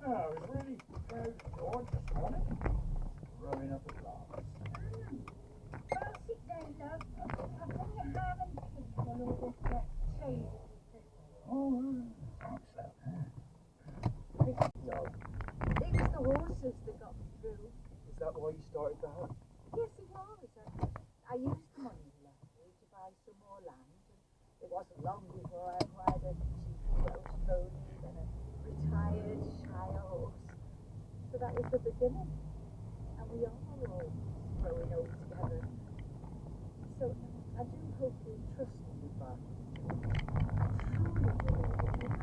Oh, I was really proud of George this morning. Growing up at last. Well, sit down, love. I'll bring you ham and pig on all this cheese. Oh, thanks, love. No. It was the horses that got me through. Is that why you started the hunt? Yes, it was. I used the money left me to buy some more land, and it wasn't long before I acquired a cheap Welsh pony and a retired shire horse. So that was the beginning, and we are all growing old together. So I do hope you'll trust me, but truly believe that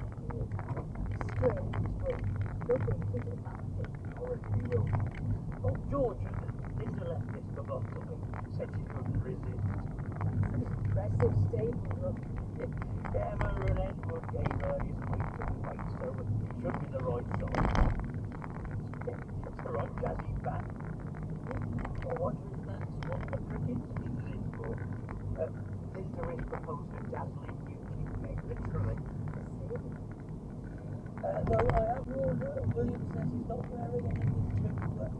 strange, but nothing to the family. I reckon he will. Oh, George, Linda left this for us, I think. Said she couldn't resist. An impressive stable look. Emma and Edward gave her his weight and weight, so it should be the right size. It's the right jazzy back. I wonder if that's what the crickets use it for. Linda is proposed a dazzling new king egg, literally. Though I have warned her, William says he's not wearing anything too well.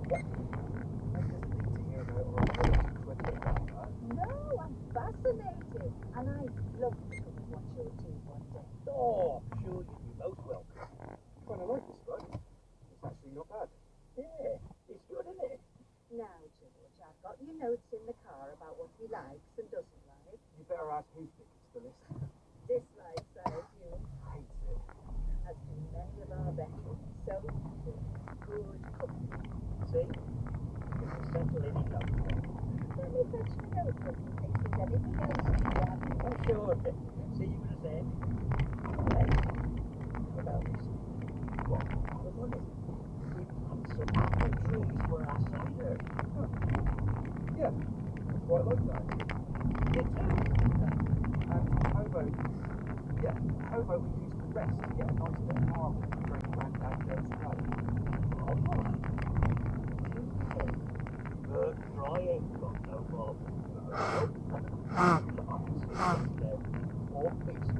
I just need to hear about our ability to cricket about that. No, I'm fascinated, and I'd love to come and watch your team one day. Oh, I'm sure you'd be most welcome. Kind of like this, right? It's actually not bad. Yeah, it's good, isn't it? Now, George, I've got your notes in the car about what he likes and doesn't like. You better ask who thickens the list. Dislikes, I assume. Hates it. As do many of our veterans. So, good company. See? This is certainly the love. Let me fetch the notebook in case there's anything else you want. Oh, sure. See, you would have said. Yes. About this. What? The money. We plant some apple trees for our cider. Yeah, I quite like that. You too? And how about, how about we use the rest to get a nice bit of marble for great granddad Joe's grave? But I ain't got no marble. Or peace.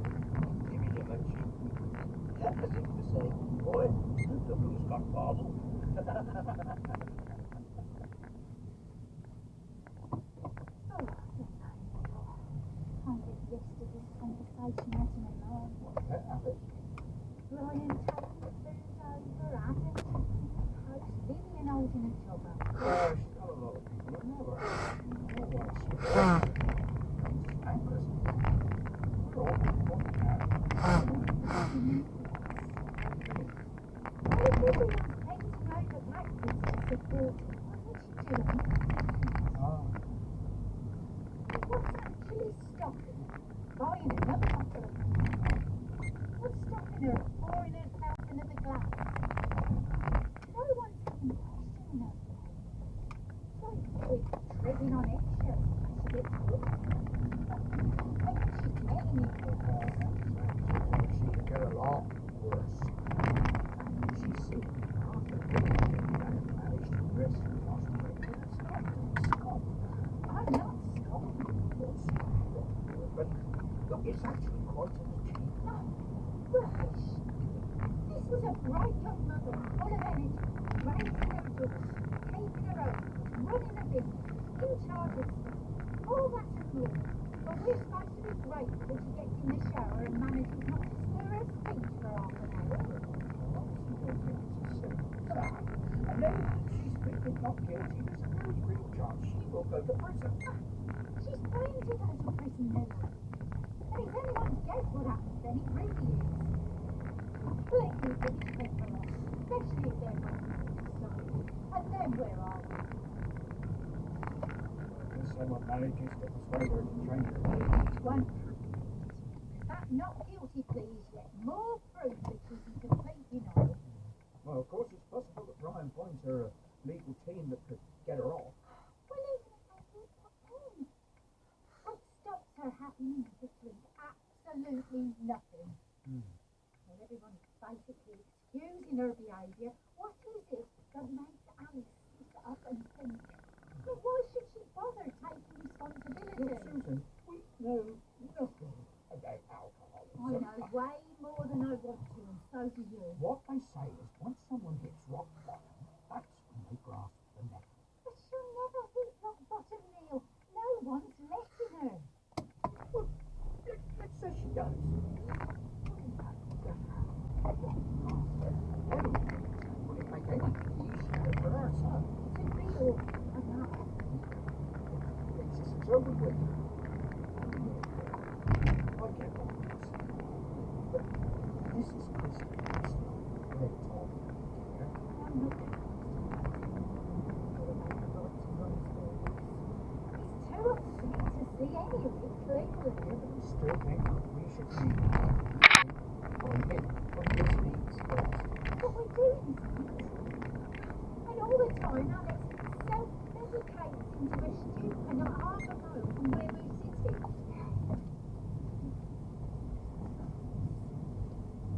Giving him a cheap. As if to say, boy, look who's got marble. Yesterday's conversation wasn't alone. Brian taking the food over, Adam taking the post, Vivian holding a job up. She's got a lot of people in there, but I Anchors. We're all one now. Everyone's painting over backwards to support. What are you doing? What's actually stopping her? Buying another bottle of wine? What's stopping her pouring herself into the glass? No one's even questioning her. Like we're treading on eggshells as she gets good. When is she getting it? She could get a lot worse. She's seen half the people that have managed to rescue Australia. Stop. I'm not stopping. But look, it's actually quite an achievement. No, Rush. This was a bright young mother, full of energy, raising her daughter, taking her own, running a business, in charge of stuff. All that's applauded. But we're supposed to be grateful when she gets in the shower and manages not to stir her speech for half an hour. And then she's pleaded not guilty. There's a very real chance she will go to prison. She's going to go to prison, Miller. And it's anyone's guess what happens then, it really is. Let you British people off, especially if they're going to decide. And then where are we? Someone manages to persuade her to change her It's one proof. That not guilty plea is yet more proof that she's in complete denial. Well, of course, it's possible that Brian finds her a legal team that could get her off. you could claim them. You still think we should be on it from this week's first. But we're doing things. And all the time, Alex self-medicates into a stupid and not half a mile from where we're sitting.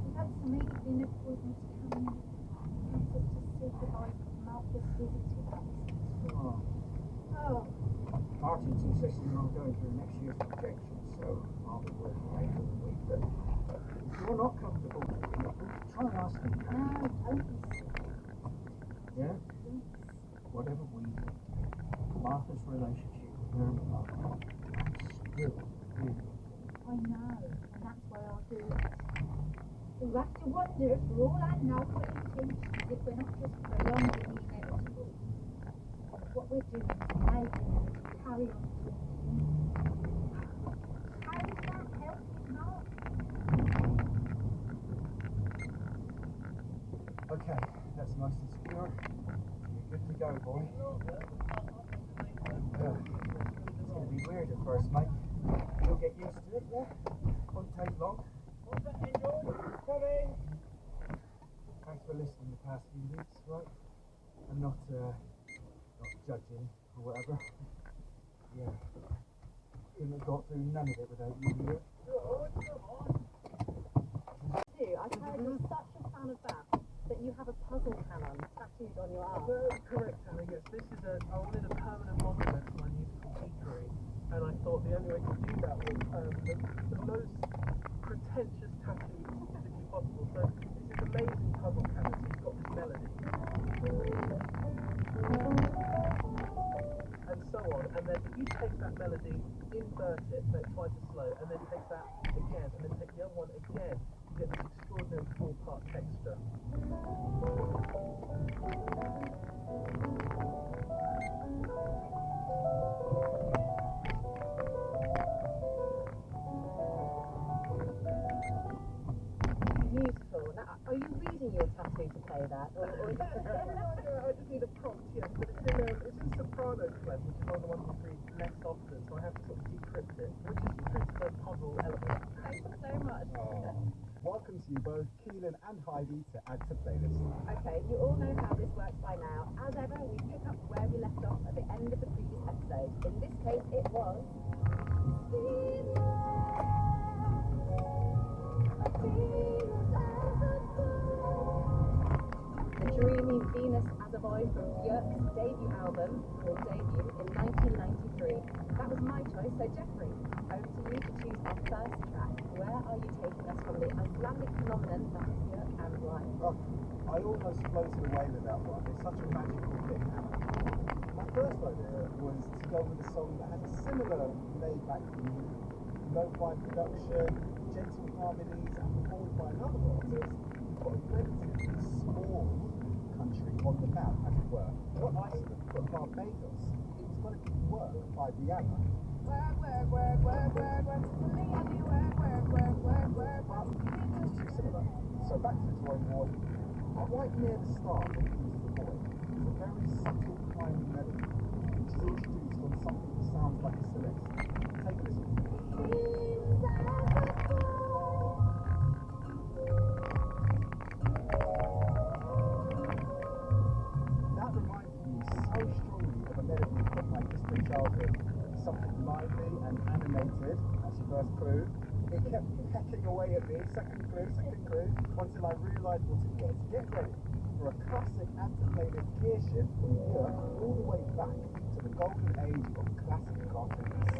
We've had some evening appointments coming in. Wants us to see goodbye from Marcus visited us. Oh. Oh. Martin's insisting on going through next year's projections, so I'll be working later in the week. But if you're not comfortable doing it, try and ask him. No, don't be silly. Yeah? Whatever we do, Martha's relationship with her mother is still really important. I know, and that's why I'll do it. We'll have to wonder, for all I know, what intentions, if we're not just prolonging the inevitable. And what we're doing is enabling them to carry on drinking. How does that help his mom? Okay, that's nice and secure. You're good to go, boy. It's going to be weird at first, mate. You'll get used to it, yeah? Won't take long. Coming! Thanks for listening the past few weeks, right? I'm not judging or whatever. Yeah. Couldn't have got through none of it without you here. I've heard you're such a fan of that you have a puzzle cannon tattooed on your arm. Correct, Anna, yes. This is I wanted a permanent monument to my musical geekery, and I thought the only way to do that was the most pretentious tattoo physically possible. So this is amazing puzzle cannon. So you've got this melody. And so on, and then if you take that melody, invert it, make it twice as slow, and then take that again, and then take the other one again, you get this extraordinary four-part texture. Beautiful. Now, are you reading your tattoo to play that? Or I just need a prompt, yes, but it's in soprano clef, which is one of the ones you read less often, so I have to sort of decrypt it, which is decrypt the puzzle element. Thank you so much. Welcome to you both, Keelan and Heidi, to Add to Playlist. Okay, you all know how this works by now. As ever, we pick up where we left off at the end of the previous episode. In this case, it was... The dreamy Venus as a Boy from Björk's debut album, or debut, in 1993. That was my choice, so Jeffrey, over to you to choose our first track. Where are you taking us from the Icelandic phenomenon that is Björk and why? Oh, I almost floated away with that one. It's such a magical thing. My first idea was to go with a song that has a similar laid-back theme, lo-fi production, gentle harmonies, and performed by another artist. You've got a relatively small country on the map, as it were. Not Iceland, but Barbados. It was going to be Work by Rihanna. It's too similar. So back to the drawing board. Right near the start of Who's the Boy, there's a very subtle climbing melody, which is introduced on something that sounds like a celeste. Take a listen. That reminded me so strongly of a melody from my distant childhood. Something lively and animated, as you first clue. It kept pecking away at me, second clue, until I realised what it was. Get ready for a classic Add to Playlist gear shift from Björk all the way back to the golden age of classic cartoons.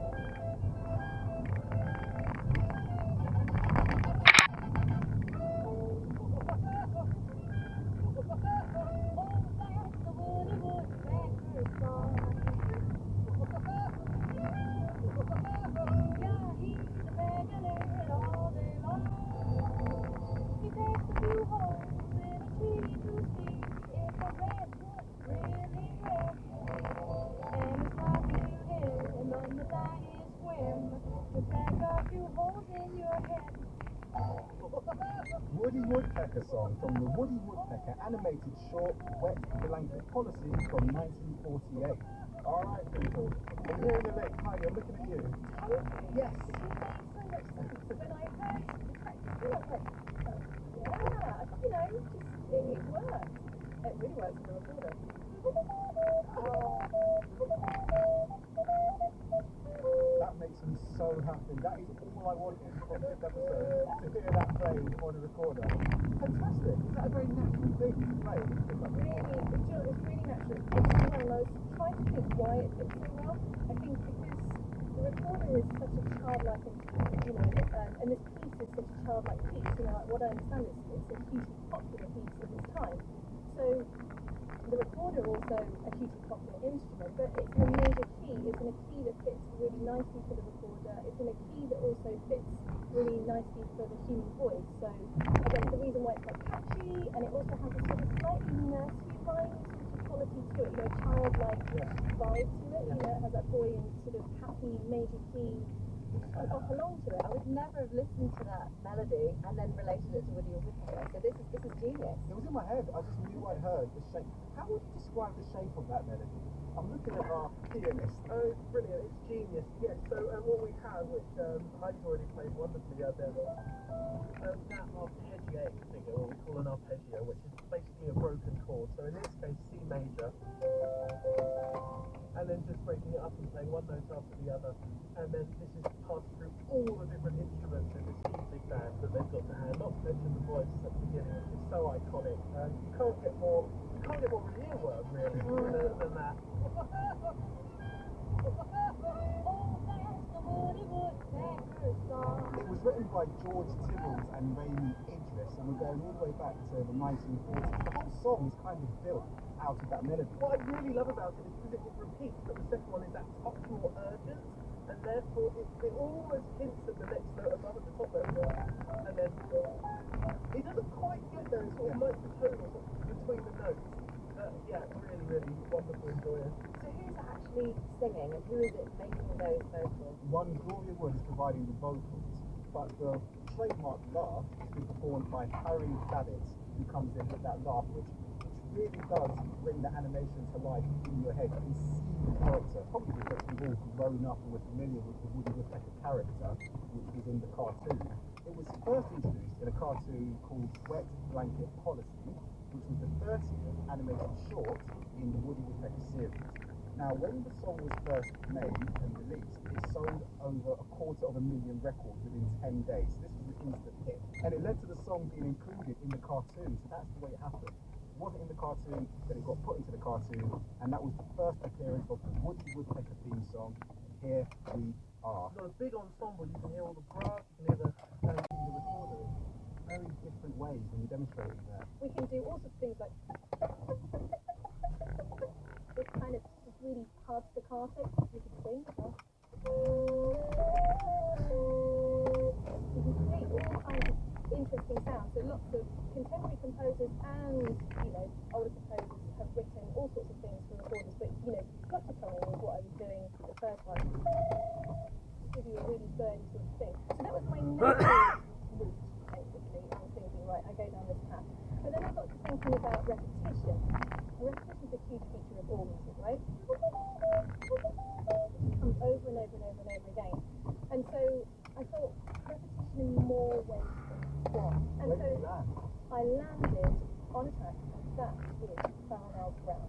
Woody Woodpecker song from the Woody Woodpecker animated short Wet Blanket Policy from 1948. All right, people. I'm hearing the link. Heidi, I'm looking at you. Yes. It made so much sense. When I heard the practice, I was like, yeah, it works. It really works with the recorder. That makes me so happy. That is all I wanted from this episode, to hear that playing on a recorder. Fantastic. Is that a very natural thing to play? It's really natural. It's well, I was trying to think why it fits so well. I think because the recorder is such a childlike instrument, and this piece is such a childlike piece. What I understand is it's a hugely popular piece of its time. So the recorder also a hugely popular instrument, but it's in a major key. It's in a key that fits really nicely for the recorder. It's in a key that also fits really nicely for the human voice. So I guess the reason why it's quite catchy, and it also has a sort of slightly nursery rhyme sort of quality to it, childlike vibe to it. It has that buoyant sort of happy major key. Off along to it. I would never have listened to that melody and then related it to Woody Woodpecker. So this is genius. It was in my head. I just knew I'd heard the shape. How would you describe the shape of that melody? I'm looking at our pianist. Oh, it's brilliant. It's genius. Yes, so what we have, which Heidi's already played wonderfully out there, that arpeggiating figure, what we call an arpeggio, which is basically a broken chord. So in this case, C major. And then just breaking it up and playing one note after the other. And then this is passed through all the different instruments in this huge big band that they've got to hand. Not to mention the voice at the beginning, which is so iconic. You can't get more earworm really than that. It was written by George Tibballs and Raimi Idris, and we're going all the way back to the 1940s. The whole song is kind of built out of that melody. What I really love about it is because it repeats, but the second one is that touch more urgent, and therefore it almost hints at the next note above at the top note, and then it doesn't quite get there, it's sort of microtonal between the notes. Yeah, really, really wonderful, enjoyable. So who's actually singing, and who is it making those vocals? One, Gloria Wood is providing the vocals, but the trademark laugh is performed by Harry Davids, who comes in with that laugh, which really does bring the animation to life in your head. You can see the character, probably because we've all grown up and we're familiar with the Woody Woodpecker character, which was in the cartoon. It was first introduced in a cartoon called Wet Blanket Policy, which was the 30th animated short in the Woody Woodpecker series. Now, when the song was first made and released, it sold over 250,000 records within 10 days. This was an instant hit. And it led to the song being included in the cartoon, so that's the way it happened. It wasn't in the cartoon, but it got put into the cartoon, and that was the first appearance of the Woody Woodpecker theme song. Here we are. It's got a big ensemble, you can hear all the brass, you can hear the recorder. Very different ways when you're demonstrating that. We can do all sorts of things like this kind of really hard staccato. We can sing as well. We can create all kinds of interesting sounds. So lots of contemporary composers and older composers have written all sorts of things for recorders. But fluctuating was what I was doing the first one. Give you a really birdy sort of thing. So that was my next route. Basically, I was thinking, right, I go down this path. But then I got to thinking about repetition. Repetition is a huge feature of all music, right? It comes over and over and over and over again. And so I thought repetition in more ways than one. And so I landed on a track, and that is Farrell Nels Brown.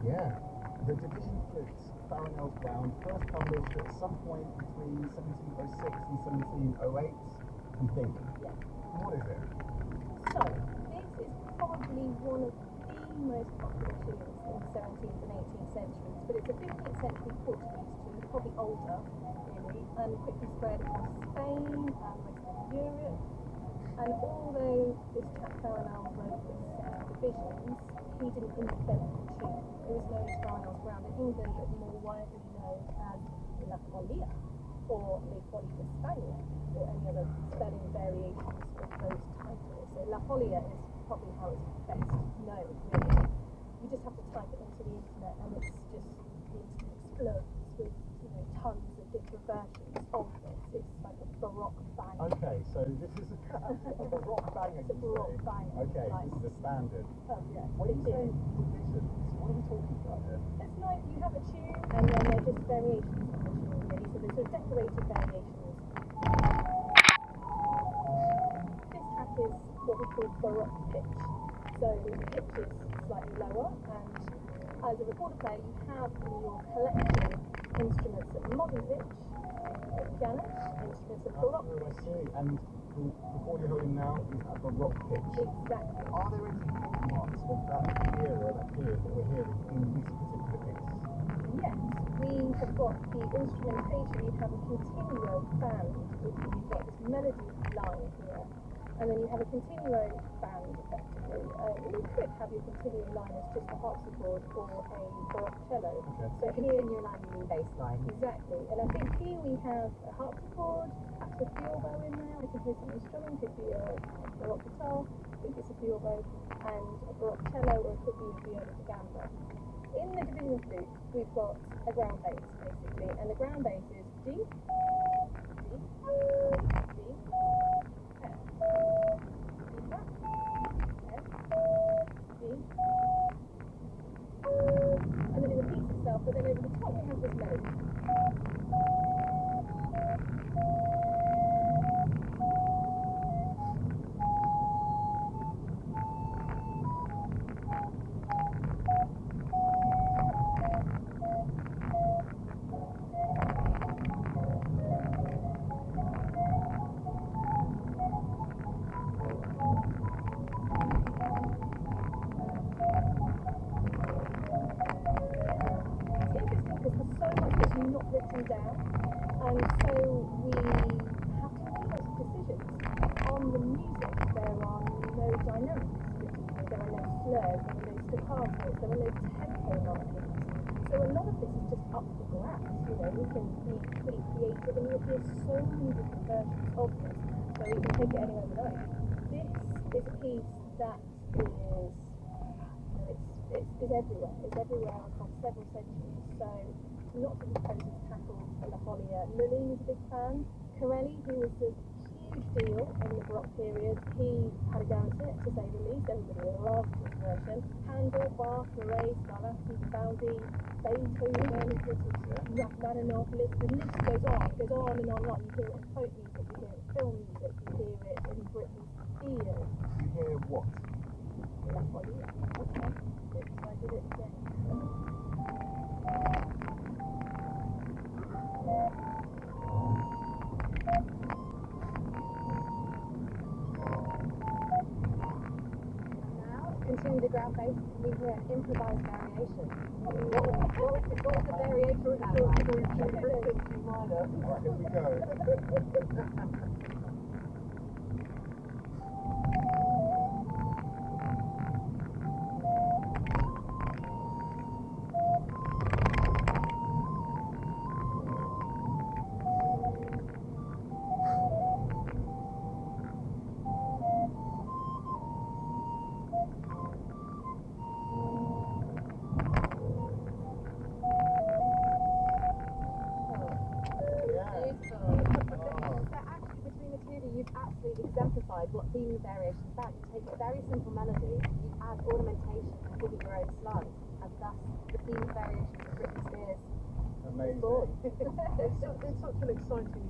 Yeah, the Division Flutes, Farrell Nels Brown, first published at some point between 1706 and 1708. I'm thinking. Yeah. What is it? So, this is probably one of the most popular tunes in the 17th and 18th centuries, but it's a 15th century Portuguese tune, probably older, really, and quickly spread across Spain and Western Europe. And although this chap Farrell Nels wrote with 6 divisions, he didn't invent the tune. It was known as Farrell Nels Brown in England, but more widely known as La Folia, or Le Folie d'Espagne, or any other spelling variations of those titles. So La Folia is probably how it's best known, really. You just have to type it into the internet and the internet explodes. versions of this. It's like a baroque bang. Okay, so this is a baroque banger. It's a baroque banger. Okay, like, this is a standard. Oh yeah. When you say divisions, what are we talking about here? It's like you have a tune and then they're just variations of the tune, really. So they're sort of decorated variations. This track is what we call baroque pitch. So the pitch is slightly lower, and as a recorder player you have in your collection instruments at modern pitch, piano, instruments at baroque I pitch. see. And the record you're holding now is at baroque pitch. Exactly. Are there any hallmarks of that era, that period that we're hearing in this particular piece? Yes, we have got the instrumentation. You have a continuo band, which you've got this melody line here, and then you have a continuo band effectively. You could have your continuo line as just a harpsichord or a baroque cello. Okay. So here, Continuo line, you mean bass line. exactly, and I think here we have a harpsichord, perhaps a theorbo in there. I can hear something strumming, could be a baroque guitar, I think it's a theorbo, and a baroque cello, or it could be a viola da gamba. In the division of flute, we've got a ground bass, basically, and the ground bass is G, G, G, F, D flat, F, G, and then it repeats itself, but then over the top we have this melody. Written down, and so we have to make those decisions on the music. There are no dynamics written here, there are no slurs, there are no staccatos, there are no tempo markings. So a lot of this is just up for grabs. You know, we can be pretty creative, and you'll hear so many different versions of this, so we can take it anywhere we like. This is a piece that is, it's everywhere. It's everywhere across several centuries. So lots of composers tackled La Folia. Lully was a big fan. Corelli, who was a huge deal in the Baroque period, he had a go at it, to say the least. Everybody loved his version. Handel, Bach, Murray, Scarlatti, Vivaldi, Beethoven, Rachmaninoff, the list goes on and on. Like, you hear it in folk music, you hear it in film music, you hear it in Britney Spears. You hear what? La Folia. Okay. I did it again. Continue the ground bass, we hear an improvised variation. What was the variation sound like? Right, here we go. Exemplified what theme variation is about. You take a very simple melody, you add ornamentation and give it your own slice, and thus the theme variations of Britney Spears. Amazing. It's such an exciting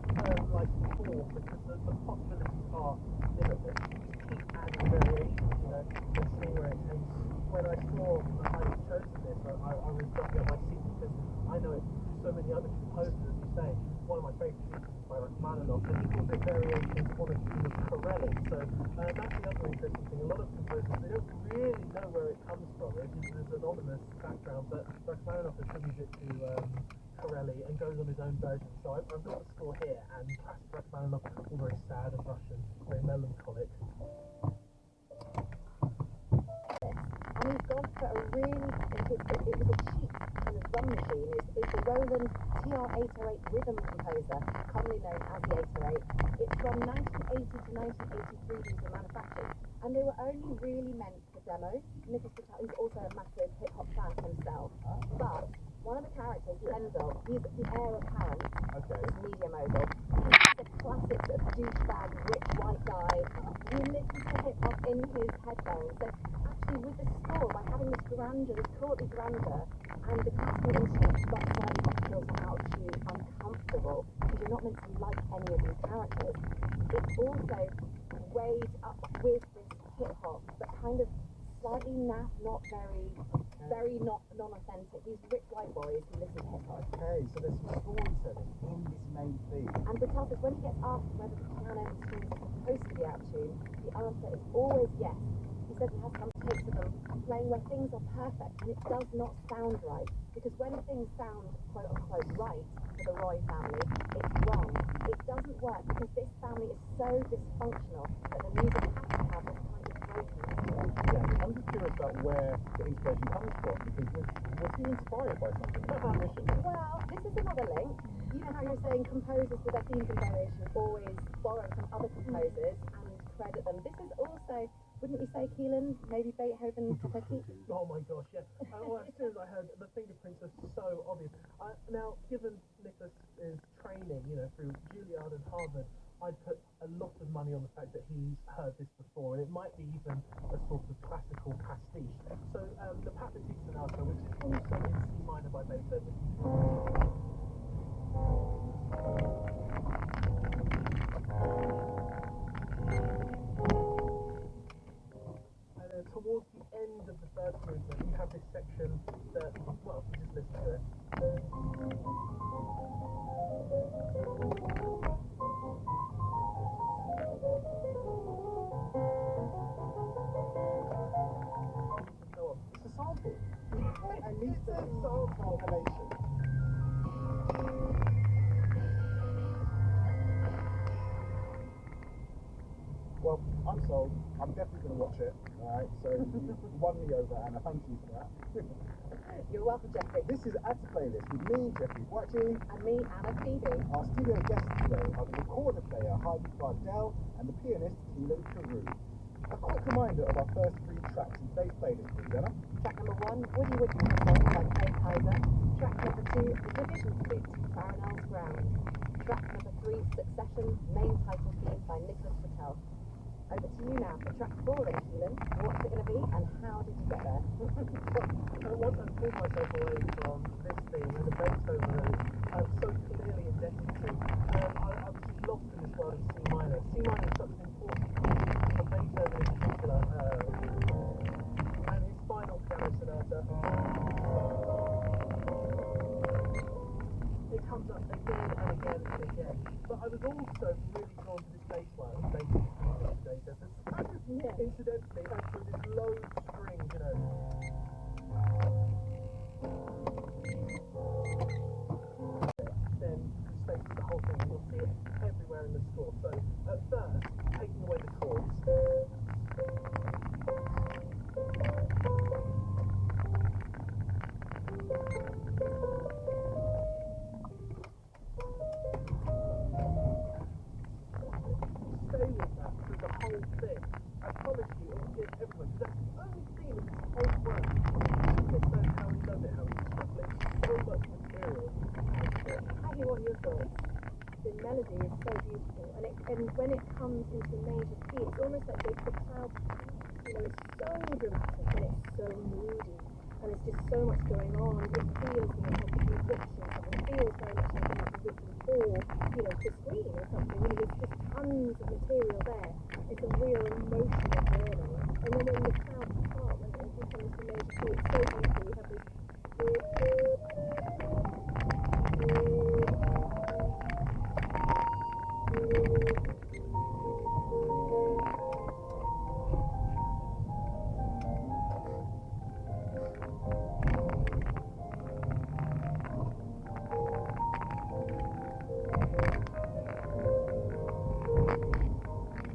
like form, because the possibilities are limitless. You just keep adding variations, you know, and see where it takes you. When I saw that I had chosen this, I was jumping up my seat, because I know it through so many other composers, as you say. One of my favourite pieces is by Rachmaninoff, and he calls it variations on a tune of Corelli. So that's the other interesting thing. A lot of composers, they don't really know where it comes from. It is an anonymous background, but Rachmaninoff attributes it to Corelli and goes on his own version. So I've got the score here, and classic Rachmaninoff, all very sad and Russian, very melancholic. And he's gone for a really, it was a cheap kind of drum machine. It's a Roland TR-808 rhythm composer, commonly known as the 808. It's from 1980 to 1983 these were manufactured, and they were only really meant for demos. Nicholas Britell is also a massive hip-hop fan himself, but one of the characters, Enzo, he's the heir apparent. Okay. This media mogul. He's the classic sort of douchebag, rich white guy who listens to hip hop in his headphones. So actually, with the score, by having this grandeur, this courtly grandeur, and the classical instruments not slightly filter out to uncomfortable, because you're not meant to like any of these characters. It's also weighed up with this hip hop, but kind of slightly naff, not very not non-authentic. These rich white boys who listen to hip hop. Okay, so there's some storytelling in this main theme. And Bertel says when he gets asked whether the piano and strings are supposed to be out of tune, the answer is always yes. He says he has some takes of them playing where things are perfect and it does not sound right. Because when things sound quote unquote right for the Roy family, it's wrong. It doesn't work because this family is so dysfunctional that the music has to have this kind of broken. Yeah, I'm just curious about where the inspiration comes from, because was he inspired by something? Well, this is another link. You know how you're saying composers with their themes and variation always borrow from other composers and credit them. This is also, wouldn't you say, Keelan, maybe Beethoven, Tchaikovsky? Oh my gosh, yeah. Well, as soon as I heard the fingerprints are so obvious. Now, given Nicholas's training, through Juilliard and Harvard, I'd put a lot of money on the fact that he's heard this before, and it might be even a sort of classical pastiche. So, the Pathetique Sonata, which is also in C minor by Beethoven. And then towards the end of the first movement, you have this section that, well, just listen to it. It's a sample. At least a sample relation. Well, I'm sold. I'm definitely going to watch it. Alright, so you won me over, Anna. Thank you for that. You're welcome, Jeffrey. This is At the Playlist with me, Jeffrey Boitier. And me, Anna Phoebe. Our studio guests today are the recorder player, Heidi Bardell, and the pianist, Keelan Carew. A quick reminder of our first 3 tracks in today's playlist, please, Anna. Track number 1, Woody Woodpecker Song by Kate Kaiser. Track number 2, The Division Flute, Farinel's Ground. Track number 3, Succession, main title theme by Nicholas Bertel. Over to you now for track 4 then, Keelan. What's it going to be and how did you get there? Once I pulled myself away from this theme and the Beethoven I'm so clearly indebted to, I was just lost in this world of C minor. C minor is such an important theme for Beethoven in particular, and his final piano sonata. It comes up again and again and again. But I was also really drawn to this bass line, basically, incidentally, and through this low string, then stays the whole thing, and you'll see it everywhere in the score. So, at first, taking away the chords. Stay with that through the whole thing. I promise you, it will give everyone, because that's the only theme of this whole work. It's so how he does it, how he's shuffling so much material. I hear what your thoughts. The melody is so beautiful, and when it comes into a major key, it's almost like the cloud, it's so dramatic and it's so moody, and it's just so much going on. It feels like a conviction, it feels very much like it's written for, the screen or something. There's just tons of material there. It's a real emotional journey, and then when the clouds part, when it becomes the major key, it's so beautiful. You have this.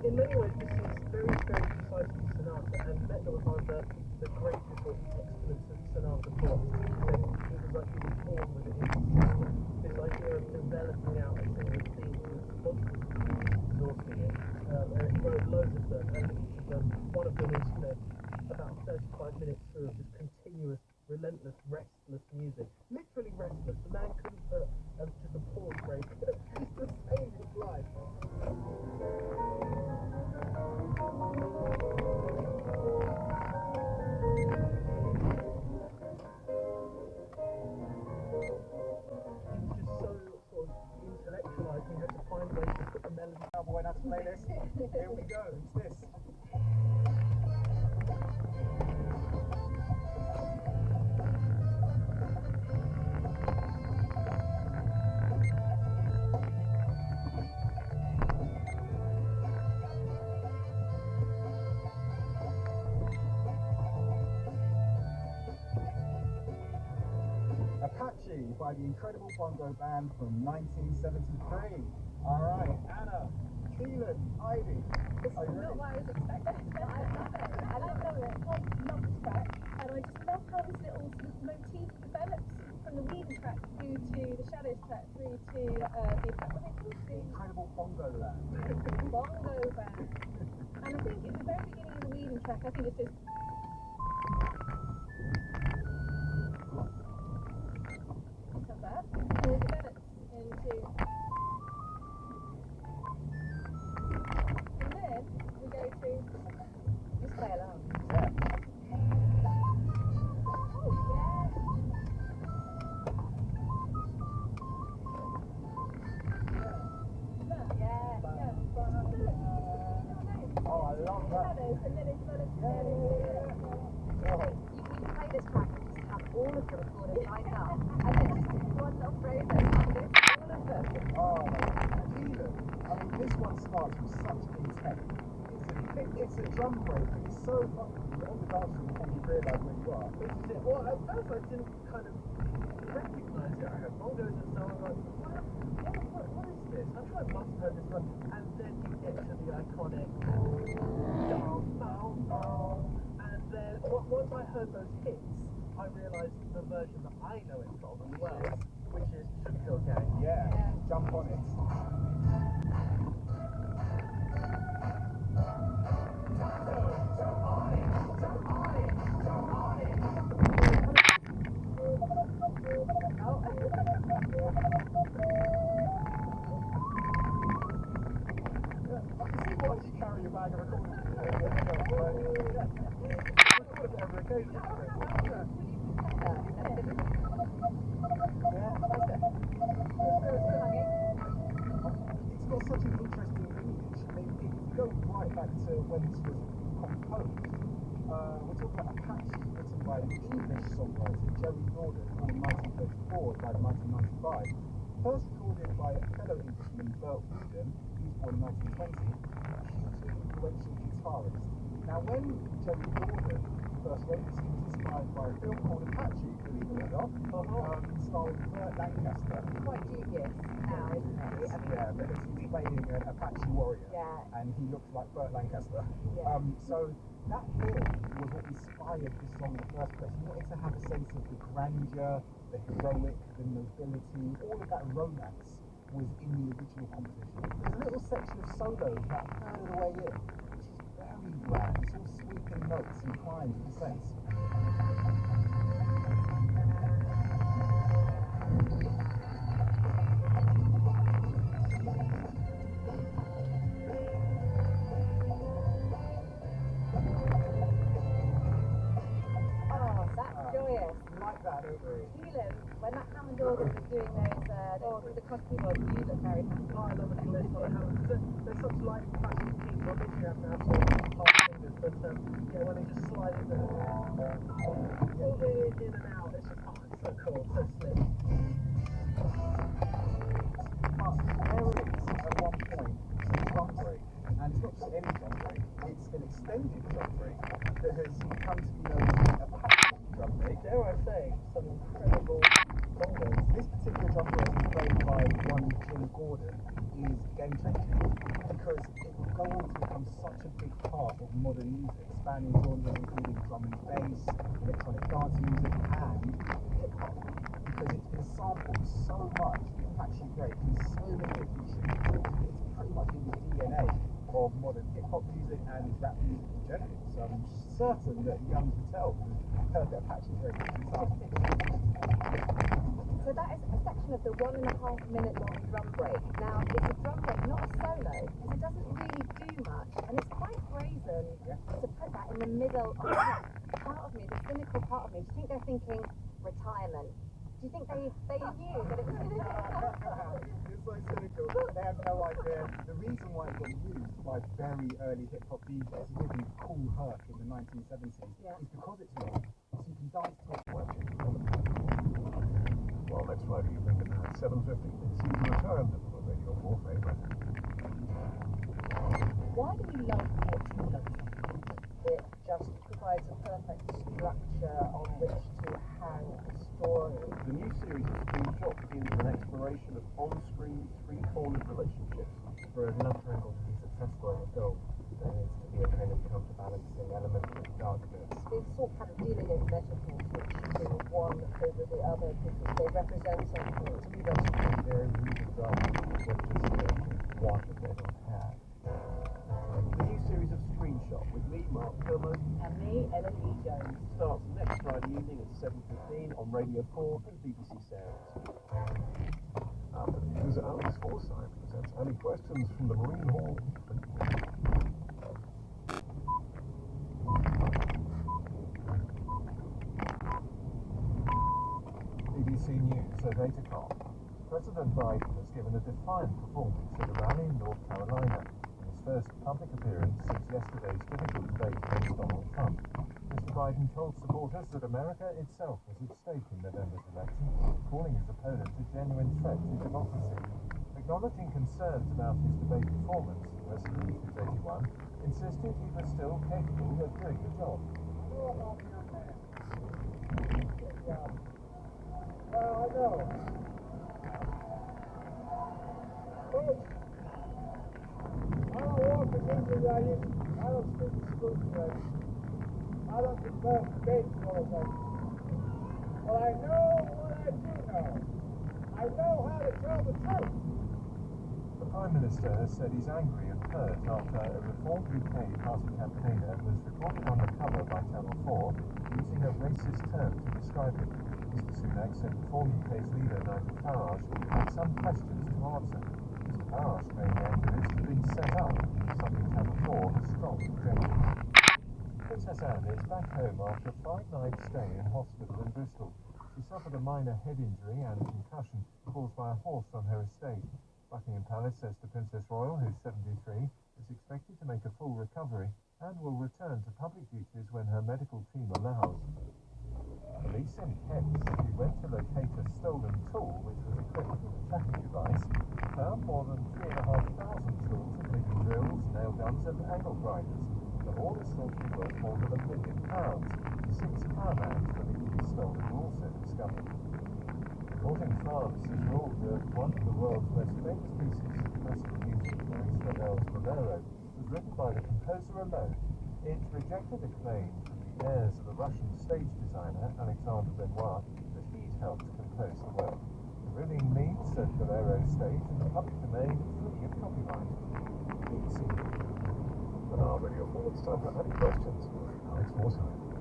In many ways, this is very, very precisely sonata, and Metner was one of the greatest or excellence of sonata plots. It was like he was born with it in his system. This idea of developing out a single theme was exhausting it. He wrote loads of them, and each of them, one of them is, about 35 minutes through of just continuous, relentless, restless music. Literally Melody Cowboy Nuts playlist. Here we go. It's this. Apache by the Incredible Bongo Band from 1973. Alright, Anna, Keelan, Ivy. It's not what I was expecting. I love it. I love it. I love this track. And I just love how this little sort of motif develops from the Weaving track through to the Shadows track through to the Incredible Bongo Land. Bongo Band. And I think at the very beginning of the Weaving track, I think it says that, and it develops into, and then we go to just play along. Oh, I love that. And then it develops. You can play this track and just have all of the recorders lined up, and then just do one little phrase and list all of them. Oh, Keelan. I mean, this one starts with such intent. It's a drum break, and it's so fucking on the dance floor before you realise where you are. This is it. Well, at first I didn't kind of recognise it. I heard bongos and so on. Like, what is this? I'm sure I must have heard this one. And then you get to the iconic down, bow, bow. And then once I heard those hits, I realised the version that I know it from as well, which is Sugar Hill Gang. Yeah, jump on it. Carry your bag of recording. It's got such an interesting lineage. I mean, if you go right back to when this was composed, we're talking about Apache written by an English songwriter, Jerry Jordan, born in 1934, died in 1995. First recorded by a fellow Englishman, Burt Wooden, he was born in 1920, a hugely influential guitarist. Now, when Jerry Jordan first wrote this, he was inspired by a film called Apache, believe it or not, starring Burt Lancaster. Quite dubious now, isn't he? Yeah, because he's playing an Apache warrior, and he looks like Burt Lancaster. So that film was what inspired this song in the first place. You wanted to have a sense of the grandeur, the heroic, the nobility, all of that romance was in the original composition. There's a little section of solos about a third of the way in, which is very grand. It's all sweeping notes and climbs with sense. Keelan, when that Hammond organ was doing those, the cross keyboards, you look very happy. Oh, I love a clip on Hammond. They're such light, flashy keyboards. I literally have to have some hard fingers, but yeah, when they just slide it, all the in and out, it's just, it's so cool, so slick. There is, at one point, a drum break, and it's not just any drum break, it's an extended drum break that has come to be known as a Apache drum break. Dare I say, some incredible bongos. This particular drum break, played by one Jim Gordon, is game-changing because it will go on to become such a big part of modern music, spanning genres including drum and bass, electronic dance music, and hip-hop, because it's been sampled so much. The Apache break in so many editions. It's pretty much in the DNA of modern hip-hop music and rap music in general. So I'm certain that young Patel has heard the Apache break a few times. So that is a section of the 1.5 minute long drum break. Now, it's a drum break, not a solo, because it doesn't really do much, and it's quite brazen to put that in the middle of the track. Part of me, the cynical part of me, do you think they're thinking retirement? Do you think they knew that it was going to so cynical. They have no idea. The reason why it got used by very early hip hop DJs, including Kool Herc in the 1970s, is because it's long, so you can dance to it. Well, next Friday evening at 7:50, see you return for Radio 4 favourite. Why do we love watching London? It just provides a perfect structure on which to hang a story. The new series of Screenshot begins with an exploration of on-screen three-cornered relationships. For a love triangle to be successful in a film, there needs to be a kind of counterbalancing element of darkness. It's sort of dealing in metaphors which bring one over the other because they represent something. To me, that's a very real drama that just one that they don't have. The new series of Screenshot with me, Mark Kermode, And me, Ellen Lee Jones. starts next Friday evening at 7:15 on Radio 4 and BBC Sounds. After the news, Alex Forsyth presents Any Questions from the Marine Hall. BBC News at 8 o'clock. President Biden has given a defiant performance at a rally in North Carolina, in his first public appearance since yesterday's difficult debate against Donald Trump. Mr. Biden told supporters that America itself was at stake in November's election, calling his opponent a genuine threat to democracy. Acknowledging concerns about his debate performance, President, who's 81, insisted he was still capable of doing the job. I know. Folks, I don't walk the country I used to. I don't speak the school today. I don't conduct debates all the time. But I know what I do know. I know how to tell the truth. The Prime Minister has said he's angry and hurt after a Reform UK party campaigner was reported on the cover by Channel 4 using a racist term to describe him. Mr. Sunak said Reform UK's leader, Nigel Farage, had some questions to answer. Mr. Farage claimed the activists had been set up, something Channel 4 has strongly rejected. Princess Anne is back home after a 5-night stay in hospital in Bristol. She suffered a minor head injury and concussion caused by a horse on her estate. Buckingham Palace says the Princess Royal, who's 73, is expected to make a full recovery and will return to public duties when her medical team allows. Police in Kent, who went to locate a stolen tool which was equipped with a tracking device, found more than 3,500 tools including drills, nail guns and angle grinders. The haul is thought to be worth more than £1 million. 6 caravans believed to be stolen were also discovered. Court in France has ruled that one of the world's most famous pieces of classical music, Maurice Ravel's Bolero, was written by the composer alone. It rejected a claim from the heirs of the Russian stage designer Alexandre Benoit that he'd helped compose the work. The ruling means that Bolero stage in the public domain free of copyright. BBC. And our Radio 4, it's time for Any Questions. Alex Forsyth.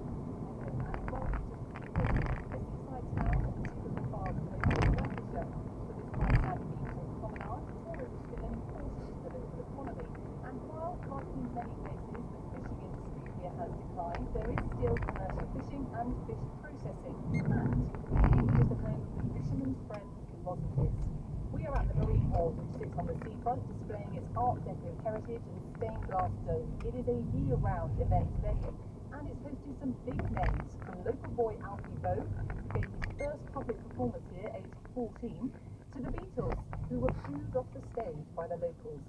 There is still commercial fishing and fish processing, and it is the home of the Fisherman's Friends Roddenfish. We are at the Marine Hall, which sits on the seafront, displaying its Art Deco heritage and stained glass dome. It is a year-round event venue, and it's hosted some big names, from local boy Alfie Boe, who gave his first public performance here, aged 14, to the Beatles, who were booed off the stage by the locals.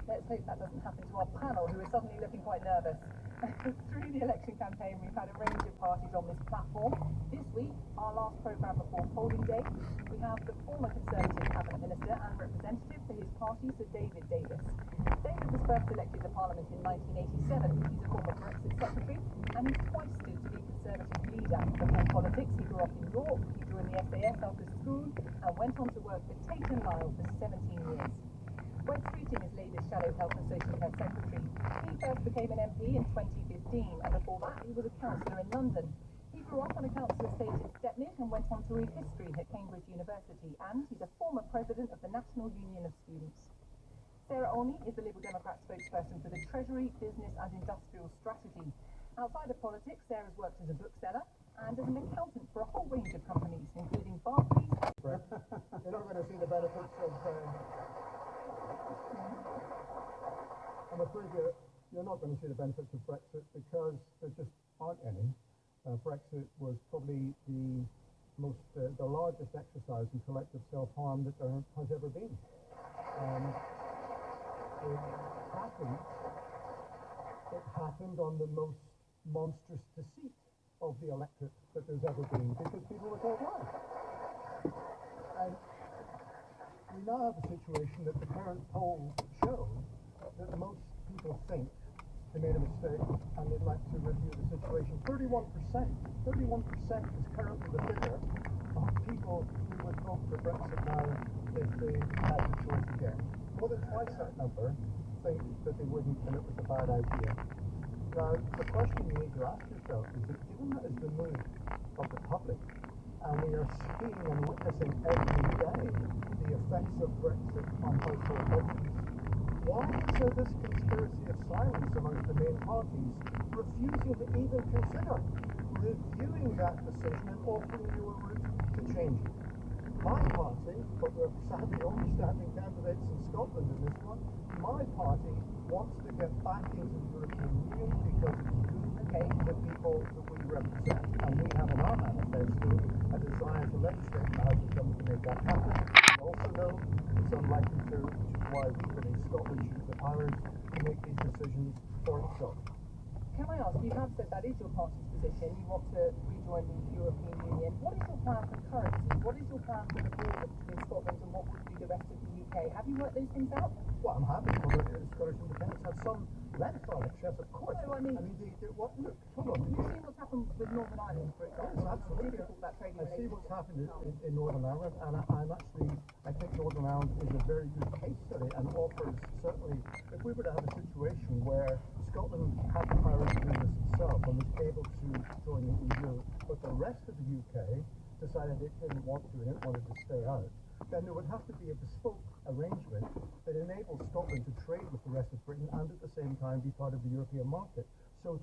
Let's hope that doesn't happen to our panel, who is suddenly looking quite nervous. Through the election campaign, we've had a range of parties on this platform. This week, our last programme before polling day, we have the former Conservative Cabinet Minister and representative for his party, Sir David Davis. David was first elected to Parliament in 1987. He's a former Brexit Secretary, and he's twice stood to be Conservative leader. Before politics, he grew up in York, he joined the SAS after school, and went on to work for Tate & Lyle for 17 years. When Sweeting is Labour's Shadow Health and Social Care Secretary, he first became an MP in 2015, and before that he was a councillor in London. He grew up on a council estate in Stepney and went on to read history at Cambridge University, and he's a former president of the National Union of Students. Sarah Olney is the Liberal Democrat spokesperson for the Treasury, Business and Industrial Strategy. Outside of politics, Sarah's worked as a bookseller and as an accountant for a whole range of companies, including Barclays. You're not going to to see the benefits of. I'm afraid you're not going to see the benefits of Brexit because there just aren't any. Brexit was probably the largest exercise in collective self-harm that there has ever been. It happened on the most monstrous deceit of the electorate that there's ever been, because people were told lies. And we now have a situation that the current polls show that most people think they made a mistake and they'd like to review the situation. 31% is currently the figure of people who would vote for Brexit now if they had the choice again. More than twice that number think that they wouldn't and it was a bad idea. Now, the question you need to ask yourself is that given that is the mood of the public, and we are seeing and witnessing every day the effects of Brexit on household budgets, why is there this conspiracy of silence amongst the main parties, refusing to even consider reviewing that decision and offering you a route to change it? My party, but we're sadly only standing candidates in Scotland in this one, my party wants to get back into the European Union because it's good for the people that we represent. And we have in our manifesto a desire to legislate the House of Commons to make that happen. We also know it's unlikely to, which is why we believe Scotland should have the powers to make these decisions for itself. Can I ask, you have said that is your party's position, you want to rejoin the European Union. What is your plan for currency? What is your plan for the border between Scotland and what would be the rest of the UK? Have you worked those things out? Well, I'm happy for the Scottish independence have some length on it, yes, of course. No, I mean, what, look, hold on. Have you seen what's happened with Northern Ireland, for example? Yes, absolutely. I see what's happened in Northern Ireland, and I think Northern Ireland is a very good case study and offers, certainly, if we were to have a situation where Scotland had the power to do this itself and was able to join the EU, but the rest of the UK decided it didn't want to and it wanted to stay out, then there would have to be a bespoke arrangement that enables Scotland to trade with the rest of Britain and at the same time be part of the European market. So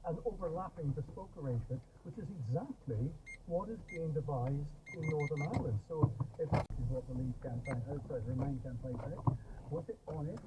an overlapping bespoke arrangement, which is exactly what is being devised in Northern Ireland. So if this is what the Leave campaign, the Remain campaign said, was it honest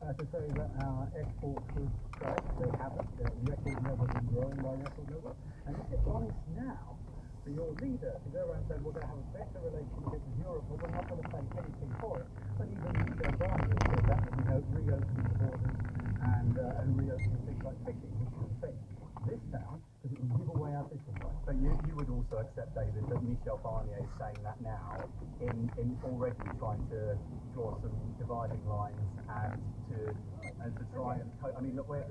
to say that our exports would crash? They haven't. They're record levels and growing by record levels. And is it honest now for your leader to go around and say, we're going to have a better relationship with Europe, but we're not going to pay anything for it? But even Michel Barnier said that would be reopening the borders and reopening things like fishing, which would affect this town because it would give away our fishing rights. But you would also accept, David, that Michel Barnier is saying that now in already trying to draw some dividing lines and to try and I mean, look, they're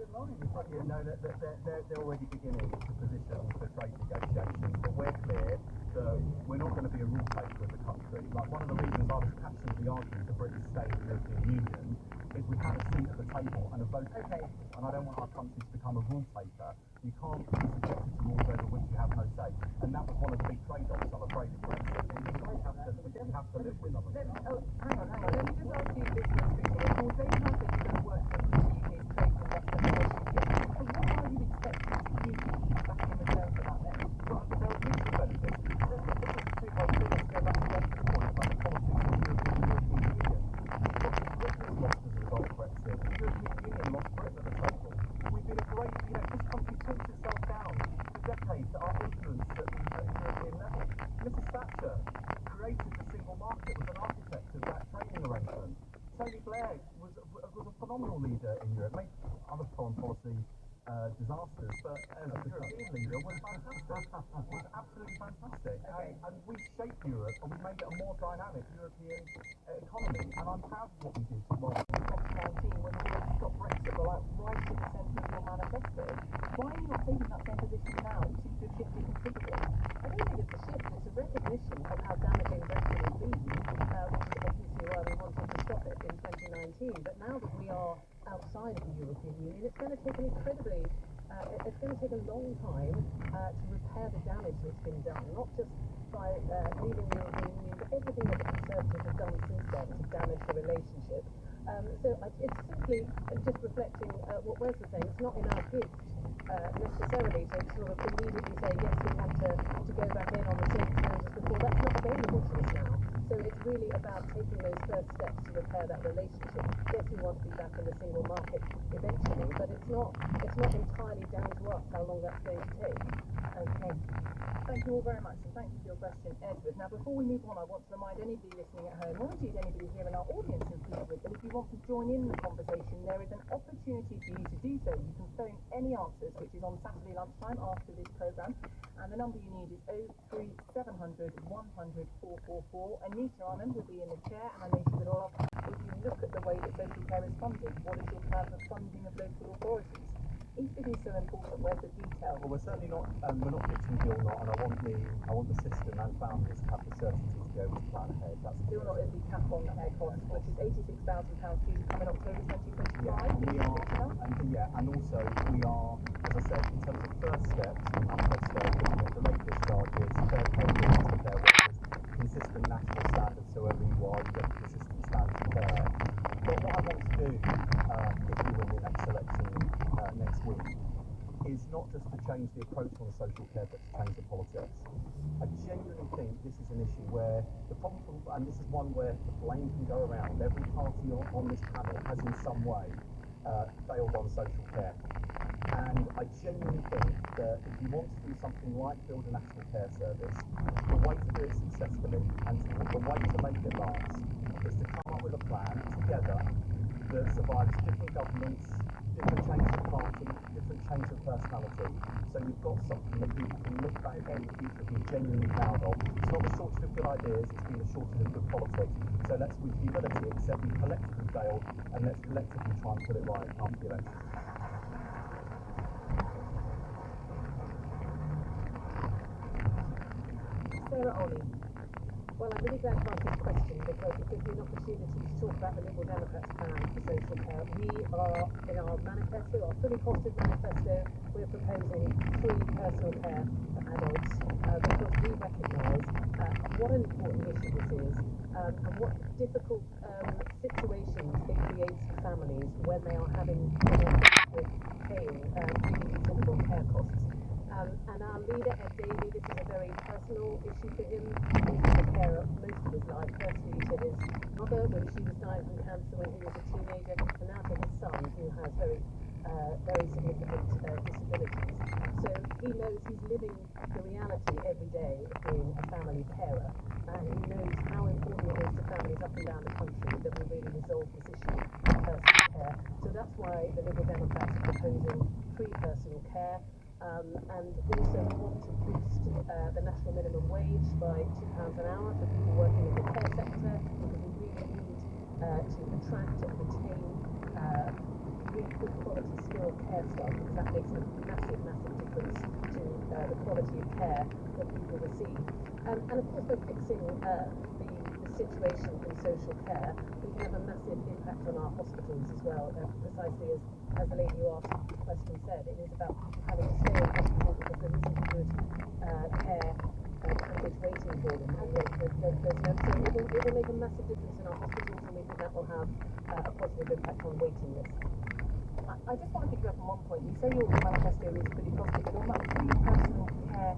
already beginning to position for trade negotiations, but we're clear that we're not going to be a rule taker as a country. Like, one of the reasons I was passionately arguing for Britain's stay in the European Union is we have a seat at the table and a vote on it, and I don't want our country to become a rule taker. You can't be subjected to rules over which you have no say, and that was one of the big trade-offs, I'm afraid, of Brexit. We have to live with them. Hang on, let me just ask you this real quickly. Of course, they have been going to work for the UK's trade and Western relationship. So what are you expecting to give back in return for that then? Well, there are mutual benefits. Let's go back to Justice's point about the politics of the European Union. Britain lost as a result of Brexit. The European Union lost Britain at the table. We've been a great, this country takes itself down for decades at our influence at European level. Mrs. Thatcher created the single market, was an architect of that trading arrangement. Tony Blair was a phenomenal leader in Europe, made other foreign policy disasters, but as a European leader was fantastic. Was absolutely fantastic. And we shaped Europe and we made it a more dynamic European economy. And I'm proud of what we did to well, 2019 when the word stop Brexit were like right at the centre of your manifesto. Why are you not taking that same position now? It seems to have shifted considerably. I don't think it's a shift, it's a recognition of how damaging Brexit has been, which is the agency why we wanted to stop it in 2019. But now that we are outside of the European Union, it's going to take it's going to take a long time to repair the damage that's been done, not just by leaving the European Union, but everything that the Conservatives have done since then to damage the relationship. So it's simply just reflecting what Wes was saying. It's not in our gift necessarily to sort of immediately say, yes, we want to go back in on the same terms as before. That's not available to us now. So it's really about taking those first steps to repair that relationship. Yes, we want to be back in the single market eventually, but it's not entirely down to us how long that's going to take. Okay. Thank you all very much, and thank you for your question, Edward. Now, before we move on, I want to remind anybody listening at home, or indeed anybody here in our audience who's with that if you want to join in the conversation, there is an opportunity for you to do so. You can phone any answers, which is on Saturday lunchtime after this programme, and the number you need is 03700 100 444. Anita Anand will be in the chair, and I know she will ask, if you look at the way that social care is funded, what is your plan for funding of local authorities? If it is so important, where's the detail? Well, we're certainly not, we're not fixing Bill Not, and I want the system and families to have the certainty to be able to plan ahead. That's Bill Not is the cap on care costs, which is £86,000 due to come in October 2025. And also we are, as I said, in terms of first steps, manifesto, looking at the late discharges, fair payments to care workers, consistent national standards, so wherever you are, you get consistent standards of care. But what I want to do, if we win the next election next week, is not just to change the approach on social care, but to change the politics. I genuinely think this is an issue where the problem, and this is one where the blame can go around. Every party on this panel has in some way failed on social care. And I genuinely think that if you want to do something like build a national care service, the way to do it successfully and the way to make it last is to come up with a plan together that survives different governments, different changes of party, different change of personality. So you've got something that people can look back on in the future and be genuinely proud of. It's not a shortage of good ideas, it's been a shortage of good politics. So let's with humility accept we collectively failed, and let's collectively try and put it right after the election. Sarah Ollie. Well, I'm really glad to ask this question because it gives me an opportunity to talk about the Liberal Democrats' plan for social care. We are, in our manifesto, our fully costed manifesto, we're proposing free personal care for adults because we recognise what an important issue this is and what difficult situations it creates for families when they are having with paying really considerable care costs. And our leader, Ed Davey, this is a very personal issue for him. He's been a carer most of his life, firstly to his mother when she was dying from cancer when he was a teenager, and now to his son who has very significant disabilities. So he knows he's living the reality every day of being a family carer, and he knows how important it is to families up and down the country that we really resolve this issue of personal care. So that's why the Liberal Democrats are proposing free personal care. And also we want to boost the national minimum wage by £2 an hour for people working in the care sector, because we really need to attract and retain really good quality skilled care staff, because that makes a massive difference to the quality of care that people receive. And of course by fixing the situation in social care, we can have a massive impact on our hospitals as well, precisely as the lady who asked the question said. It is about having to stay in hospital because there isn't good care package waiting for them. So it will make a massive difference in our hospitals, and we think that will have a positive impact on waiting lists. I just want to pick you up on one point. You say your manifesto is pretty positive, but on that free personal care,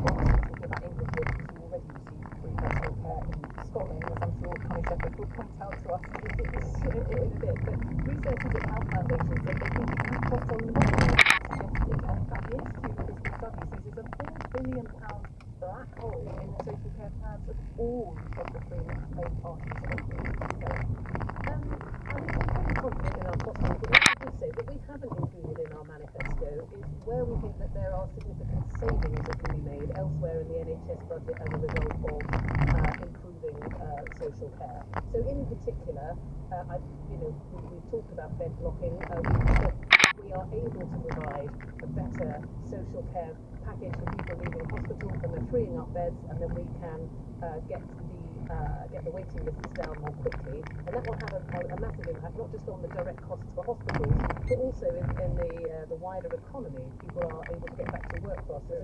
obviously talking about England here, because you already receive free personal care in Scotland, as I'm sure Connie Shepherd will point out to us in a bit. But researchers at Health Foundation said they think it can cost a lot more than suggested, and in fact the Institute for Physical Studies says there's a £4 billion black hole in the social care plans of all of the three main parties of the I'm pretty confident in our costing, but what I would say that we haven't included in our manifesto is where we think that there are significant savings that can be made elsewhere in the NHS budget as a result of improving social care. So in particular, we've talked about bed blocking. We are able to provide a better social care package for people leaving hospital, and they're freeing up beds, and then we can get the waiting lists down more quickly, and that will have a massive impact not just on the direct costs for hospitals, but also in the wider economy. People are able to get back to work faster.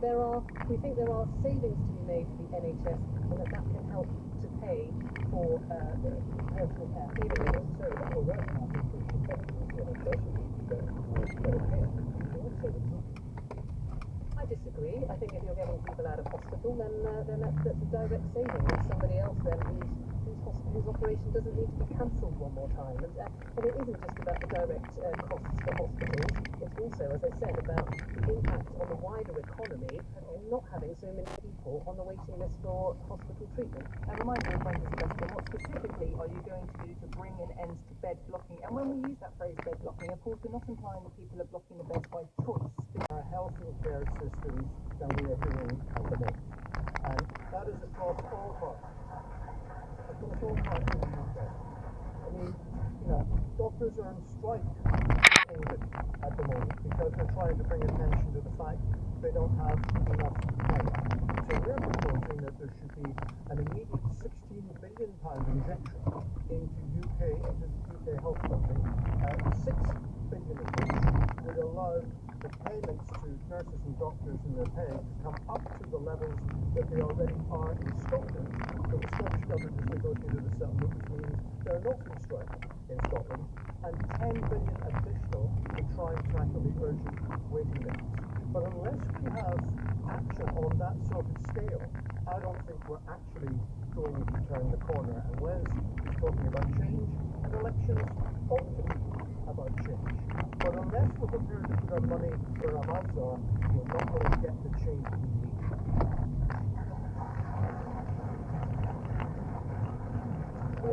So we think there are savings to be made for the NHS, and that can help to pay for personal care. I disagree. I think if you're getting people out of hospital, then that's a direct saving on somebody else then whose operation doesn't need to be cancelled one more time. And it isn't just about the direct costs for hospitals. It's also, as I said, about the impact on the wider economy of not having so many people on the waiting list for hospital treatment. A reminder of Brenda's question, what specifically are you going to do to bring an end to bed blocking? And when we use that phrase bed blocking, of course, we're not implying that people are blocking the beds by choice. Our health and care systems than we are doing at the moment. And that is across all parts. Across all parts of the UK. I mean, doctors are on strike in England at the moment because they're trying to bring attention to the fact they don't have enough money. So we're proposing that there should be an immediate £16 billion injection into the UK health funding. 6 billion of which would allow the payments to nurses and doctors in their pay to come up to the levels that they already are in Scotland. So the Scottish government has negotiated a settlement which means they're not in strike in Scotland, and 10 billion additional to try and tackle the urgent waiting lists. But unless we have action on that sort of scale, I don't think we're actually going to turn the corner. And Wes is talking about change, and elections ought to be about change. But unless we're prepared to put our money where our mouths are, we're not going to get the change we need. I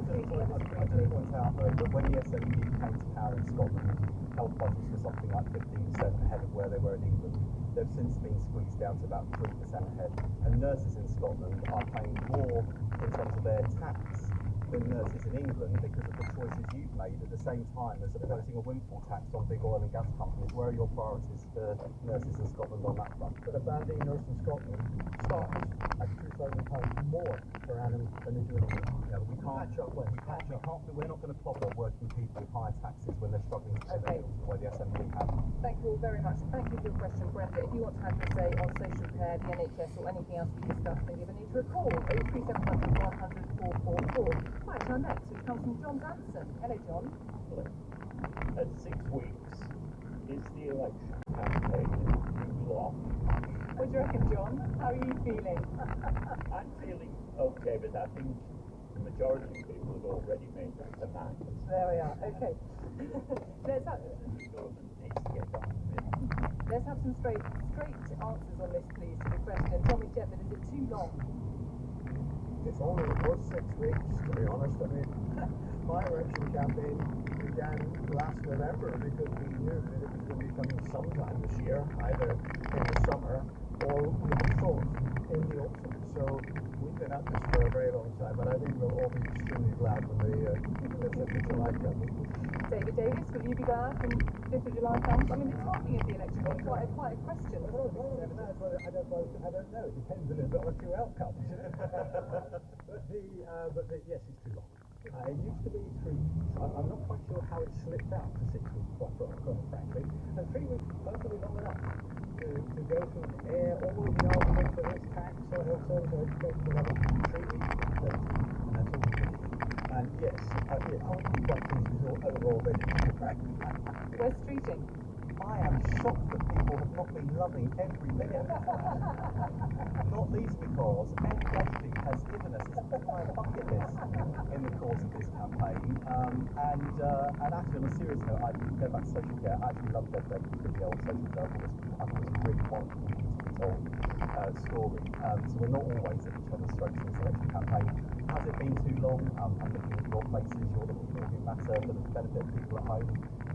just point out though that when the SNP came to power in Scotland, health budgets were something like 15% ahead of where they were in England. They've since been squeezed down to about 3% ahead. And nurses in Scotland are paying more in terms of their tax than nurses in England because of the choices you've made at the same time as opposing a windfall tax on big oil and gas companies. Where are your priorities for nurses in Scotland on that front? But a banding nurse in Scotland starts at £2,000 more per annum than they do in England. Yeah, but we can't, we're not going to clobber working people with higher taxes when they're struggling to pay their bills the way the SNP have. Thank you all very much. Thank you for your question, Brenda. If you want to have your say on social care, the NHS, or anything else we discussed, then give a need to a call. 03700 100 444. Right, our next, which comes from John Danson. Hello, John. At 6 weeks, is the election campaign too long? What do you reckon, John? How are you feeling? I'm feeling okay, but I think the majority of people have already made that demand. There we are. Okay. Let's have some straight answers on this, please, to the question. Tommy Shepherd, is it too long? If only it was 6 weeks, to be honest. I mean, my election campaign began last November because we knew that it was going to be coming sometime this year, either in the summer or we had thought in the autumn. So we've been at this for a very long time, and I think we'll all be extremely glad when the 5th of July comes. David Davis, will you be glad when 5th of July comes? I mean, the timing of the election is quite a question. I don't know. It depends a little bit on the two outcomes. but yes, it's too long. It used to be 3 weeks. I'm not quite sure how it slipped out to 6 weeks, quite frankly. And 3 weeks is perfectly long enough to go through all of the arguments of this tax or health service or education or whatever. 3 weeks is perfect. And that's all we can do. And yes, I would be quite pleased with overall already. Where's Streeting? I am shocked that people have not been loving every minute of that. Not least because education has given us its entire bucket list in the course of this campaign. And actually, on a serious note, I go back to social care. I actually loved that video on social care. I thought it was a really wonderful, beautifully told story. So we're not always at each other's throats in this election campaign. Has it been too long? I'm looking at your faces. You're the people who matter for the benefit of people at home.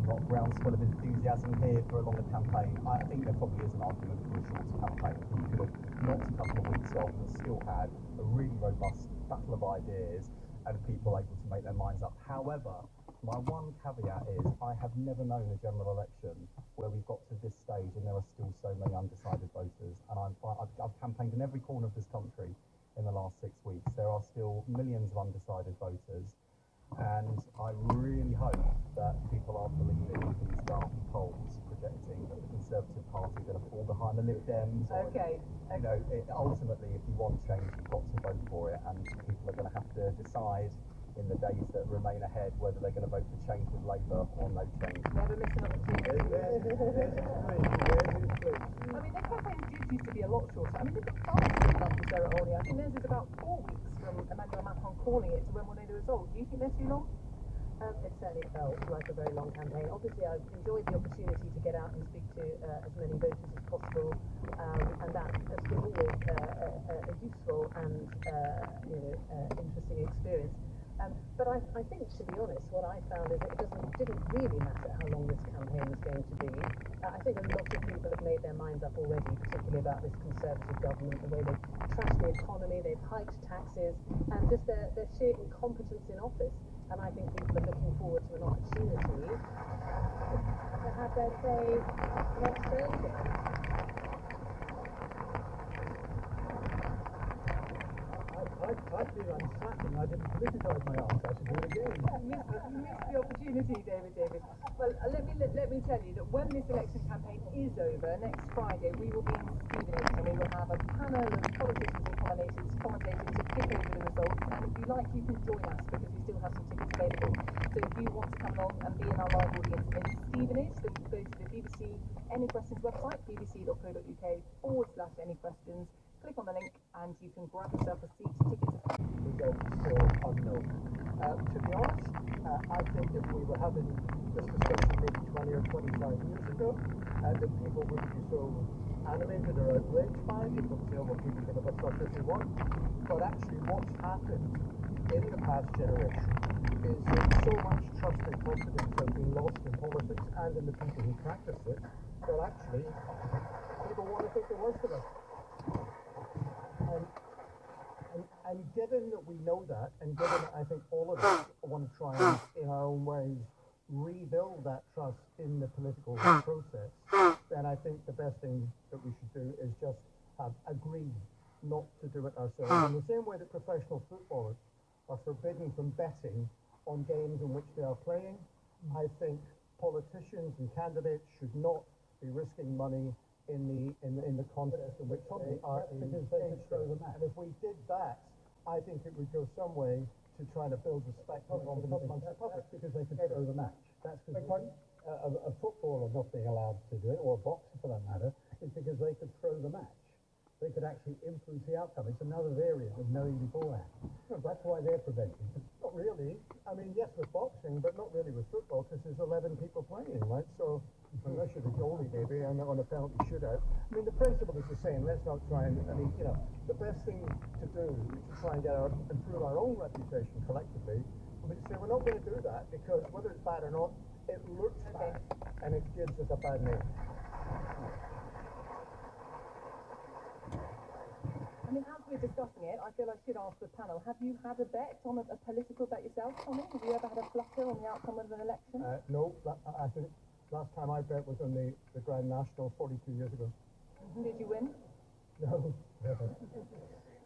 Not groundswell of enthusiasm here for a longer campaign. I think there probably is an argument for a shorter campaign. You could have knocked a couple of weeks off and still had a really robust battle of ideas and people able to make their minds up. However, my one caveat is I have never known a general election where we've got to this stage and there are still so many undecided voters. And I've campaigned in every corner of this country in the last 6 weeks. There are still millions of undecided voters. And I really hope that people are believing these dark polls projecting that the Conservative Party are going to fall behind the Lib Dems. Okay. You know, ultimately, if you want change, you've got to vote for it, and people are going to have to decide in the days that remain ahead whether they're going to vote for change with Labour or no change. Never miss an opportunity. I mean, their campaigns did used to be a lot shorter. I mean, they've got 5 weeks after Sarah Olney. I think theirs is about 4 weeks from Emmanuel Macron calling it to when we'll know the result. Do you think they're too long? It certainly felt like a very long campaign. Obviously, I've enjoyed the opportunity to get out and speak to as many voters as possible, and that has been always a useful and interesting experience. But I think, to be honest, what I found is it didn't really matter how long this campaign was going to be. I think a lot of people have made their minds up already, particularly about this Conservative government, the way they've trashed the economy, they've hiked taxes, and just their sheer incompetence in office. And I think people are looking forward to an opportunity to have their say next Thursday. I feel I'm slacking. I didn't politicise my answer. I should do it again. You missed the opportunity, David. Well, let me tell you that when this election campaign is over, next Friday, we will be in Stevenage and we will have a panel of politicians and commentators to kick over the results. And if you like, you can join us because we still have some tickets available. So if you want to come along and be in our live audience in Stevenage, then go to the BBC Any Questions website, bbc.co.uk/anyquestions. Click on the link and you can grab yourself a seat. Tickets results still unknown. To be honest, I think if we were having this discussion maybe 20 or 25 years ago, that people wouldn't be so animated or outraged by it. People would say, oh, well, people can have a trust if they want. But actually what's happened in the past generation is that so much trust and confidence has been lost in politics and in the people who practice it, that actually people want to think the worst of us. And given that we know that, and given that I think all of us want to try and, in our own ways, rebuild that trust in the political process, then I think the best thing that we should do is just agree not to do it ourselves. In the same way that professional footballers are forbidden from betting on games in which they are playing, I think politicians and candidates should not be risking money in the contest in which they are because they could throw the match. And if we did that, I think it would go some way to trying to build respect and confidence amongst the public because they could throw the match. That's because a footballer not being allowed to do it, or a boxer for that matter, is because they could throw the match. They could actually influence the outcome. It's another area of knowing beforehand. That's why they're prevented. Not really. I mean, yes, with boxing, but not really with football because there's 11 people playing, right? So unless you're the goalie, maybe, and on a penalty shootout. I mean, the principle is the same. Let's not try and, the best thing to do is to try and improve our own reputation collectively. But say we're not going to do that because whether it's bad or not, it looks bad and it gives us a bad name. I mean, as we're discussing it, I feel I should ask the panel, have you had a bet on a political bet yourself, Tommy? Have you ever had a flutter on the outcome of an election? No, I think last time I bet was on the Grand National 42 years ago. Did you win? No, never.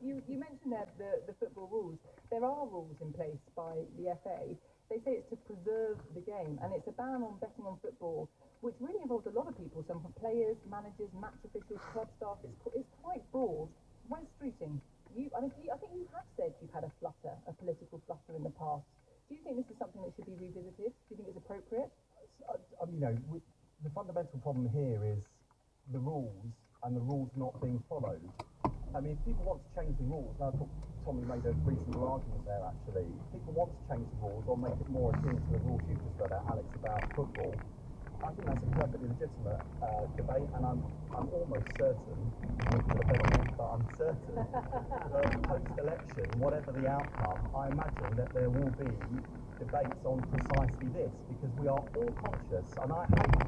You mentioned there the football rules. There are rules in place by the FA. They say it's to preserve the game, and it's a ban on betting on football, which really involves a lot of people, some from players, managers, match officials, club staff. It's quite broad. Wes Streeting, I think you have said you've had a political flutter in the past. Do you think this is something that should be revisited? Do you think it's appropriate? The fundamental problem here is the rules and the rules not being followed. I mean, if people want to change the rules, and I thought Tommy made a reasonable argument there actually, if people want to change the rules or make it more akin to the rules you've just read out, Alex, about football, I think that's a perfectly legitimate debate, and I'm almost certain, but I'm certain that post-election, whatever the outcome, I imagine that there will be debates on precisely this, because we are all conscious, and I hate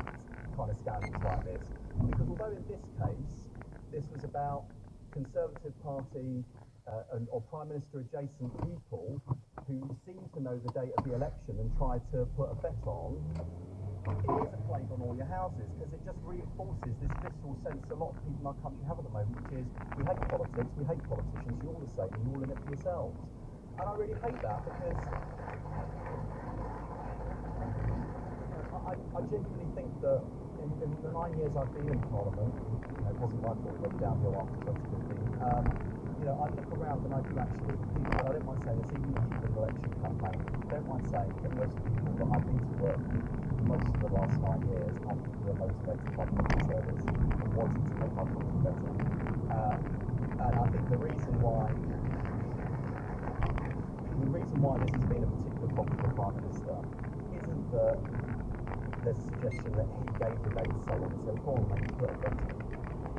kind of scandals like this, because although in this case, this was about Conservative Party or Prime Minister adjacent people who seem to know the date of the election and try to put a bet on, it is a plague on all your houses because it just reinforces this visceral sense a lot of people in our country have at the moment, which is we hate politics, we hate politicians, you're all the same, you're all in it for yourselves. And I really hate that because I genuinely think that in the 9 years I've been in Parliament, it wasn't my fault it went downhill after 2015, you know, I look around and I do actually, people, I don't mind saying this, even if you've an election campaign, I don't mind saying that most people that I've been to work with most of the last 9 years are people who are motivated by public service and wanting to make our country better. And I think the reason why this has been a particular problem for the Prime Minister isn't that there's a suggestion that he gave the dates so long and said, go on, make it work better.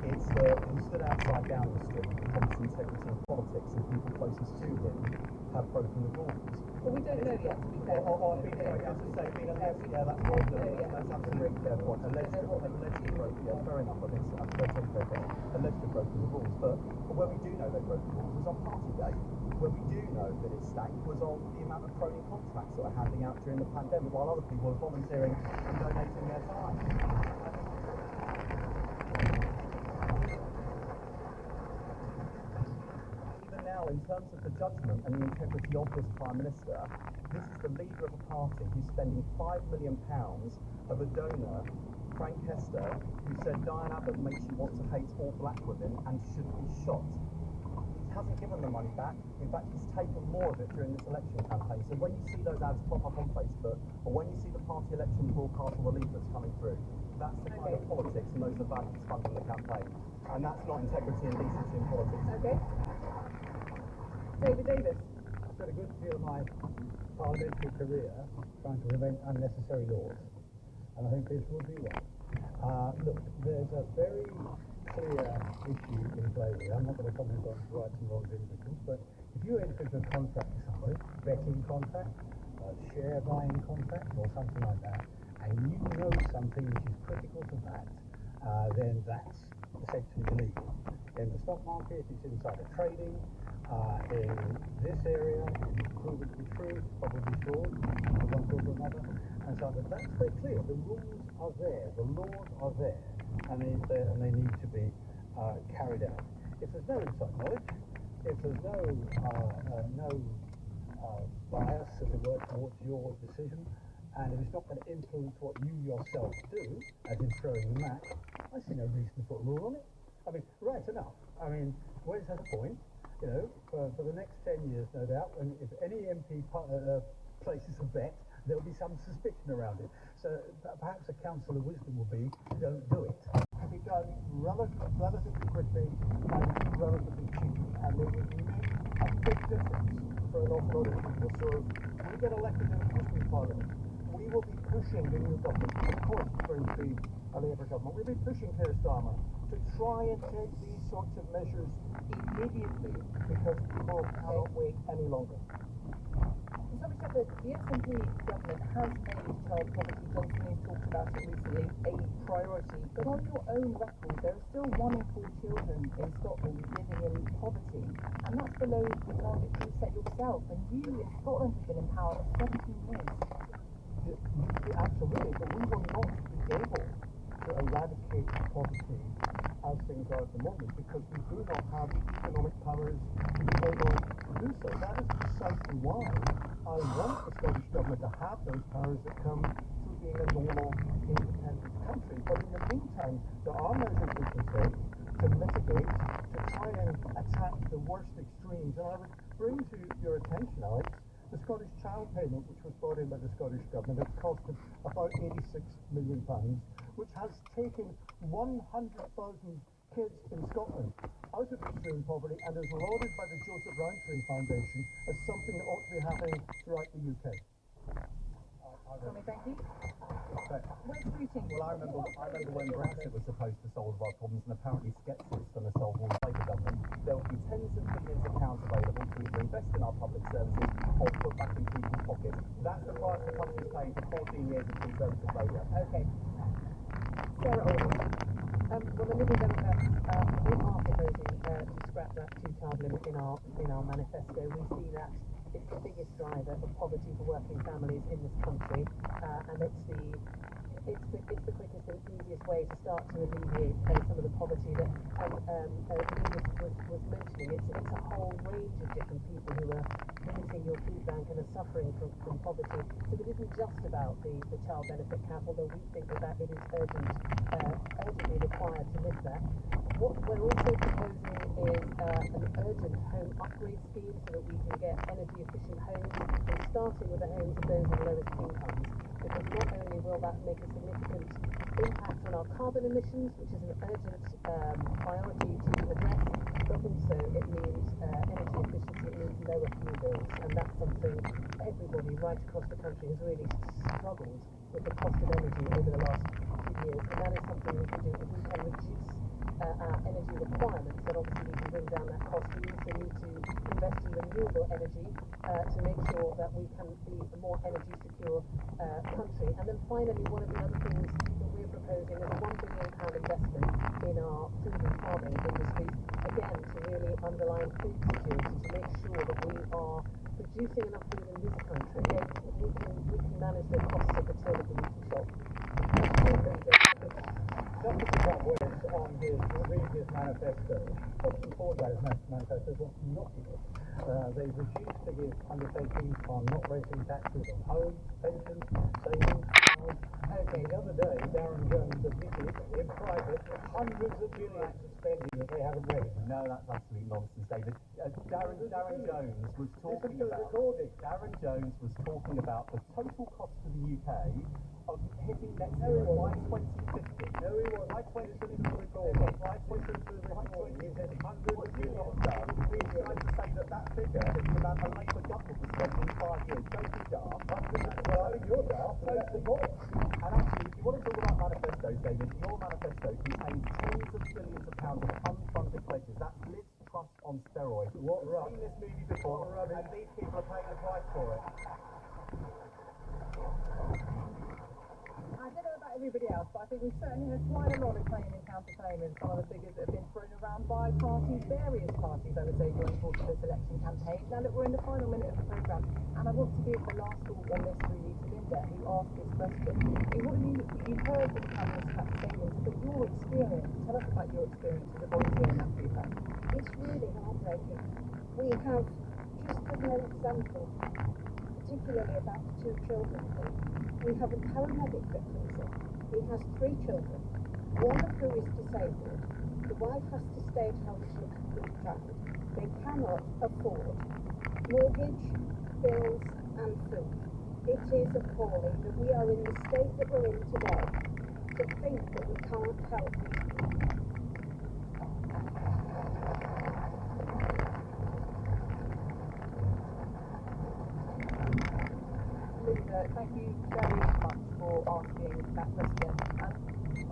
It's that he stood outside Downing Street, promised integrity in politics, and people closest to him have broken the rules. Well, we don't know yet, to be fair. As I say, being alleged, yeah, that's absolutely fair point. Alleged to broke, yeah, fair enough, I think that's totally fair point. Alleged to have broken the rules, but where we do know they broke the rules was on Partygate. Where we do know that it stacked was on the amount of crony contracts that were handing out during the pandemic, while other people were volunteering and donating their time. Now, in terms of the judgment and the integrity of this Prime Minister, this is the leader of a party who's spending £5 million of a donor, Frank Hester, who said Diane Abbott makes you want to hate all black women and should be shot. He hasn't given the money back. In fact, he's taken more of it during this election campaign. So when you see those ads pop up on Facebook, or when you see the party election broadcast or the leaflets coming through, that's the kind of politics and those are the values funding the campaign. And that's not integrity and decency in politics. Okay. David Davis. I spent a good deal of my parliamentary career trying to prevent unnecessary laws, and I think this will be one. Look, there's a very clear issue in play here. I'm not going to comment on rights and wrongs of individuals, but if you enter into a contract with somebody, betting contract, a share buying contract, or something like that, and you know something which is critical to that, then that's essentially illegal. In the stock market, it's insider trading. In this area, it's proven to be true, probably fraud, from one sort or another, and so on. But that's very clear. The rules are there, the laws are there, and they need to be carried out. If there's no inside knowledge, if there's no bias, as it were, towards your decision, and if it's not going to influence what you yourself do, as in throwing the match, I see no reason to put a rule on it. I mean, right enough. I mean, where is that a point? You know, for the next 10 years, no doubt, and if any MP places a bet, there'll be some suspicion around it. So perhaps a counsel of wisdom will be, don't do it. Can be done relatively quickly and relatively cheaply, and there will be a big difference for an awful lot of people. So if we get elected in the Muslim Parliament, we will be pushing the new government, of course it's going to be a Labour government, we'll be pushing Keir Starmer to try and take these sorts of measures immediately because people cannot wait any longer. Somebody said that the SNP government has made child poverty, Johnson has talked about it recently, a priority, but on your own record there are still 1 in 4 children in Scotland living in poverty, and that's below the target you set yourself, and you in Scotland have been in power for 17 years. Absolutely, but we will not be able to eradicate poverty as things are at the moment because we do not have economic powers to be able to do so. That is precisely why I want the Scottish Government to have those powers that come through being a normal, independent country. But in the meantime, there are measures we can take to mitigate, to try and attack the worst extremes. And I would bring to your attention, Alex, the Scottish Child Payment, which was brought in by the Scottish Government, has costed about £86 million, which has taken 100,000 kids in Scotland out of extreme poverty and is lauded by the Joseph Rowntree Foundation as something that ought to be happening throughout the UK. Tommy, thank you. Well, I remember when Brexit was supposed to solve our problems, and apparently Skeptic's going to solve all the Labour government. There will be tens of billions of pounds available to either invest in our public services or put back in people's pockets. That's the price the country's paying for 14 years of Conservative Labour. Okay. Sarah Oldham. Well, the Liberal Democrats, we are proposing to scrap that 2-child limit in our manifesto. We see that it's the biggest driver of poverty for working families in this country, and it's the quickest and easiest way to start to alleviate some of the poverty that Edith was mentioning. It's a whole range of different people who are limiting your food bank and are suffering from poverty. So it isn't just about the child benefit cap, although we think that it is urgently required to lift that. What we're also proposing is an urgent home upgrade scheme so that we can get energy efficient homes, and starting with the homes of those on lowest incomes, because not only will that make a significant impact on our carbon emissions, which is an urgent priority to address, but also it means energy efficiency, it means lower fuel bills, and that's something everybody right across the country has really struggled with the cost of energy over the last few years, and that is something we can do if we can reduce our energy requirements, then obviously we can bring down that cost. We also need to invest in renewable energy to make sure that we can be a more energy secure country. And then finally, one of the other things that we're proposing is a £1 billion investment in our food and farming industries, again to really underline food security, to make sure that we are producing enough food in this country that we can manage the costs of the till of the weekly shop. Dr. Zimbabwe on his previous manifesto, what's important about his manifesto is what's not in it. They've refused to give undertakings on not raising taxes on homes, pensions, savings, farms. And the other day, Darren Jones admitted in private hundreds of billions of spending that they haven't raised. No, that's absolute nonsense, David. Darren Jones was talking about the total cost to the UK of hitting net zero by 2050. No, he was. I 20 to the record. I 20 to the record. He said hundreds of billions. He's trying to say that figure is the amount the Labour government was spending in 5 years. Don't be daft. Well, I think you're daft, but that's the point. And actually, if you want to talk about manifestos, David, your manifesto contains tens of billions of pounds of unfunded pledges. That's Liz Truss on steroids. What We've seen this movie before, and these people are paying the price for it. I don't know about everybody else, but I think we've certainly had quite a lot of claim and counterclaim in some of the figures that have been thrown around by parties, various parties, I would say, during the course of this election campaign. Now look, we're in the final minute of the programme, and I want to give the last thought on this really to Linda, who asked this question. You've heard the Cabinet statements, but your experience, tell us about your experience as a volunteer in that food bank. It's really heartbreaking. We have, just as an example, particularly about the 2 children here, we have a paramedic that comes in. He has 3 children, one of who is disabled. The wife has to stay at home to look after the child. They cannot afford mortgage, bills and food. It is appalling that we are in the state that we're in today to think that we can't help these people. Linda, thank you very much for asking that question. And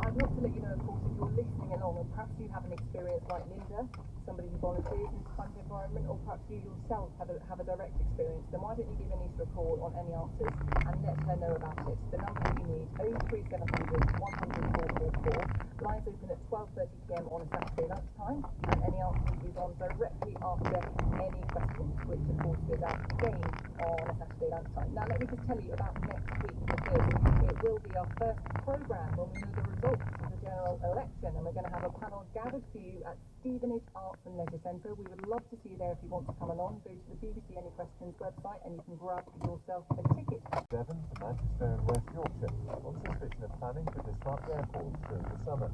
I'd love to let you know, of course, if you're listening along and perhaps you have an experience like Linda, somebody who volunteers in this kind of environment, or perhaps you yourself have a direct experience, then why don't you give Anita a call on Any Answers and let her know about it. The number that you need, 03700 100 444. Lines open at 12:30 p.m. on a Saturday lunchtime, and Any Answers is on directly after any questions, which of course goes out again on a Saturday lunchtime. Now let me just tell you about next week, because it will be our first programme when we know the results of the general election, and we're going to have a panel gathered for you at Stevenage Arts and Leisure Centre. We would love to see you there if you want to come along. Go to the BBC Any Questions website and you can grab yourself a ticket. Devon to Manchester and West Yorkshire on suspicion of planning to disrupt airports during the summer.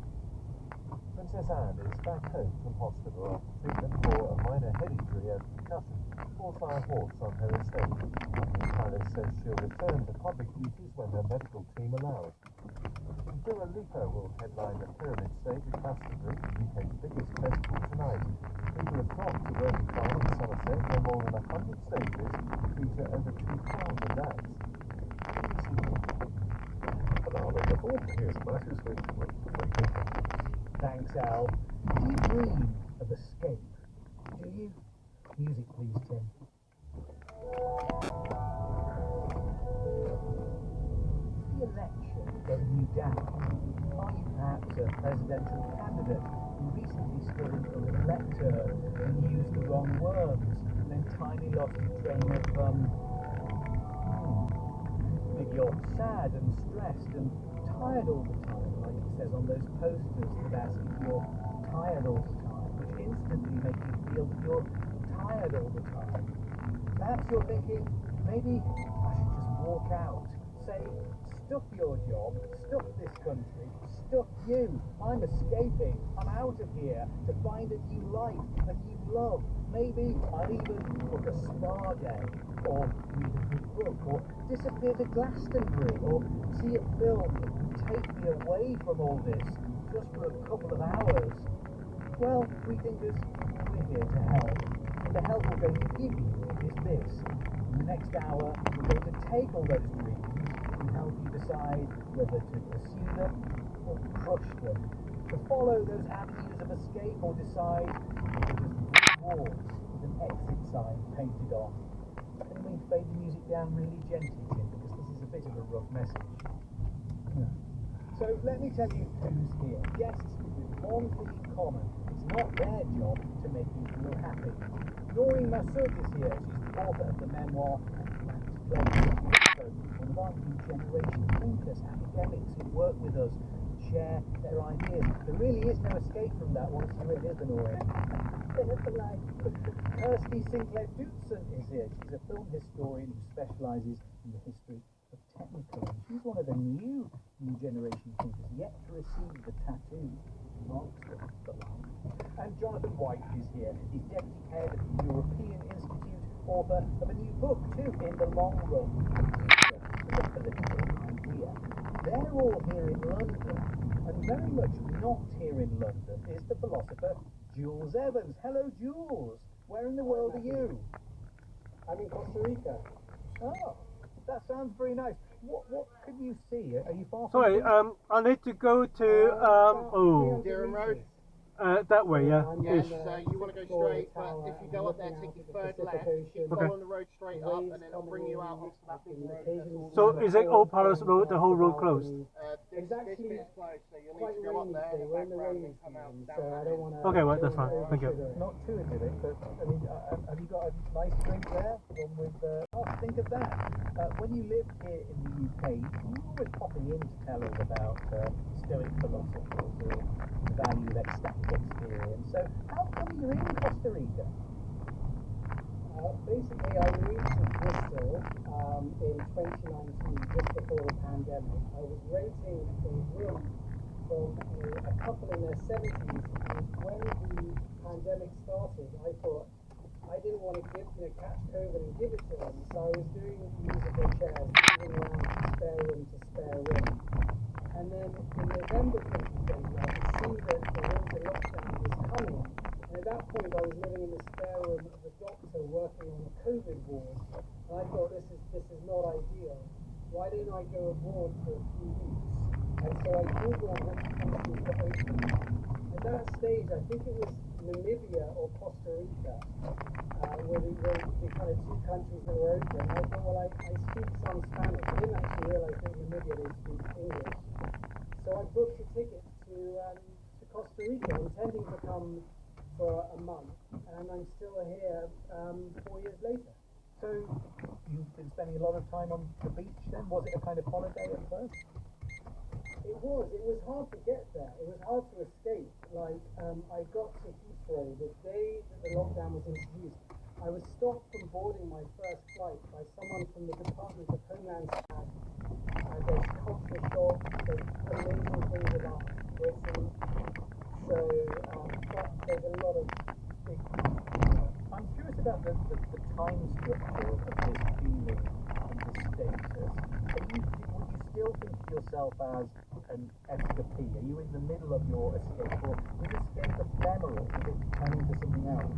Princess Anne is back home from hospital after treatment for a minor head injury and concussion caused by a horse on her estate. Buckingham Palace says she'll return to public duties when her medical team allows. Dua Lipa will headline the Pyramid Stage at Glastonbury, the UK's biggest festival tonight. People have flocked to Roman Farm in Somerset, where more than 100 stages feature over 2,000 acts. Here's Matthew's week. Thanks, Al. Do you dream of escape? Do you? Music, please, Tim. The election getting you down? Are you perhaps a presidential candidate who recently stood in front of an elector and used the wrong words, and then entirely lost his train of, Maybe you're sad and stressed and tired all the time, like it says on those posters that ask if you're tired all the time, which instantly make you feel that you're tired all the time. Perhaps you're thinking, maybe I should just walk out, say, stuff your job, stuff this country, stuff you. I'm escaping. I'm out of here to find a new life, a new love. Maybe I'll even book a spa day, or read a good book, or disappear to Glastonbury, or see a film and take me away from all this, just for a couple of hours. Well, we thinkers, we're here to help. And the help we're going to give you is this. In the next hour, we're going to take all those dreams and help you decide whether to pursue them or crush them. To follow those avenues of escape or decide to just walls with an exit sign painted on. Can we fade the music down really gently, Tim, because this is a bit of a rough message. Yeah. So let me tell you who's here. Guests with one thing in common. It's not their job to make you feel happy. Noreen Masood is here. She's the author of the memoir Atlantic Pleasure. One of our new generation thinkers, academics who work with us, share their ideas. There really is no escape from that once you're in, is there, Noreen? Kirsty Sinclair Dootson is here. She's a film historian who specialises in the history of Technicolor. She's one of the new generation thinkers yet to receive the tattoo which marks the line. And Jonathan White is here. He's deputy head of the European Institute, author of a new book too, In the Long Run, the Political Idea. They're all here in London, and very much not here in London is the philosopher Jules Evans. Hello, Jules. Where in the world are you? I'm in Costa Rica. Oh, that sounds very nice. What can you see? Are you far from Sorry, here? I need to go to Durham Road. that way, yeah. Yeah, Ish. so you want to go straight, but if you go up there, take your third left, keep following the road straight up, and then it'll bring you out onto that big road. So is it Old Palace Road, the whole road closed? This bit's closed, so you'll need to go up there, the background, and come out down that. Okay, right, that's fine. Thank you. Not too idyllic, but I mean, have you got a nice drink there? One with, think of that. When you lived here in the UK, you were always popping in to tell us about Stoic philosophers or the value of ecstatic experience. So, how come you're in Costa Rica? Basically, I moved to Bristol in 2019, just before the pandemic. I was renting a room from a couple in their 70s, and when the pandemic started, I thought I didn't want to catch COVID and give it to them, so I was doing musical chairs, moving around from spare room to spare room. And then in November 2020, I could see that the winter lockdown was coming. And at that point, I was living in the spare room of a doctor working on a COVID ward. And I thought, this is not ideal. Why didn't I go abroad for a few weeks? And so I Googled which countries were open. At that stage, I think it was Namibia or Costa Rica, were the kind of two countries that were open. I thought, well, I speak some Spanish. I didn't actually realise that in Namibia they speak English. So I booked a ticket to Costa Rica, intending to come for a month, and I'm still here 4 years later. So, you've been spending a lot of time on the beach then? Was it a kind of holiday at first? It was hard to get there. It was hard to escape. Like, I got to Heathrow the day that the lockdown was introduced. I was stopped from boarding my first flight by someone from the Department of Homeland Security. There's culture shock, there's amazing things about Britain. So, but there's a lot of big I'm curious about the time structure of this feeling and the status. Would you still think of yourself as an escapee? Are you in the middle of your escape, or is escape ephemeral? Is it turn into something else?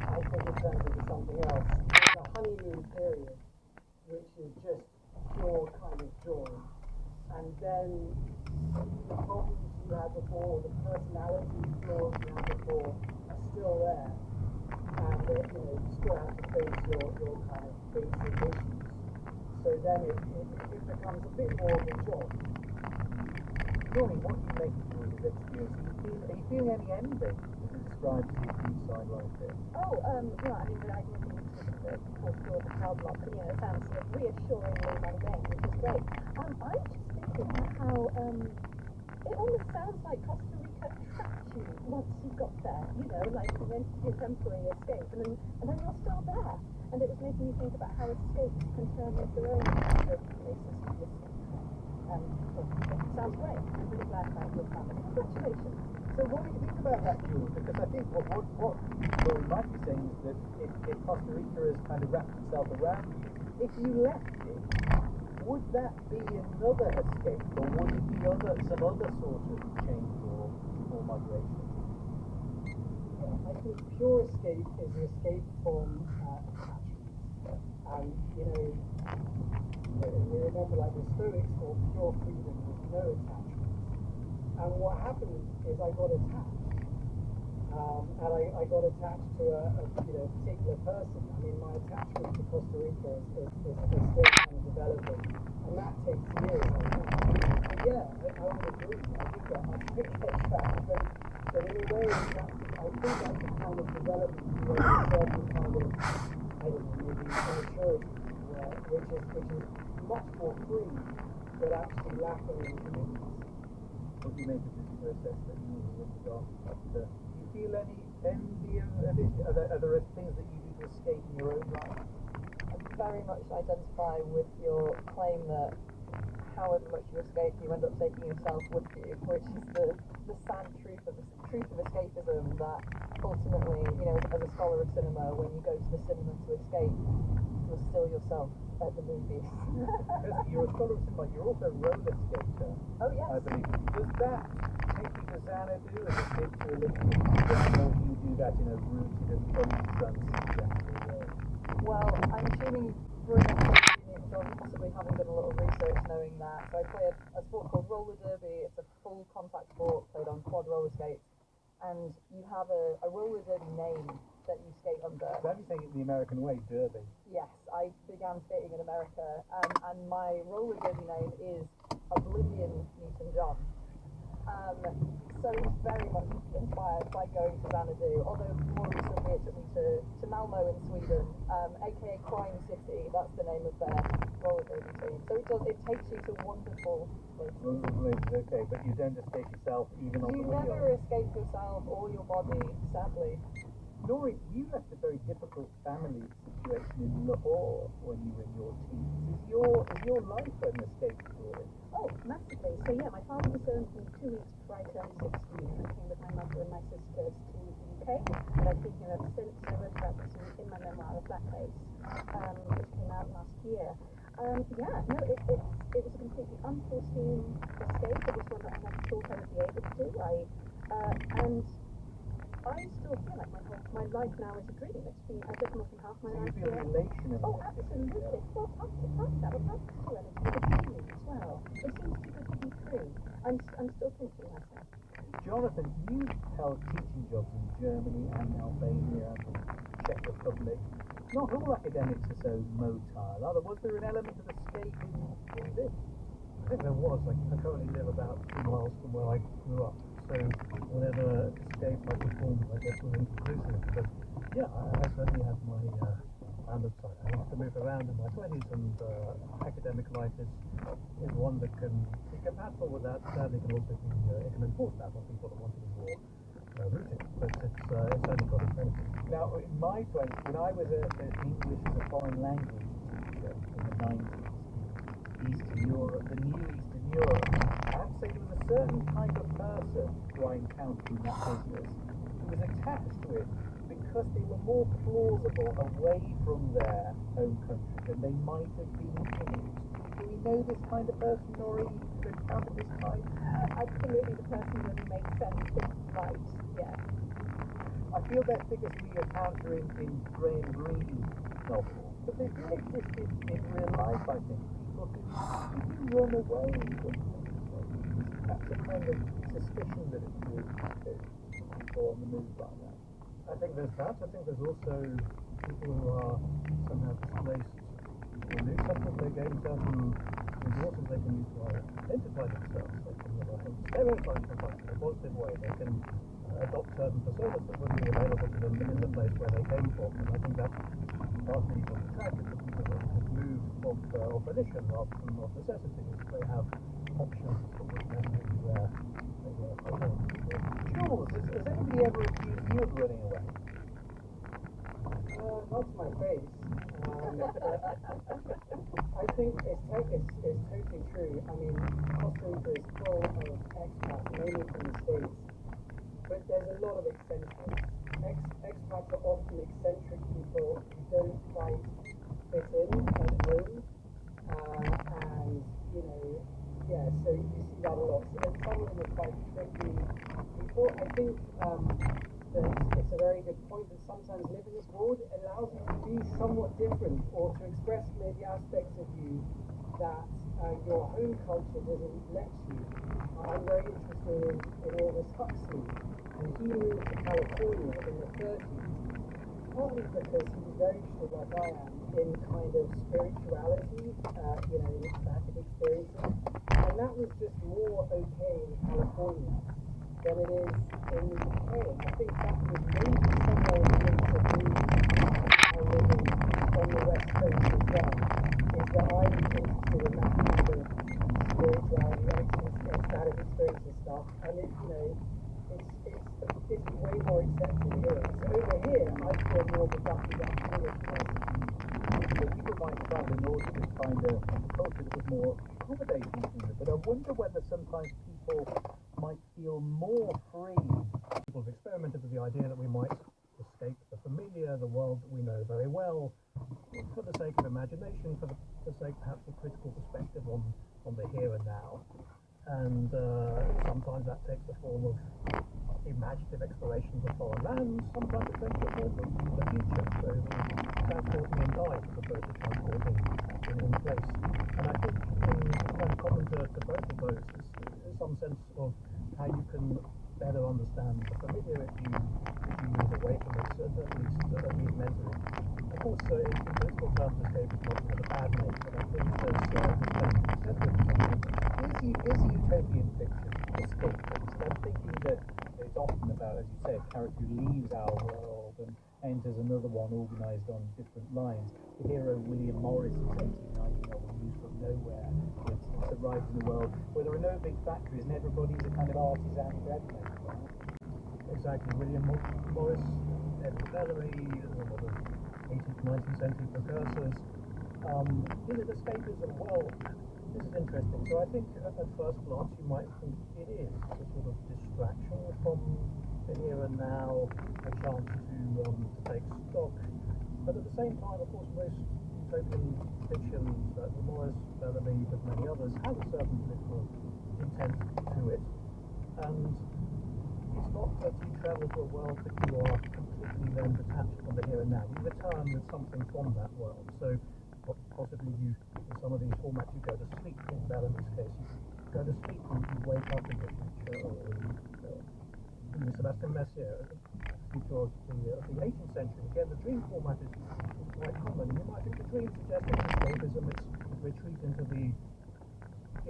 I think it turns into something else. There's a honeymoon period, which is just pure kind of joy. And then the problems you had before, the personality flaws you had before are still there. And you still have to face your kind of basic issues. So then it becomes a bit more of a job. Johnny, what do you make of your experience? Are you feeling any envy as it describes the beachside life there? Oh, I mean, the idea of the Portugal, the cow block, it sounds sort of reassuringly mundane, which is great. I'm just thinking how it almost sounds like Costa Rica trapped you once you got there, like you went to your temporary escape, and then you're still there. And it was making me think about how escapes can turn into their own kind of racist listing. Well, it sounds great. I'm really glad about your family. Congratulations. So what do you think about that, Jules? Because I think what we might be saying is that if Costa Rica has kind of wrapped itself around you, if you left it, would that be another escape, or would it be some other sort of change or migration? I think pure escape is an escape from attachment. And, you know, we remember like the Stoics called pure freedom with no attachment. And what happened is I got attached. And I got attached to a particular person. I mean, my attachment to Costa Rica is still kind of developing. And that takes years, I think. But yeah, I would agree. I think that. But in a way, I think that's a kind of development where there's a certain kind of, I don't know, maybe immaturity, which is much more free, but actually lacking in commitment. What do you make of this process that you undergone? Do you feel any envy of it? Are there things that you do to escape in your own life? I very much identify with your claim that however much you escape, you end up taking yourself with you, which is the sad truth of escapism, that ultimately, you know, as a scholar of cinema, when you go to the cinema to escape, you're still yourself at the movies. You're a scholar of cinema, you're also a roller skater. Oh yes. I believe. Does that take you to Xanadu as a kid to Olympic ground, or do you do that in a rooted and unsung theatrical way? Well, I'm assuming for an experience on possibly having done a little research knowing that. So I play a sport called roller derby. It's a full contact sport played on quad roller skates. And you have a roller derby name that you skate under. So have you saying it the American way, derby? Yes, I began skating in America, and my roller derby name is Oblivion Newton-John. So it's very much inspired by going to Xanadu, although more recently it took me to Malmo in Sweden, aka Crime City. That's the name of their roller derby team. So it takes you to wonderful places. Okay, but you don't escape yourself even on the wheel. You never escape yourself or your body, sadly. Nori, you left a very difficult family situation in Lahore when you were in your teens. Is your life an escape story? Oh, massively. So yeah, my father disowned me 2 weeks before I turned 16. I came with my mother and my sisters to the UK, and I've been here ever since. I wrote about this in my memoir, A Black Face, which came out last year. It was a completely unforeseen escape. It was one that I never thought I would be able to do. And I still feel like my life now is a dream. It's been, I've lived more than half my life here. Oh, absolutely. Well, part of that, but part of it is the feeling as well. It seems to be free. I'm still thinking like that. Jonathan, you held teaching jobs in Germany and Albania and the Czech Republic. Not all academics are so motile. Was there an element of escape in this? I think there was. I currently live about 2 miles from where I grew up. So whatever escape I performed, I guess, was inconclusive. But yeah, I certainly had my random side. I used to move around in my 20s, and academic life is one that can be compatible with that. Sadly, can also be it can enforce that on people that want to be more rooted. But it's certainly got its benefits. Now, in my 20s, when I was an English as a foreign language teacher in the 90s, Eastern Europe, the new Eastern Europe, I'd say there was a certain type of person who I encountered in that business who was attached to it because they were more plausible away from their home country than they might have been in it. Do we know this kind of person, Nori? You encountered this type? Absolutely, the person really makes sense. Right, yeah. I feel that's because we encounter in Graham Greene's novels, but they do exist in real life, I think. People who run away from things. That's a kind of suspicion that it's people on the move like that. I think there's that. I think there's also people who are somehow displaced or new settlers. They gain certain resources they can use to identify themselves. They can stereotype themselves in a positive way. They can adopt certain personas that wouldn't be available to them in the place where they came from. And I think that's partly what's attractive to people that have moved of volition rather than of necessity. They have options for which they were home. Jules, has anybody ever accused you of running away? not to my face. I think it's totally true. I mean, Costa Rica is full of expats, mainly from the States, but there's a lot of eccentrics. Expats are often eccentric people who don't quite fit in at home, and you know, yeah, so you see that a lot. So then some of them are quite tricky people. I think that it's a very good point that sometimes living abroad allows you to be somewhat different or to express maybe aspects of you that your home culture doesn't let you. I'm very interested in Aldous Huxley, and he moved to California in the 30s, partly because he was very interested, like I am, in kind of spirituality, you know, in ecstatic experiences, and that was just more okay in California than it is in the UK. I think that was maybe somewhere in the mix of me living on the West Coast as well, is that I was interested in that kind of spirituality, ecstatic experiences stuff, and it, you know, it's way more accepted here. So over here, I feel more of a English person. So people might travel in order to find a culture that was more accommodating to them, but I wonder whether sometimes people might feel more free. People have experimented with the idea that we might escape the familiar, the world that we know very well, for the sake of imagination, for the sake perhaps of critical perspective on the here and now. And sometimes that takes the form of imaginative explorations of foreign lands, sometimes it takes the form of the future, so transporting in time as opposed to transporting in place. And I think kind of common to both of those is some sense of how you can better understand the familiar if you move away from it, at least mentally. Of course, in political terms, escapism often has a bad name, but I think there's plenty to be said with something. Is utopian fiction escapist? I'm thinking that it's often about, as you say, a character who leaves our world and enters another one organised on different lines. The hero William Morris's 1890 novel, News from Nowhere, for instance, arrives in a world where there are no big factories and everybody's a kind of artisan bread maker. Right? Exactly. William Morris, Edward Bellamy, one of the 18th, 19th century precursors. Is it escapism? Well, this is interesting. So I think at first glance you might think it is a sort of distraction from the here and now, a chance to take stock. But at the same time, of course, most utopian fiction, certainly Morris, Bellamy, but many others, has a certain political intent to it. And it's not that you travel to a world that you are completely then detached from the here and now. You return with something from that world. So possibly you, in some of these formats, you go to sleep. In Bellamy's case, you go to sleep and you wake up in the future. Or Sebastian Messier, future of the 18th century. Again, the dream format is quite common. You might think the dream suggests escapism, it's retreat into the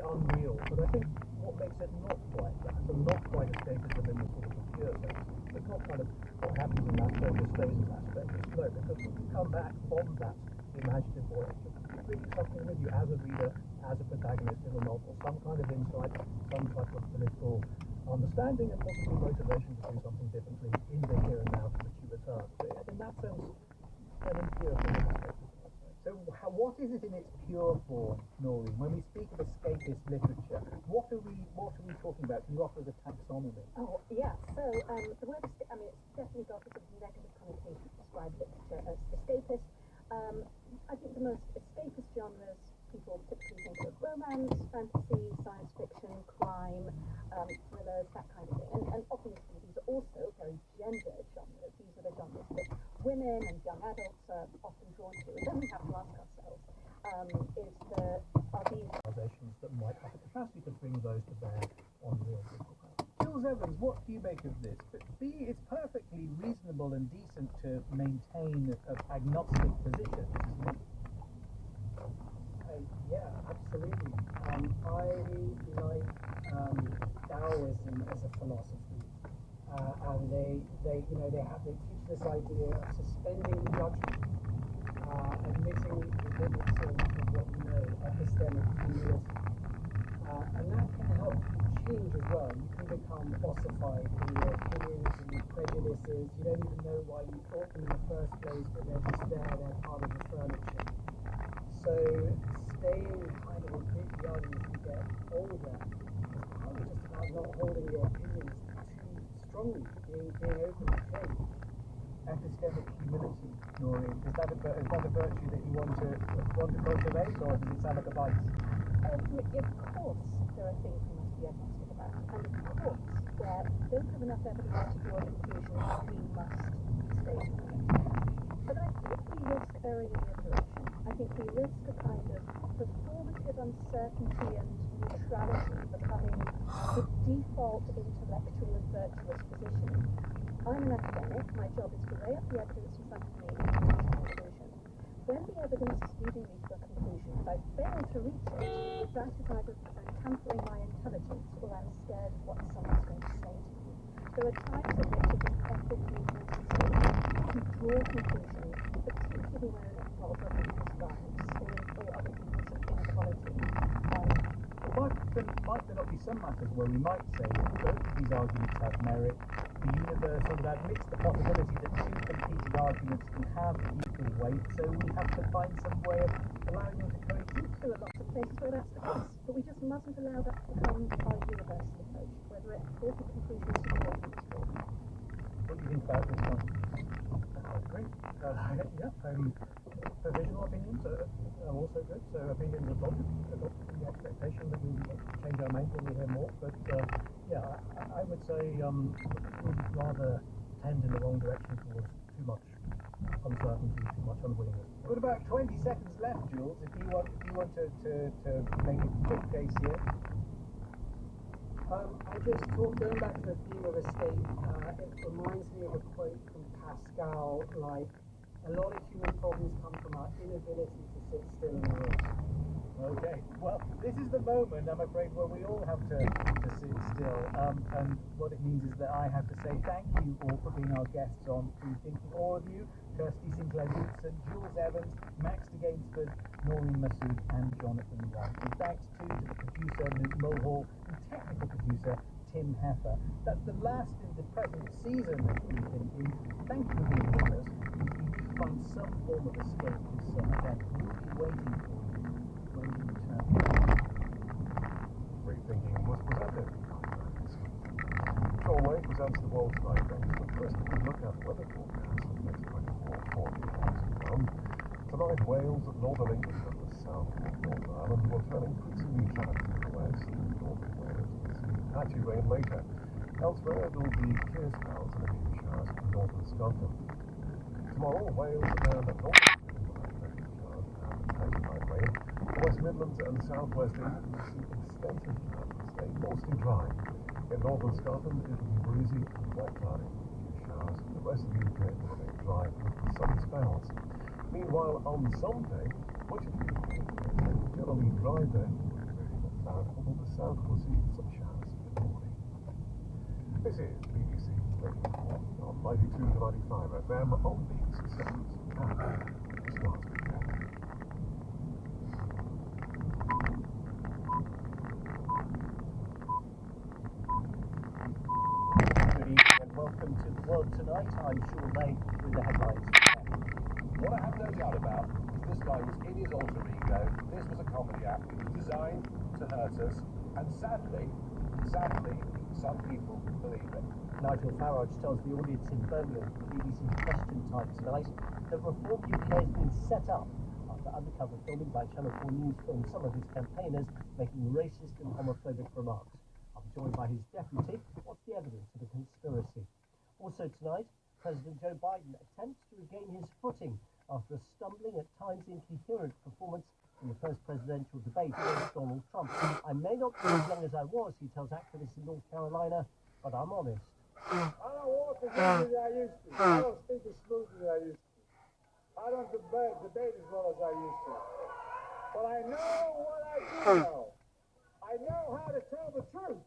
unreal. But I think what makes it not quite that, and not quite escapism in the sort of pure sense, it's not kind of what happens in that social stasis aspect. It's no, because when you come back from that imaginative voyage, you bring something with you as a reader, as a protagonist in a novel, some kind of insight, some type of political understanding, and possibly motivation to do something differently in the here and now to which you return. So in that sense, an impure form of escapism. So what is it in its pure form, Noreen? When we speak of escapist literature, what are we talking about? Can you offer us a taxonomy? Oh, yeah. So the word, it's definitely got a sort of negative connotation to describe literature as escapist. I think the most escapist genres people typically think of romance, fantasy, science fiction, crime, thrillers, that kind of thing. And obviously these are also very gendered genres. These are the genres that women and young adults are often drawn to. And then we have to ask ourselves, are these organizations that might have the capacity to bring those to bear on real people? Jules Evans, what do you make of this? But it's perfectly reasonable and decent to maintain an agnostic position, isn't it? Yeah, absolutely. I like Taoism as a philosophy, and they teach this idea of suspending judgment, admitting the limits of what we know, epistemic humility, and that can help you change as well. You can become ossified in your opinions and prejudices. You don't even know why you thought them in the first place, but they're just there, they're part of the furniture. So staying kind of with the audience as you get older is kind of just about not holding your opinions too strongly, being open and frank. Epistemic humility, Noreen, is that a virtue that you want to cultivate, or does it sound like a vice? Of course, there are things we must be agnostic about, and of course, where we don't have enough evidence to draw a conclusion, we must stay away. But I think we risk erring in the other direction. I think we risk a kind of performative uncertainty and neutrality becoming the default intellectual and virtuous positioning. I'm an academic, my job is to weigh up the evidence in front of me and reach a conclusion. When the evidence is leading me to a conclusion, if I fail to reach it, that is either tampering my intelligence or I'm scared of what someone's going to say to me. There are times at which it is ethically necessary to draw conclusions, particularly when it involves other people's lives or other people's inequality. Might there not be some matters where we might say that both of these arguments have merit? The universe sort of admits the possibility that two competing arguments can have equal weight, so we have to find some way of allowing them to coexist. There are lots of places where that's the case, but we just mustn't allow that to become our universal approach, whether it's awful conclusions or awful stories. What do you think about this one? I agree. Provisional opinions are also good, so opinions adopted with the expectation that we will change our mind when we hear more, but I would say we'd rather tend in the wrong direction towards too much uncertainty, too much unwillingness. Got about 20 seconds left, Jules, if you want to make a quick case here. I just going back to the theme of escape, it reminds me of a quote from Pascal, like, a lot of human problems come from our inability to sit still in a room. Okay, well, this is the moment, I'm afraid, where we all have to sit still. And what it means is that I have to say thank you all for being our guests on Free Thinking. All of you, Kirsty Sinclair-Newton, Jules Evans, Max de Gainsford, Noreen Masood, and Jonathan White. And thanks too to the producer, Luke Mulhall, and technical producer, Tim Heffer. That's the last in the present season of Free Thinking. Thank you for being with us. If you find some form of escape this summer, then we'll be waiting for you when you return. Free Thinking was presented. Shaw Way presents the world's night things. But first, we look at weather forecasts for the next 24 hours to come. Tonight, Wales, Northern England, and the south of Northern Ireland will turn increasingly dry to the west. Northern Wales will see patchy rain later. Elsewhere, there will be clear spells and a few showers in northern Scotland. Tomorrow, Wales and Northern England will have plenty of showers and patchy light rain. The West Midlands and southwest England will see extensive showers and stay mostly dry. In northern Scotland, it will be breezy and wet cloudy. A few showers. The rest of the UK will remain dry with some spells. Meanwhile, on Sunday, much of the UK will be a generally dry day, with cloud, although the south will see some showers in the morning. This is BBC Radio 4 on 92 to 95 FM on BBC Sounds and Stars Weekend. Good evening and welcome to The World Tonight. I'm Sean May with the headlines. What I have no doubt about is this guy was in his alter ego. This was a comedy act. It was designed to hurt us. And sadly, some people believe it. Nigel Farage tells the audience in Birmingham, BBC Question Time tonight, that Reform UK has been set up after undercover filming by Channel 4 News filmed some of his campaigners making racist and homophobic remarks. I'm joined by his deputy. What's the evidence of the conspiracy? Also tonight, President Joe Biden attempts to regain his footing after a stumbling, at times incoherent performance in the first presidential debate against Donald Trump. I may not be as young as I was, he tells activists in North Carolina, but I'm honest. I don't walk as easy as I used to. I don't speak as smoothly as I used to. I don't debate as well as I used to. But I know what I do know. I know how to tell the truth.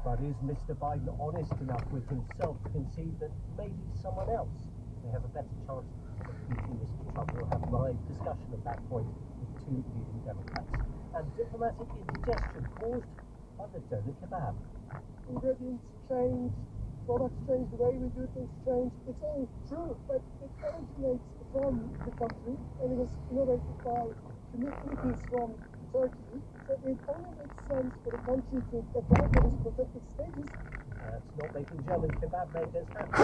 But is Mr. Biden honest enough with himself to concede that maybe someone else may have a better chance of beating Mr. Trump? We'll have live discussion at that point with two leading Democrats. And diplomatic indigestion caused by the doner kebab. ingredients change, products change, the way we do things change. It's all true, but it originates from the country and it was innovated by communities from Turkey. So it only makes sense for the country to apply for this protected status. It's not making German kebab makers happy.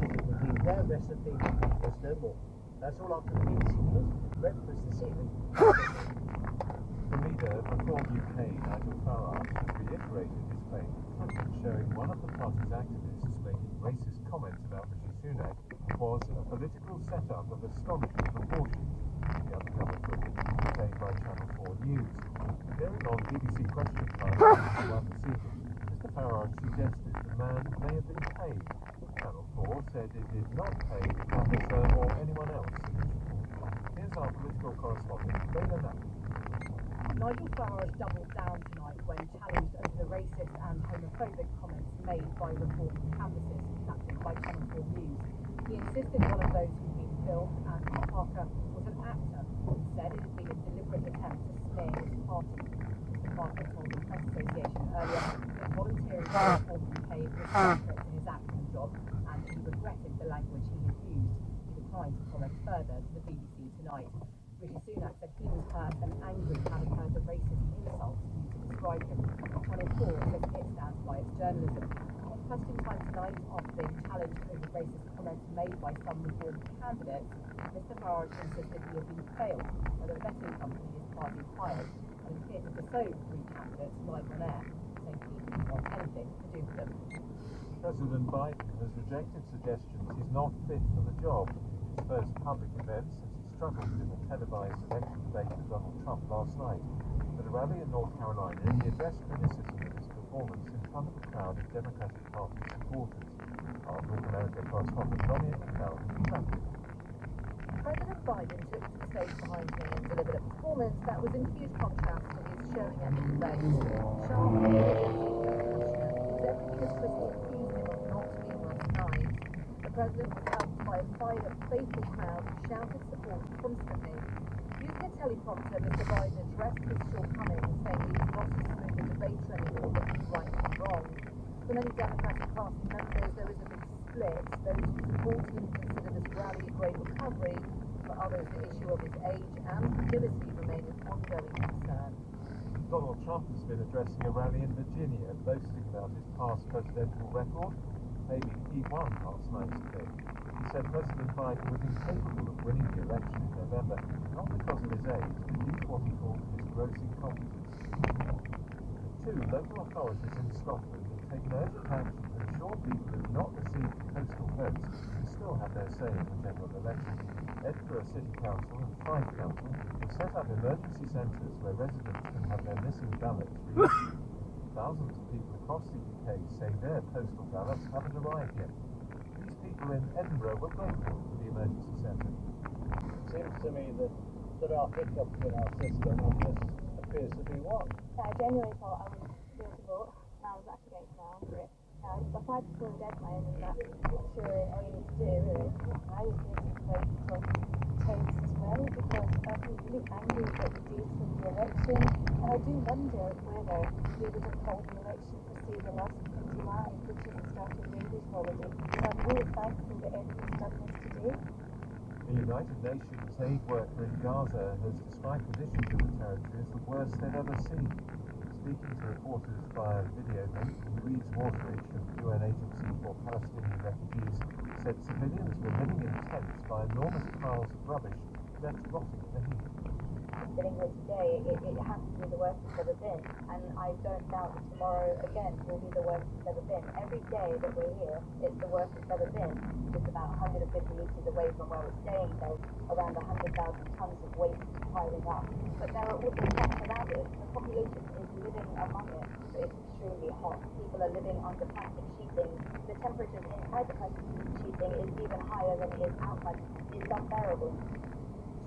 It would mean their recipe was no more. That's all after the BBC News breakfast this evening. The leader of Reform UK, Nigel Farage, has reiterated his claim that footage showing one of the party's activists making racist comments about Rishi Sunak was a political setup of astonishing proportions. The undercover footage obtained by Channel 4 News. Appearing on BBC Question Time this evening, Mr Farage suggested the man may have been paid. Channel 4 said it did not pay the officer or anyone else in this report. Here's our political correspondent, Leila Knapp. Nigel Farage doubled down tonight when challenged over the racist and homophobic comments made by Reform canvassers captured by Channel 4 News. He insisted one of those who'd been filmed, Andrew Parker, was an actor and said it had been a deliberate attempt to smear his party. Mr Parker told the Press Association earlier that volunteering for Reform UK was separate to his acting job and he regretted the language he had used. He declined to comment further to the BBC tonight. Rishi Sunak said he was hurt and angry having heard the racist insults used to describe him. Channel 4 says it stands by its journalism. On Question Time tonight, after being challenged over racist comments made by some Reform candidates, Mr Farage insisted he had been failed by the vetting company his party hired and appeared to disown 3 candidates live on air, saying he didn't want anything to do with them. President Biden has rejected suggestions he's not fit for the job. His first public event since he struggled in a televised election debate with Donald Trump last night. At a rally in North Carolina, he addressed criticism of his performance in front of a crowd of Democratic Party supporters. Our North America correspondent Ronnie McDowell travelled. President Biden took to the stage behind me and delivered a performance that was in huge contrast to his showing at the debate. Sharp, energetic, passionate, he was everything as Christie accused him of not being last night. The president was helped by a fired-up, faithful crowd who shouted support constantly. Using a teleprompter, Mr Biden addressed his shortcomings, saying he was not as smooth a debater anymore, looking right and wrong. For many Democratic Party members, there is a big split. Those who support him consider this rally a great recovery. For others, the issue of his age and fragility remain an ongoing concern. Donald Trump has been addressing a rally in Virginia, boasting about his past presidential record, claiming he won last night's debate. He said President Biden was incapable of winning the election in November, not because of his age, but due to what he called his gross incompetence. 2 local authorities in Scotland have taken urgent action to ensure people who have not received postal votes can still have their say in the general election. Edinburgh City Council and Fife Council have set up emergency centres where residents can have their missing ballots reissued. Thousands of people across the UK say their postal ballots haven't arrived yet. These people in Edinburgh were grateful for the emergency centre. It seems to me that there are hiccups in our system, and this appears to be one. I genuinely thought I would be able to vote, and I was actually getting down for it. I applied for the deadline, and that's surely all you need to do, really. I was getting very tough takes as well, because I've been really angry about the dates of the election, and I do wonder whether they would have called the election for, say, the last week of July, which is the start of the English holiday. So I'm really thankful that everything's done this today. The United Nations aid worker in Gaza has described conditions in the territory as the worst they've ever seen. Speaking to reporters via video link, Louise Wateridge of the UN Agency for Palestinian Refugees said civilians were living in tents by enormous piles of rubbish left rotting in the heat. Sitting here today, it has to be the worst it's ever been, and I don't doubt that tomorrow again will be the worst it's ever been. Every day that we're here, it's the worst it's ever been. Just about 150 metres away from where we're staying, there's around 100,000 tonnes of waste piling up. But there are also tents around it. The population is living among it, so it's extremely hot. People are living under plastic sheeting. The temperatures inside the plastic sheeting is even higher than it is outside. It's unbearable.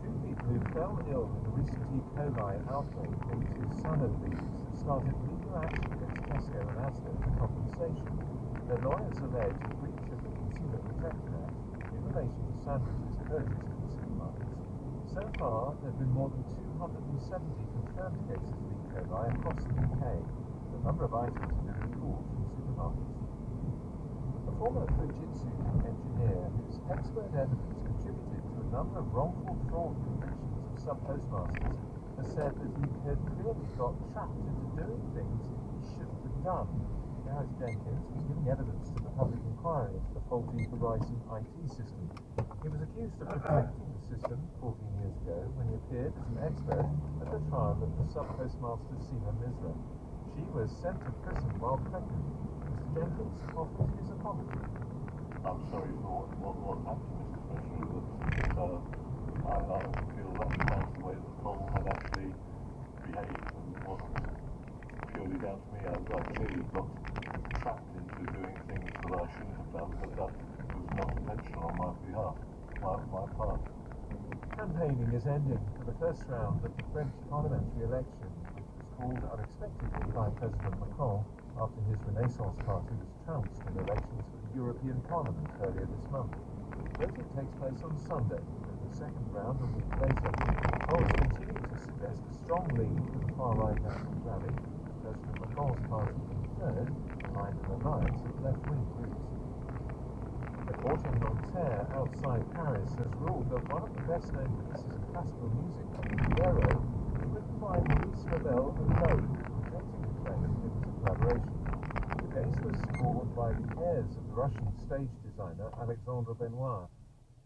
2 people who fell ill with the recent E. coli outbreak linked to salad leaves have started legal action against Tesco and Asda for compensation. Their lawyers allege a breach of the Consumer Protection Act in relation to sandwiches purchased in supermarkets. So far, there have been more than 270 confirmed cases of E. coli across the UK. The number of items have been recalled from supermarkets. A former Fujitsu engineer whose expert evidence contributed to a number of wrongful fraud convictions of sub-postmasters has said that he had clearly got trapped into doing things he shouldn't have done. Gareth Jenkins was giving evidence to the public inquiry into the faulty Verizon IT system. He was accused of protecting the system 14 years ago when he appeared as an expert at the trial of the sub-postmaster Seema Misra. She was sent to prison while pregnant. Mr. Jenkins offers his apology. I'm sorry for what happened, Mrs. Fisher, but I feel that was the way that Paul had actually behaved and it wasn't purely down to me. I clearly got trapped into doing things that I shouldn't have done, but that was not intentional on my behalf, my part. Campaigning is ending for the first round of the French parliamentary election, which was called unexpectedly by President Macron after his Renaissance party was trounced in elections for the European Parliament earlier this month. Voting takes place on Sunday, and the second round a week later. Polls continue to suggest a strong lead for the far-right National Rally, President Macron's party in third, behind an alliance of left-wing groups. The court in Nanterre, outside Paris, has ruled that one of the best-known pieces of classical music, Piero, was written by Maurice Ravel alone, rejecting the claim that it was a collaboration. The case was scored by the heirs of the Russian stage designer Alexandre Benoit.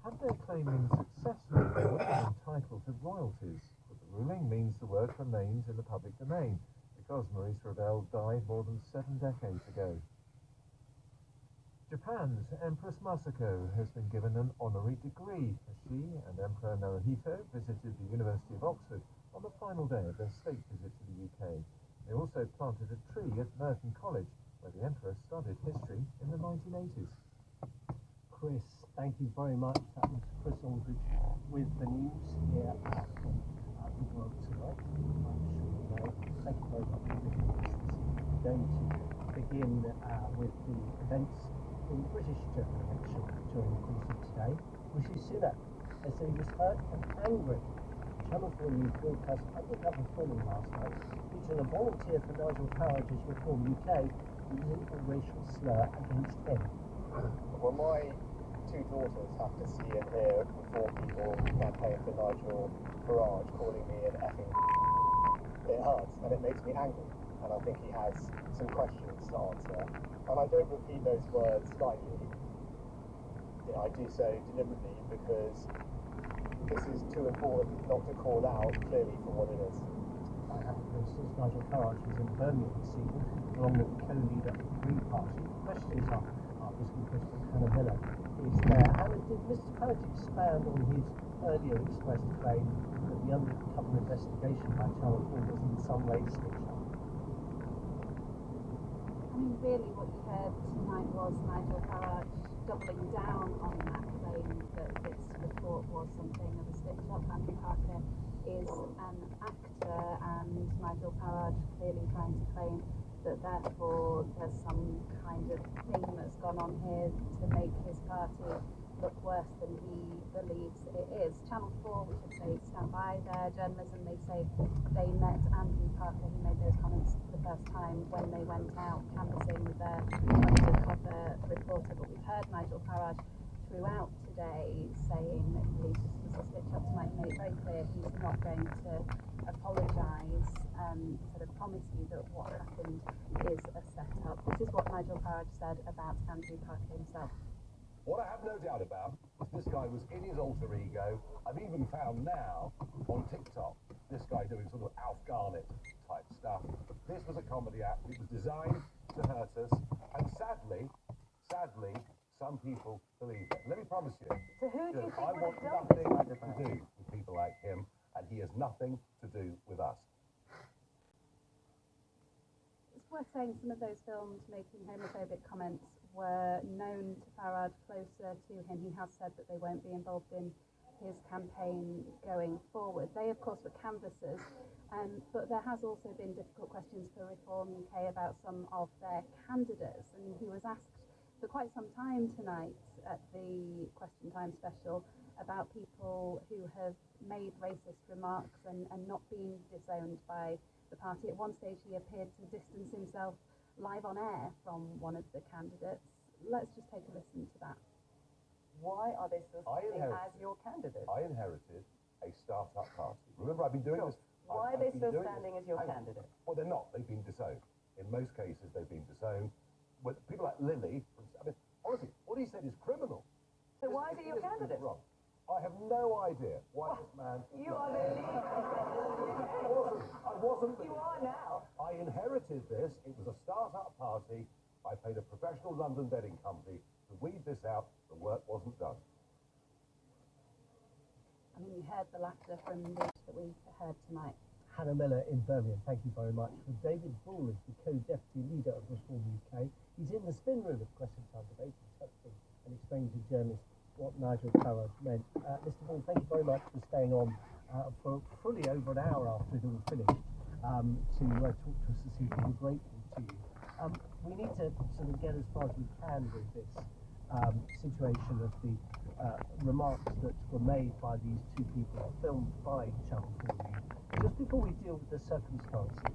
Had their claim been successful, they would have been entitled to royalties, but the ruling means the work remains in the public domain, because Maurice Ravel died more than 7 decades ago. Japan's Empress Masako has been given an honorary degree as she and Emperor Naruhito visited the University of Oxford on the final day of their state visit to the UK. They also planted a tree at Merton College, where the Emperor studied history in the 1980s. Chris, thank you very much. That was Chris Aldridge with the news here from the World Tonight. I'm sure you know. Thank you very much for being with us. We're going to begin with the events in the British general election during the course of today. Rishi Sunak has said he was hurt and angry. Channel 4 News broadcast undercover filming last night featuring a volunteer for Nigel Farage's Reform UK using a racial slur against him. Well, my 2 daughters have to see and hear Reform people campaign for Nigel Farage calling me an effing it hurts and it makes me angry, and I think he has some questions to answer. And I don't repeat those words lightly. You know, I do so deliberately because this is too important not to call out clearly for what it is. I have, for instance, Nigel Farage was in Birmingham this evening, along with the co-leader of the Green Party. The questions are obviously President Hannah Miller is there. Hannah, did Mr Farage expand on his earlier expressed claim that the undercover investigation by Channel 4 was in some way stitched up? I mean, really what you heard tonight was Nigel Farage doubling down on that claim that this report was something of a stitch-up. Andrew Parker is an actor, and Nigel Farage clearly trying to claim that therefore there's some kind of thing that's gone on here to make his party look worse than he believes it is. Channel 4, we should say, stand by their journalism. They say they met Andrew Parker, who made those comments the first time when they went out canvassing their undercover reporter. But we've heard Nigel Farage throughout today saying that he believes this was a stitch-up tonight. He made it very clear he's not going to apologise and sort of promise you that what happened is a set-up. This is what Nigel Farage said about Andrew Parker himself. What I have no doubt about is this guy was in his alter ego. I've even found now on TikTok this guy doing sort of Alf Garnett type stuff. This was a comedy act. It was designed to hurt us, and sadly, some people believe it. Let me promise you, So who do you think I would want have nothing done to do with people like him, and he has nothing to do with us. It's worth saying some of those films making homophobic comments were known to Farage, closer to him. He has said that they won't be involved in his campaign going forward. They, of course, were canvassers, but there has also been difficult questions for Reform UK about some of their candidates, and he was asked for quite some time tonight at the Question Time special about people who have made racist remarks and not been disowned by the party. At one stage, he appeared to distance himself live on air from one of the candidates. Let's just take a listen to that. Why are they still standing as your candidate? I inherited a start-up party. Remember, I've been doing this. Why are they still standing as your candidate? Well, they're not. They've been disowned. In most cases, they've been disowned. But people like Lily, I mean, honestly, what he said is criminal. So why is he your candidate? Wrong. I have no idea why this man... You are the I wasn't. You are now. I inherited this. It was a start-up party. I paid a professional London betting company to weed this out. The work wasn't done. I mean, you heard the laughter from the that we heard tonight. Hannah Miller in Birmingham, thank you very much. For David Bull is the co-deputy leader of Reform UK. He's in the spin room of Question Time debate, discussing and explaining to journalists what Nigel Farage meant. Mr. Bull, thank you very much for staying on for fully over an hour after it all finished to talk to us this evening. We're grateful to you. We need to sort of get as far as we can with this situation of the remarks that were made by these two people, filmed by Channel 4 News. Just before we deal with the circumstances,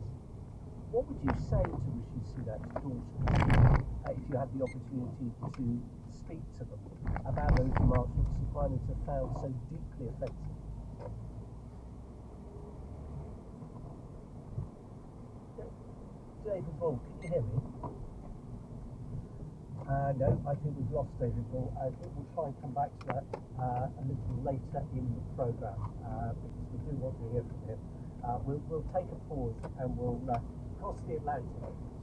what would you say to Rishi Sunak's daughter if you had the opportunity to speak to them about those remarks which you find to have found so deeply offensive? David Bull, can you hear me? No, I think we've lost David Bull. I think we'll try and come back to that a little later in the programme because we do want to hear from him. We'll take a pause and we'll cross the Atlantic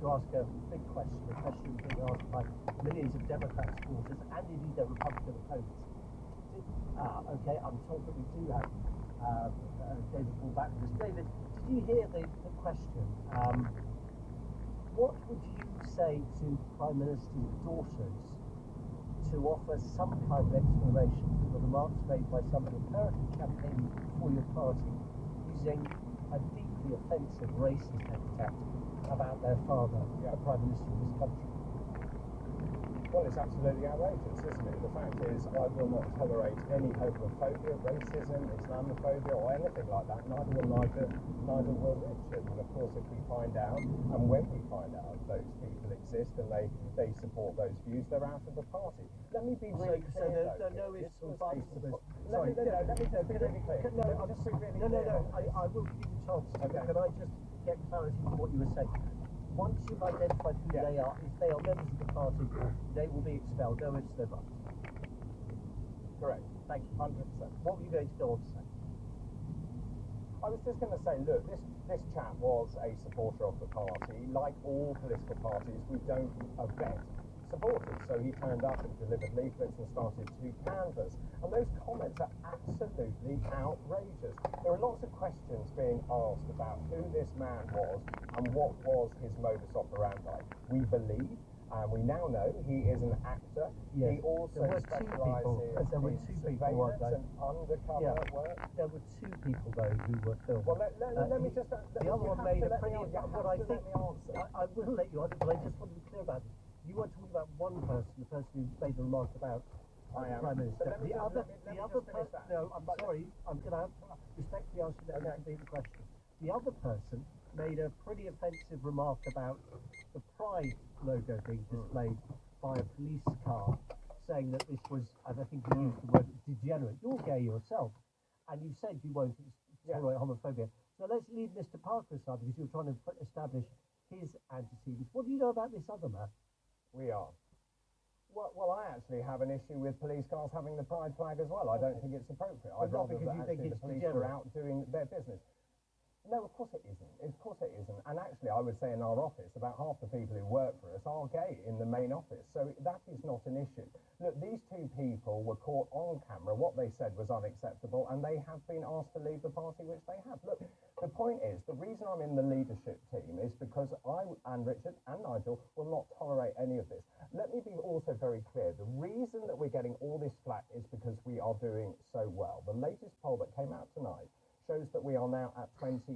to ask a big question, a question being asked by millions of Democrat supporters and indeed their Republican opponents. Okay, I'm told that we do have David Bull back with us. David, did you hear the question? What would you say to Prime Minister's daughters to offer some kind of explanation for the remarks made by somebody apparently campaigning for your party using a deeply offensive racist epithet about their father, the Prime Minister of this country? Well, it's absolutely outrageous, isn't it? The fact is, I will not tolerate any homophobia, racism, Islamophobia, or anything like that. Neither will Nigel, neither will Richard. And of course, if we find out, and when we find out those people exist and they support those views, they're out of the party. Let me be really clear, though. No ifs or buts. Let me be really clear. I will give you a chance. Okay. Can I just get clarity from what you were saying? Once you've identified who they are, if they are members of the party, they will be expelled. No ifs, no buts. Correct. Thank you. 100%. What were you going to go on to say? I was just going to say, look, this chap was a supporter of the party. Like all political parties, we don't vet supporters. So he turned up and delivered leaflets and started to canvass. And those comments are absolutely outrageous. There are lots of questions being asked about who this man was and what was his modus operandi. We believe, and we now know, he is an actor. Yes. He also specialises in surveillance and undercover work. There were two people, though, who were filmed. Well, let me just... the other one made a pretty... But I think... I will let you answer, but I just want to be clear about this. You weren't talking about one person, the person who made the remark about the Prime Minister. The other person... No, I'm sorry. I'm going to respectfully ask you that to be the question. The other person made a pretty offensive remark about the Pride logo being displayed by a police car, saying that this was, and I think you used the word degenerate. You're gay yourself, and you said you won't tolerate homophobia. So let's leave Mr. Parker aside because you're trying to establish his antecedents. What do you know about this other man? We are. Well, I actually have an issue with police cars having the pride flag as well. I don't think it's appropriate. I'd rather that actually the police were out doing their business. No, of course it isn't. Of course it isn't. And actually, I would say in our office, about half the people who work for us are gay in the main office. So that is not an issue. Look, these two people were caught on camera. What they said was unacceptable, and they have been asked to leave the party, which they have. Look, the point is, the reason I'm in the leadership team is because I and Richard and Nigel will not tolerate any of this. Let me be also very clear. The reason that we're getting all this flack is because we are doing so well. The latest poll that came out tonight shows that we are now at 21%.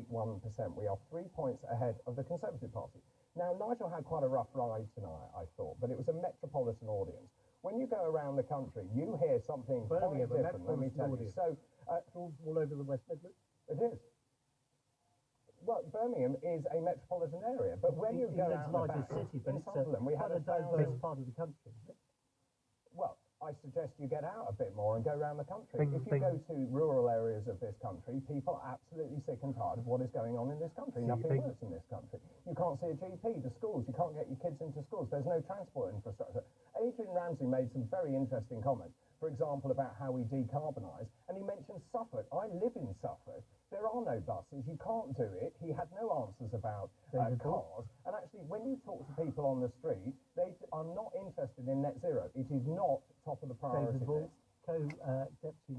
We are 3 points ahead of the Conservative Party. Now, Nigel had quite a rough ride tonight, I thought, but it was a metropolitan audience. When you go around the country, you hear something quite different, let me tell you. So, all over the West Midlands? It is. well, Birmingham is a metropolitan area, but when you go out and largest about, city, but in it's Sunderland, we quite had a diverse part of the country. Well, I suggest you get out a bit more and go around the country. Bing, If you bing. go to rural areas of this country, people are absolutely sick and tired of what is going on in this country. See, Nothing bing. works in this country. You can't see a GP, the schools, you can't get your kids into schools. There's no transport infrastructure. Adrian Ramsey made some very interesting comments, for example, about how we decarbonise, and he mentioned Suffolk. I live in Suffolk. There are no buses. You can't do it. He had no answers about cars. And actually, when you talk to people on the street, they are not interested in net zero. It is not top of the priority list. Co-deputy